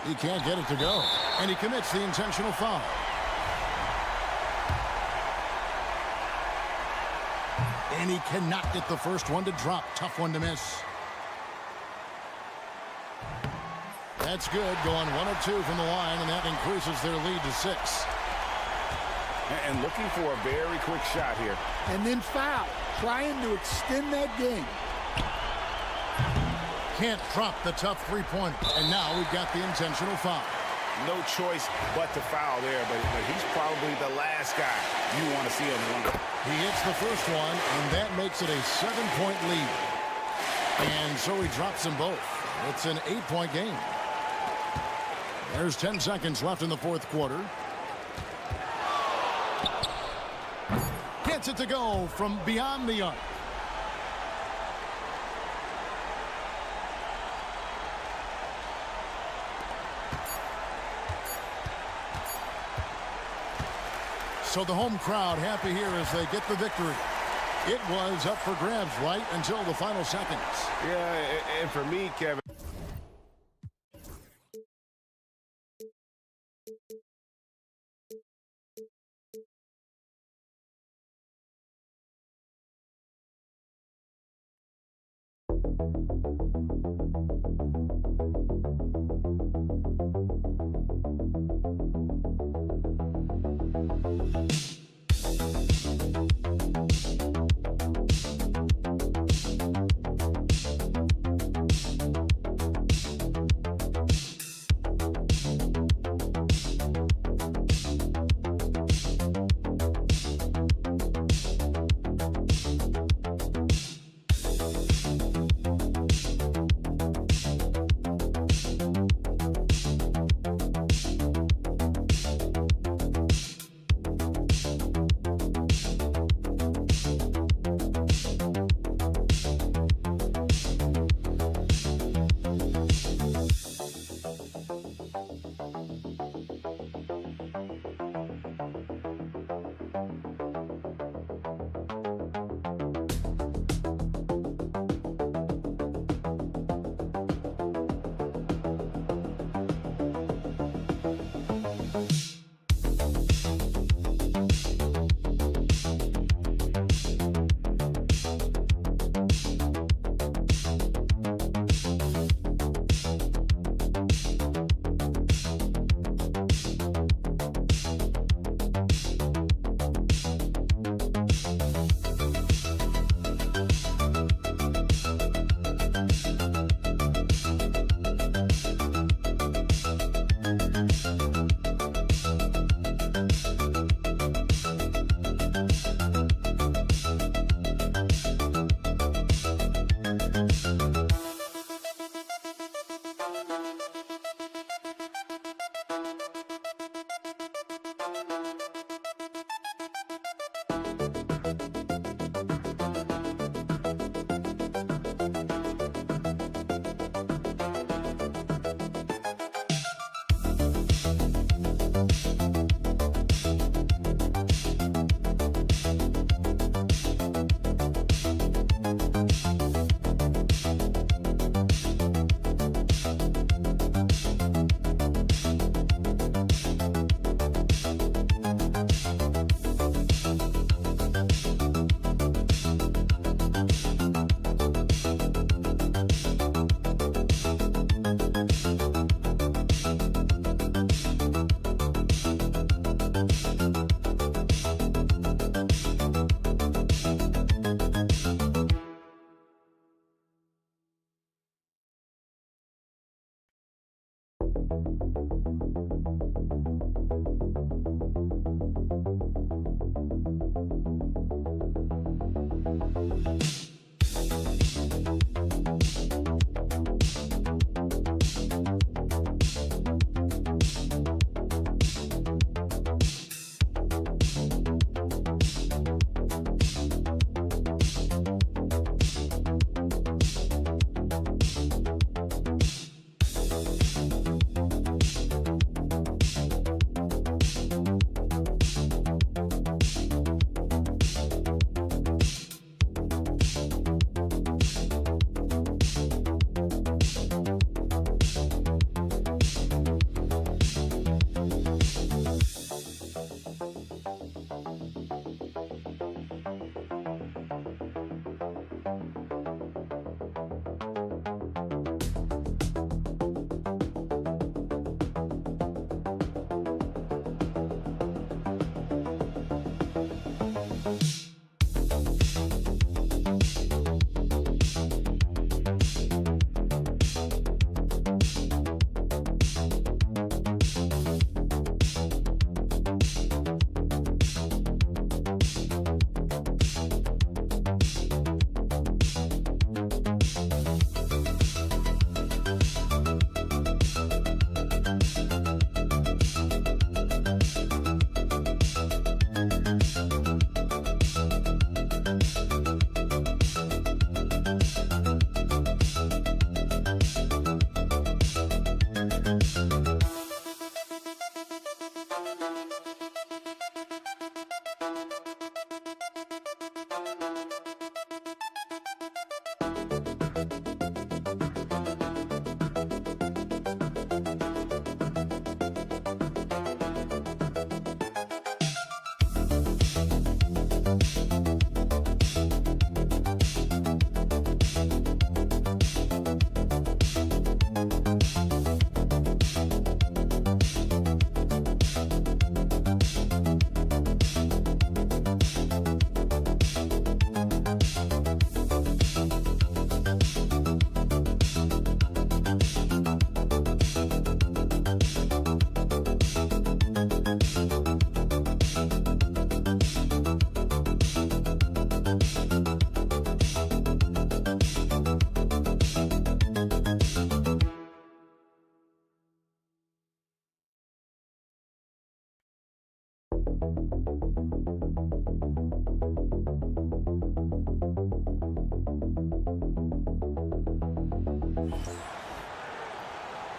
He can't get it to go. And he commits the intentional foul. And he cannot get the first one to drop. Tough one to miss. That's good. Going 1 of 2 from the line, and that increases their lead to 6. And looking for a very quick shot here. And then foul. Trying to extend that game. Can't drop the tough three-pointer. And now we've got the intentional foul. No choice but to foul there, but he's probably the last guy you want to see on the line. He hits the first one, and that makes it a 7-point lead. And so he drops them both. It's an 8-point game. There's 10 seconds left in the fourth quarter. Gets it to go from beyond the arc. So the home crowd happy here as they get the victory. It was up for grabs right until the final seconds. Yeah, and for me, Kevin,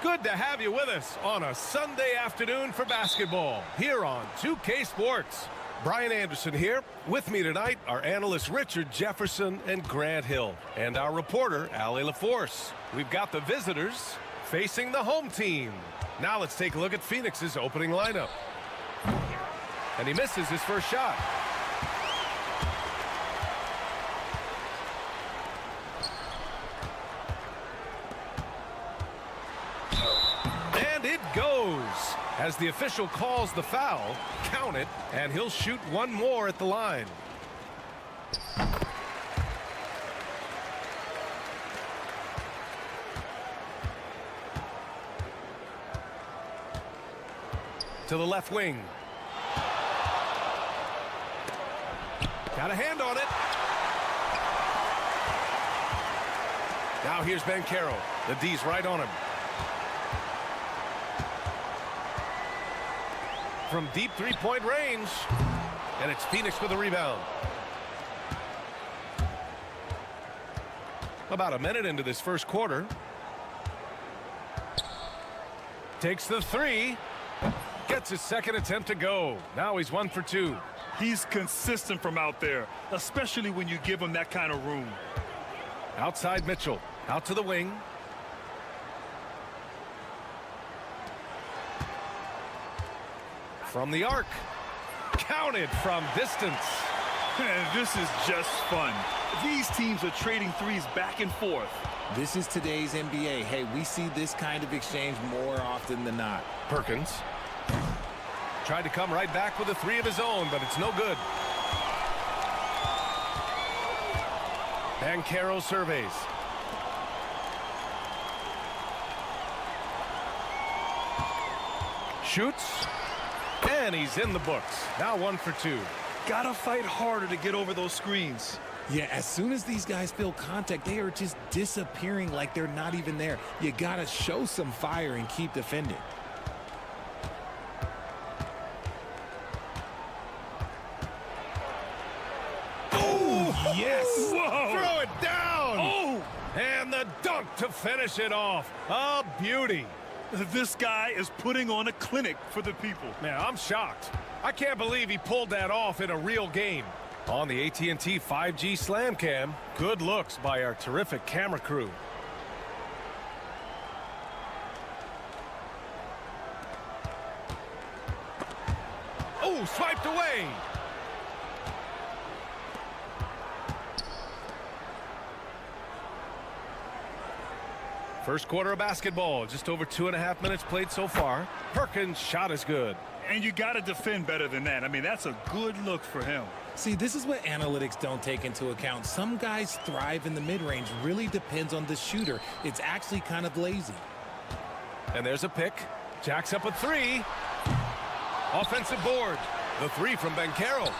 Good to have you with us on a Sunday afternoon for basketball here on 2K Sports. Brian Anderson here. With me tonight are analysts Richard Jefferson and Grant Hill, and our reporter, Allie LaForce. We've got the visitors facing the home team. Now let's take a look at Phoenix's opening lineup. And he misses his first shot. And it goes. As the official calls the foul, count it, and he'll shoot one more at the line. To the left wing. Got a hand on it. Now here's Bancaro. The D's right on him. From deep three-point range. And it's Phoenix with a rebound. About a minute into this first quarter. Takes the three. Gets his second attempt to go. Now he's 1 for 2. He's consistent from out there, especially when you give him that kind of room. Outside Mitchell. Out to the wing. From the arc. Counted from distance. And this is just fun. These teams are trading threes back and forth. This is today's NBA. Hey, we see this kind of exchange more often than not. Perkins tried to come right back with a three of his own, but it's no good. Bancaro surveys. Shoots. And he's in the books. Now 1 for 2. Gotta fight harder to get over those screens. Yeah, as soon as these guys feel contact, they are just disappearing like they're not even there. You gotta show some fire and keep defending. Oh, yes. Whoa. Throw it down. Oh. And the dunk to finish it off. A beauty. This guy is putting on a clinic for the people. Man, I'm shocked. I can't believe he pulled that off in a real game. On the AT&T 5G Slam Cam, good looks by our terrific camera crew. Oh, swiped away. First quarter of basketball, just over 2.5 minutes played so far. Perkins' shot is good. And you got to defend better than that. I mean, that's a good look for him. See, this is what analytics don't take into account. Some guys thrive in the mid-range. Really depends on the shooter. It's actually kind of lazy. And there's a pick. Jacks up a 3. Offensive board. The 3 from Bencaro.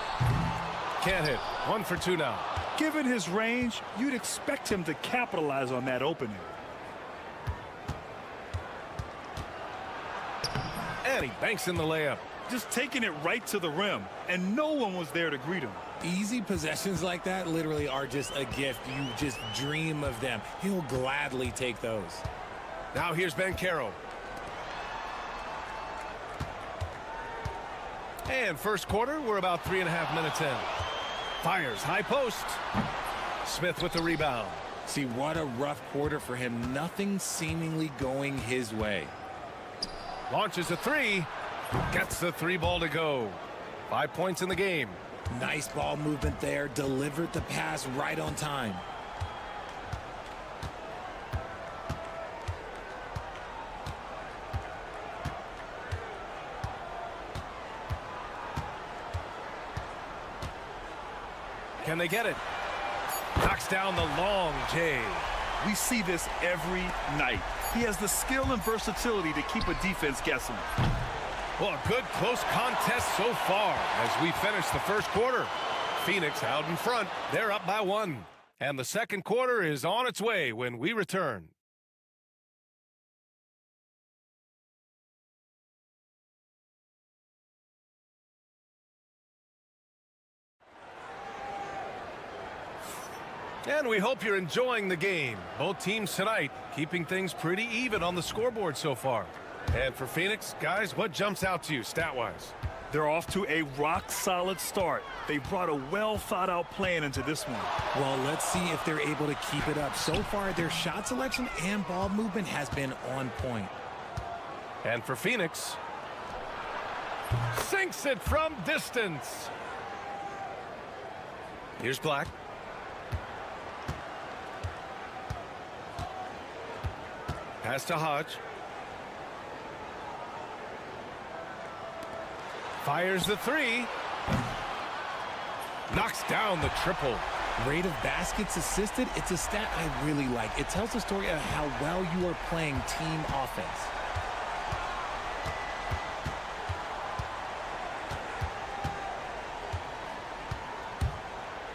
Can't hit. 1 for 2 now. Given his range, you'd expect him to capitalize on that opening. And he banks in the layup. Just taking it right to the rim, and no one was there to greet him. Easy possessions like that literally are just a gift. You just dream of them. He'll gladly take those. Now here's Bencaro. And first quarter, we're about 3.5 minutes in. Fires, high post. Smith with the rebound. See, what a rough quarter for him. Nothing seemingly going his way. Launches a 3. Gets the 3 ball to go. 5 points in the game. Nice ball movement there. Delivered the pass right on time. Can they get it? Knocks down the long J. We see this every night. He has the skill and versatility to keep a defense guessing. Well, a good close contest so far as we finish the first quarter. Phoenix out in front. They're up by 1. And the second quarter is on its way when we return. And we hope you're enjoying the game. Both teams tonight keeping things pretty even on the scoreboard so far. And for Phoenix, guys, what jumps out to you stat-wise? They're off to a rock-solid start. They brought a well-thought-out plan into this one. Well, let's see if they're able to keep it up. So far, their shot selection and ball movement has been on point. And for Phoenix, sinks it from distance. Here's Black. Pass to Hodge. Fires the 3. Knocks down the triple. Rate of baskets assisted, it's a stat I really like. It tells the story of how well you are playing team offense.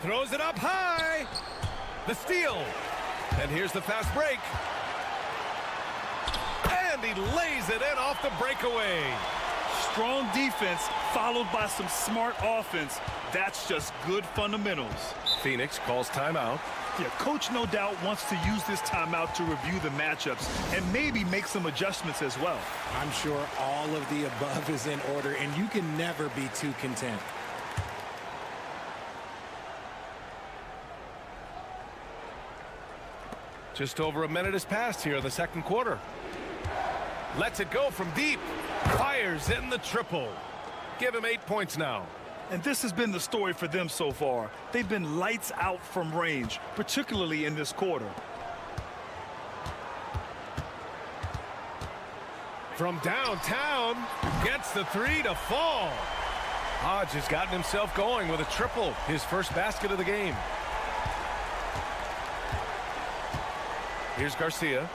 Throws it up high. The steal. And here's the fast break. And he lays it in off the breakaway. Strong defense followed by some smart offense. That's just good fundamentals. Phoenix calls timeout. Yeah, coach no doubt wants to use this timeout to review the matchups and maybe make some adjustments as well. I'm sure all of the above is in order, and you can never be too content. Just over a minute has passed here in the second quarter. Lets it go from deep. Fires in the triple. Give him 8 points now. And this has been the story for them so far. They've been lights out from range, particularly in this quarter. From downtown, gets the 3 to fall. Hodge has gotten himself going with a triple, his first basket of the game. Here's Garcia.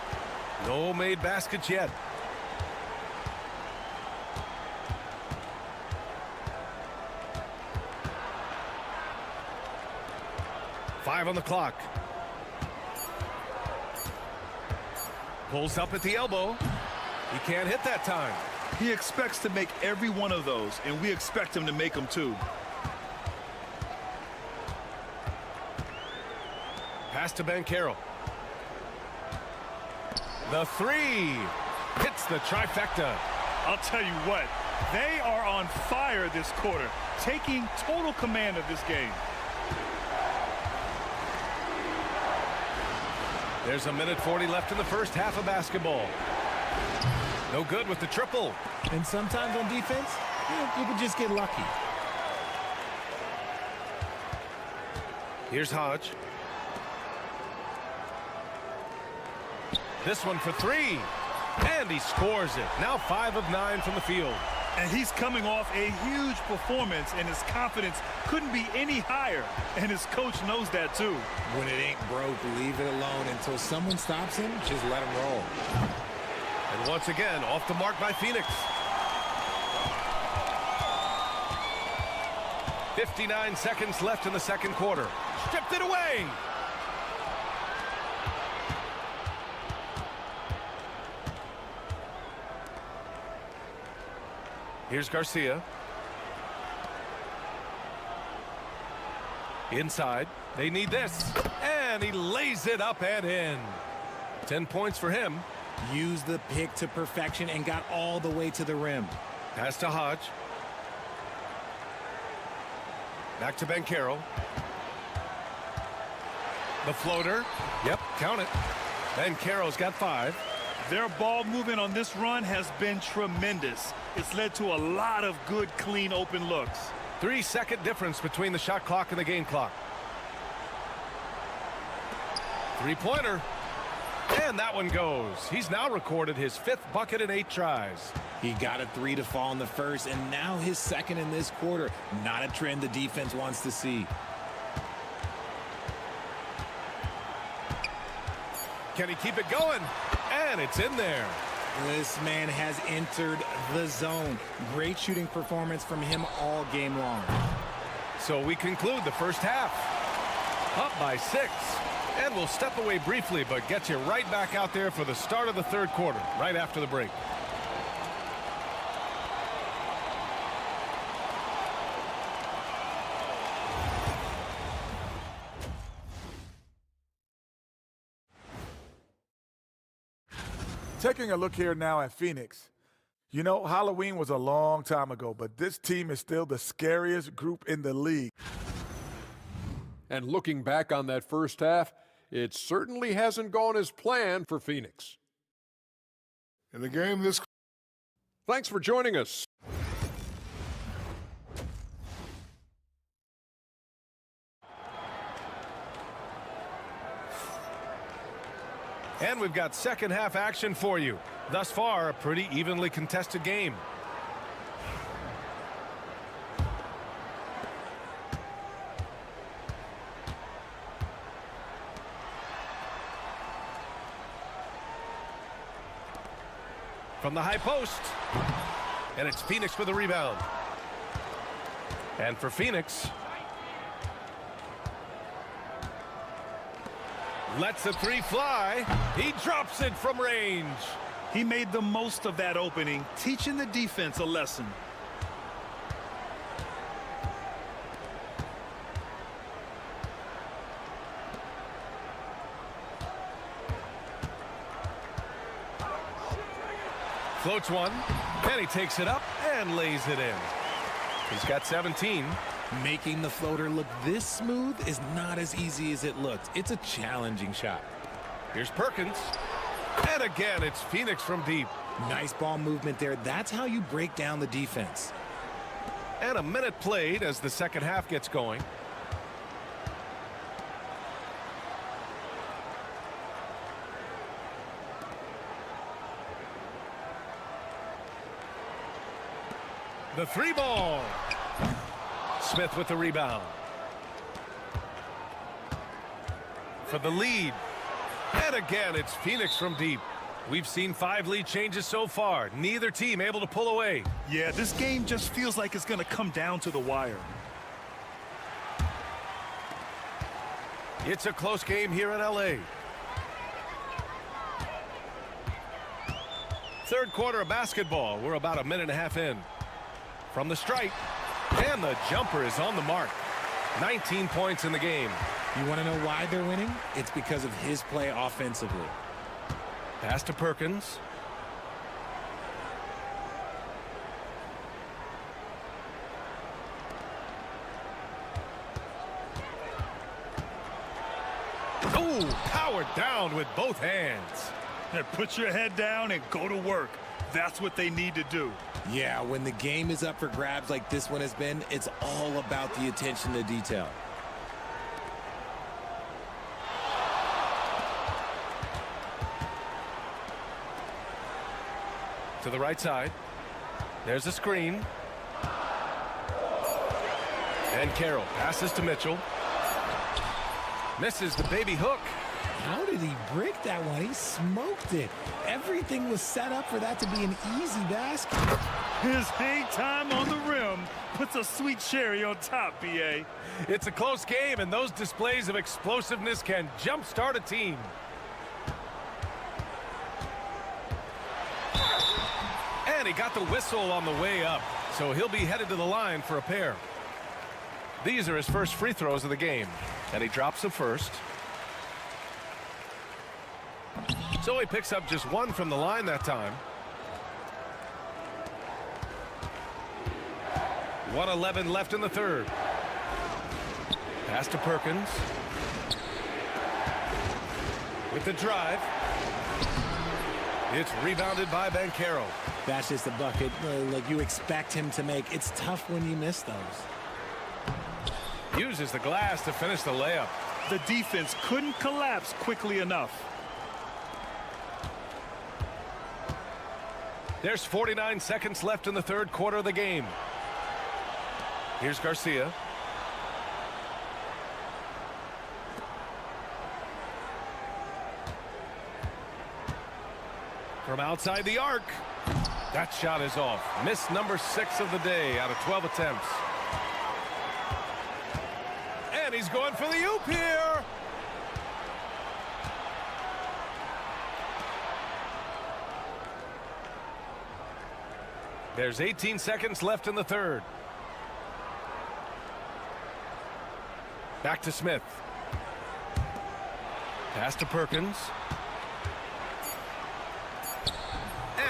No made baskets yet. 5 on the clock. Pulls up at the elbow. He can't hit that time. He expects to make every one of those, and we expect him to make them too. Pass to Banchero. The 3 hits the trifecta. I'll tell you what, they are on fire this quarter, taking total command of this game. There's a minute 40 left in the first half of basketball. No good with the triple. And sometimes on defense, you can just get lucky. Here's Hodge. This one for 3. And he scores it. Now 5 of 9 from the field. And he's coming off a huge performance, and his confidence couldn't be any higher. And his coach knows that too. When it ain't broke, leave it alone until someone stops him. Just let him roll. And once again, off the mark by Phoenix. 59 seconds left in the second quarter. Stripped it away. Here's Garcia. Inside. They need this. And he lays it up and in. 10 points for him. Used the pick to perfection and got all the way to the rim. Pass to Hodge. Back to Banchero. The floater. Yep, count it. Banchero's got 5. Their ball movement on this run has been tremendous. It's led to a lot of good, clean, open looks. 3-second difference between the shot clock and the game clock. Three-pointer. And that one goes. He's now recorded his 5th bucket in 8 tries. He got a 3 to fall in the first, and now his 2nd in this quarter. Not a trend the defense wants to see. Can he keep it going? And it's in there. This man has entered the zone. Great shooting performance from him all game long. So we conclude the first half. Up by 6. And we'll step away briefly, but get you right back out there for the start of the third quarter, right after the break. Taking a look here now at Phoenix. You know, Halloween was a long time ago, but this team is still the scariest group in the league. And looking back on that first half, it certainly hasn't gone as planned for Phoenix. In the game this... Thanks for joining us. And we've got second half action for you. Thus far, a pretty evenly contested game. From the high post. And it's Phoenix with the rebound. And for Phoenix, lets the 3 fly. He drops it from range. He made the most of that opening, teaching the defense a lesson. Floats one, and he takes it up and lays it in. He's got 17. Making the floater look this smooth is not as easy as it looked. It's a challenging shot. Here's Perkins. And again, it's Phoenix from deep. Nice ball movement there. That's how you break down the defense. And a minute played as the second half gets going. The 3 ball. Smith with the rebound. For the lead. And again, it's Phoenix from deep. We've seen 5 lead changes so far. Neither team able to pull away. Yeah, this game just feels like it's going to come down to the wire. It's a close game here in LA. Third quarter of basketball. We're about a minute and a half in. From the stripe, and the jumper is on the mark. 19 points in the game. You want to know why they're winning? It's because of his play offensively. Pass to Perkins. Oh, powered down with both hands. Put your head down and go to work. That's what they need to do. Yeah, when the game is up for grabs like this one has been, it's all about the attention to detail. To the right side. There's a screen. And Carroll passes to Mitchell. Misses the baby hook. How did he break that one? He smoked it. Everything was set up for that to be an easy basket. His hang time on the rim puts a sweet cherry on top, B.A. It's a close game, and those displays of explosiveness can jumpstart a team. And he got the whistle on the way up, so he'll be headed to the line for a pair. These are his first free throws of the game, and he drops the first. So he picks up just one from the line that time. 1:11 left in the third. Pass to Perkins. With the drive. It's rebounded by Banchero. That's just a bucket like you expect him to make. It's tough when you miss those. Uses the glass to finish the layup. The defense couldn't collapse quickly enough. There's 49 seconds left in the third quarter of the game. Here's Garcia. From outside the arc. That shot is off. Miss number 6 of the day out of 12 attempts. And he's going for the oop here. There's 18 seconds left in the third. Back to Smith. Pass to Perkins.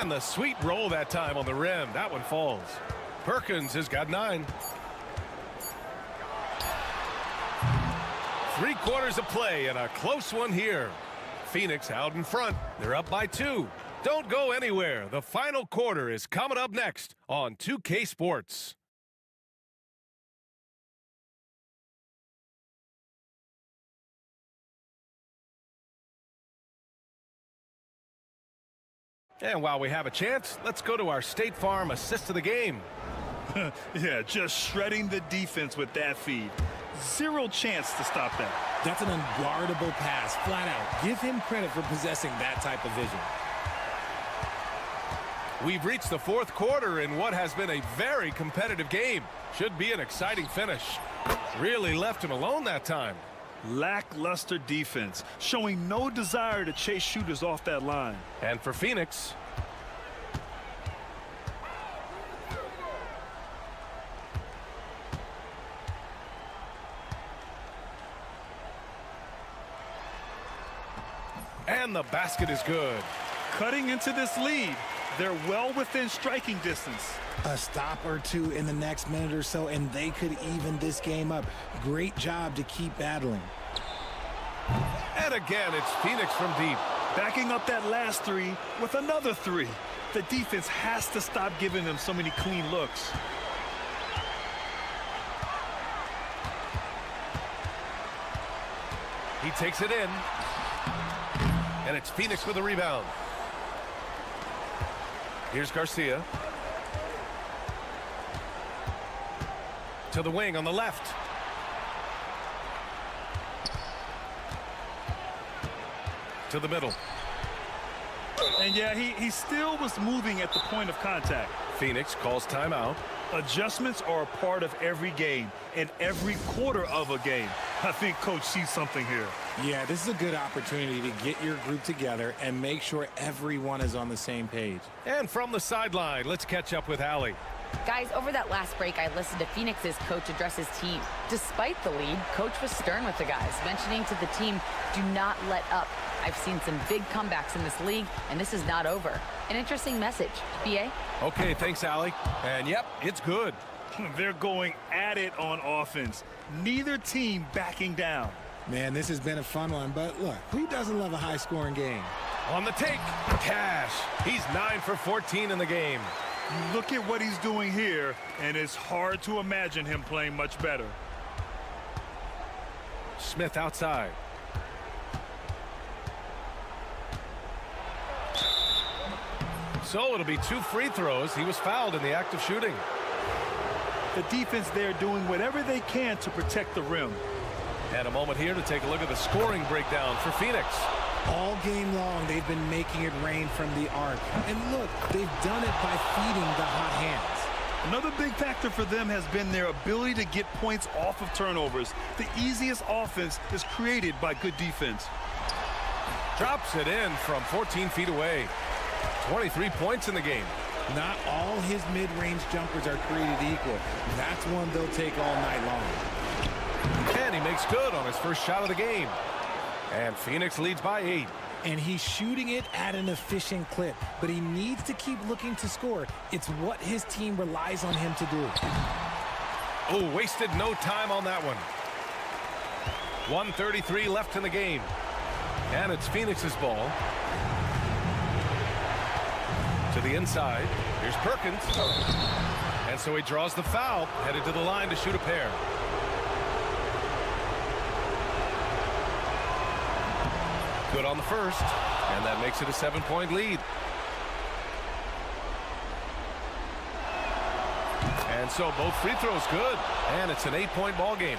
And the sweet roll that time on the rim. That one falls. Perkins has got 9. 3 quarters of play and a close one here. Phoenix out in front. They're up by 2. Don't go anywhere. The final quarter is coming up next on 2K Sports. And while we have a chance, let's go to our State Farm assist of the game. Yeah, just shredding the defense with that feed. Zero chance to stop that. That's an unguardable pass, flat out. Give him credit for possessing that type of vision. We've reached the fourth quarter in what has been a very competitive game. Should be an exciting finish. Really left him alone that time. Lackluster defense, showing no desire to chase shooters off that line. And for Phoenix, and the basket is good. Cutting into this lead, they're well within striking distance. A stop or two in the next minute or so, and they could even this game up. Great job to keep battling. And again, it's Phoenix from deep. Backing up that last 3 with another 3. The defense has to stop giving them so many clean looks. He takes it in. And it's Phoenix with a rebound. Here's Garcia. To the wing on the left. To the middle. And yeah, he still was moving at the point of contact. Phoenix calls timeout. Adjustments are a part of every game and every quarter of a game. I think Coach sees something here. Yeah, this is a good opportunity to get your group together and make sure everyone is on the same page. And from the sideline, let's catch up with Allie. Guys, over that last break, I listened to Phoenix's coach address his team. Despite the lead, coach was stern with the guys, mentioning to the team, do not let up. I've seen some big comebacks in this league, and this is not over. An interesting message. B.A.? Okay, thanks, Allie. And yep, it's good. They're going at it on offense. Neither team backing down. Man, this has been a fun one, but look, who doesn't love a high-scoring game? On the take, Cash. He's 9 for 14 in the game. Look at what he's doing here, and it's hard to imagine him playing much better. Smith outside. So it'll be 2 free throws. He was fouled in the act of shooting. The defense there doing whatever they can to protect the rim. And a moment here to take a look at the scoring breakdown for Phoenix. All game long, they've been making it rain from the arc. And look, they've done it by feeding the hot hands. Another big factor for them has been their ability to get points off of turnovers. The easiest offense is created by good defense. Drops it in from 14 feet away. 23 points in the game. Not all his mid-range jumpers are created equal. That's one they'll take all night long. And he makes good on his first shot of the game. And Phoenix leads by 8. And he's shooting it at an efficient clip, but he needs to keep looking to score. It's what his team relies on him to do. Oh, wasted no time on that one. 1:33 left in the game. And it's Phoenix's ball. To the inside. Here's Perkins. And so he draws the foul, headed to the line to shoot a pair. Good on the first, and that makes it a 7-point lead. And so both free throws good, and it's an 8-point ball game.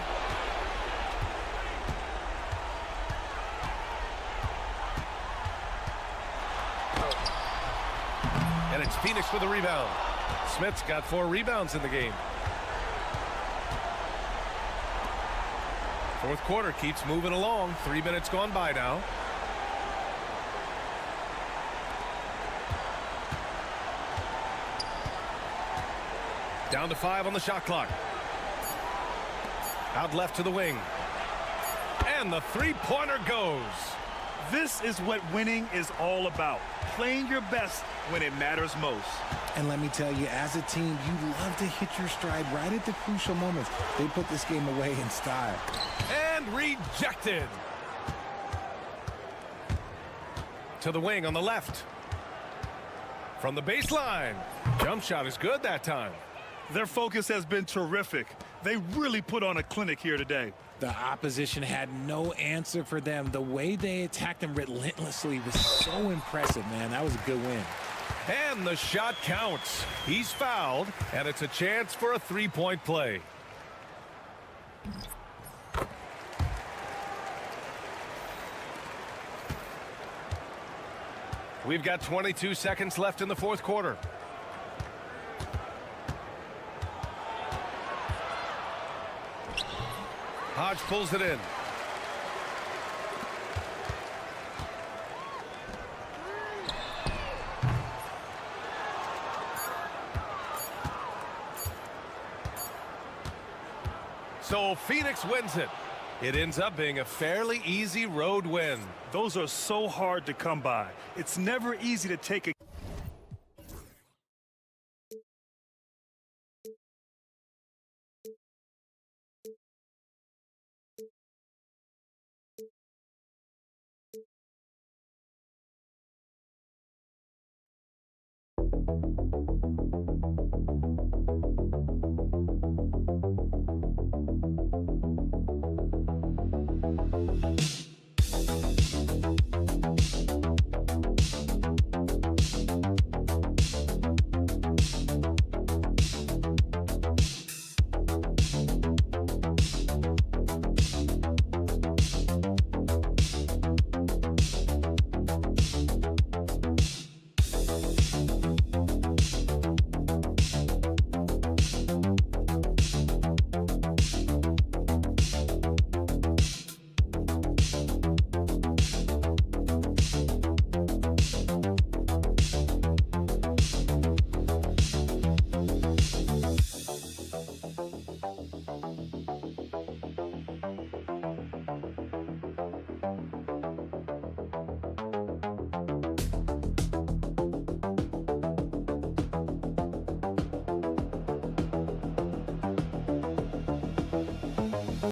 And it's Phoenix with a rebound. Smith's got 4 rebounds in the game. Fourth quarter keeps moving along. 3 minutes gone by now. Down to 5 on the shot clock. Out left to the wing. And the three-pointer goes. This is what winning is all about. Playing your best when it matters most. And let me tell you, as a team, you love to hit your stride right at the crucial moments. They put this game away in style. And rejected. To the wing on the left. From the baseline. Jump shot is good that time. Their focus has been terrific. They really put on a clinic here today. The opposition had no answer for them. The way they attacked them relentlessly was so impressive, man. That was a good win. And the shot counts. He's fouled, and it's a chance for a three-point play. We've got 22 seconds left in the fourth quarter. Hodge pulls it in. So Phoenix wins it. It ends up being a fairly easy road win. Those are so hard to come by. It's never easy to take a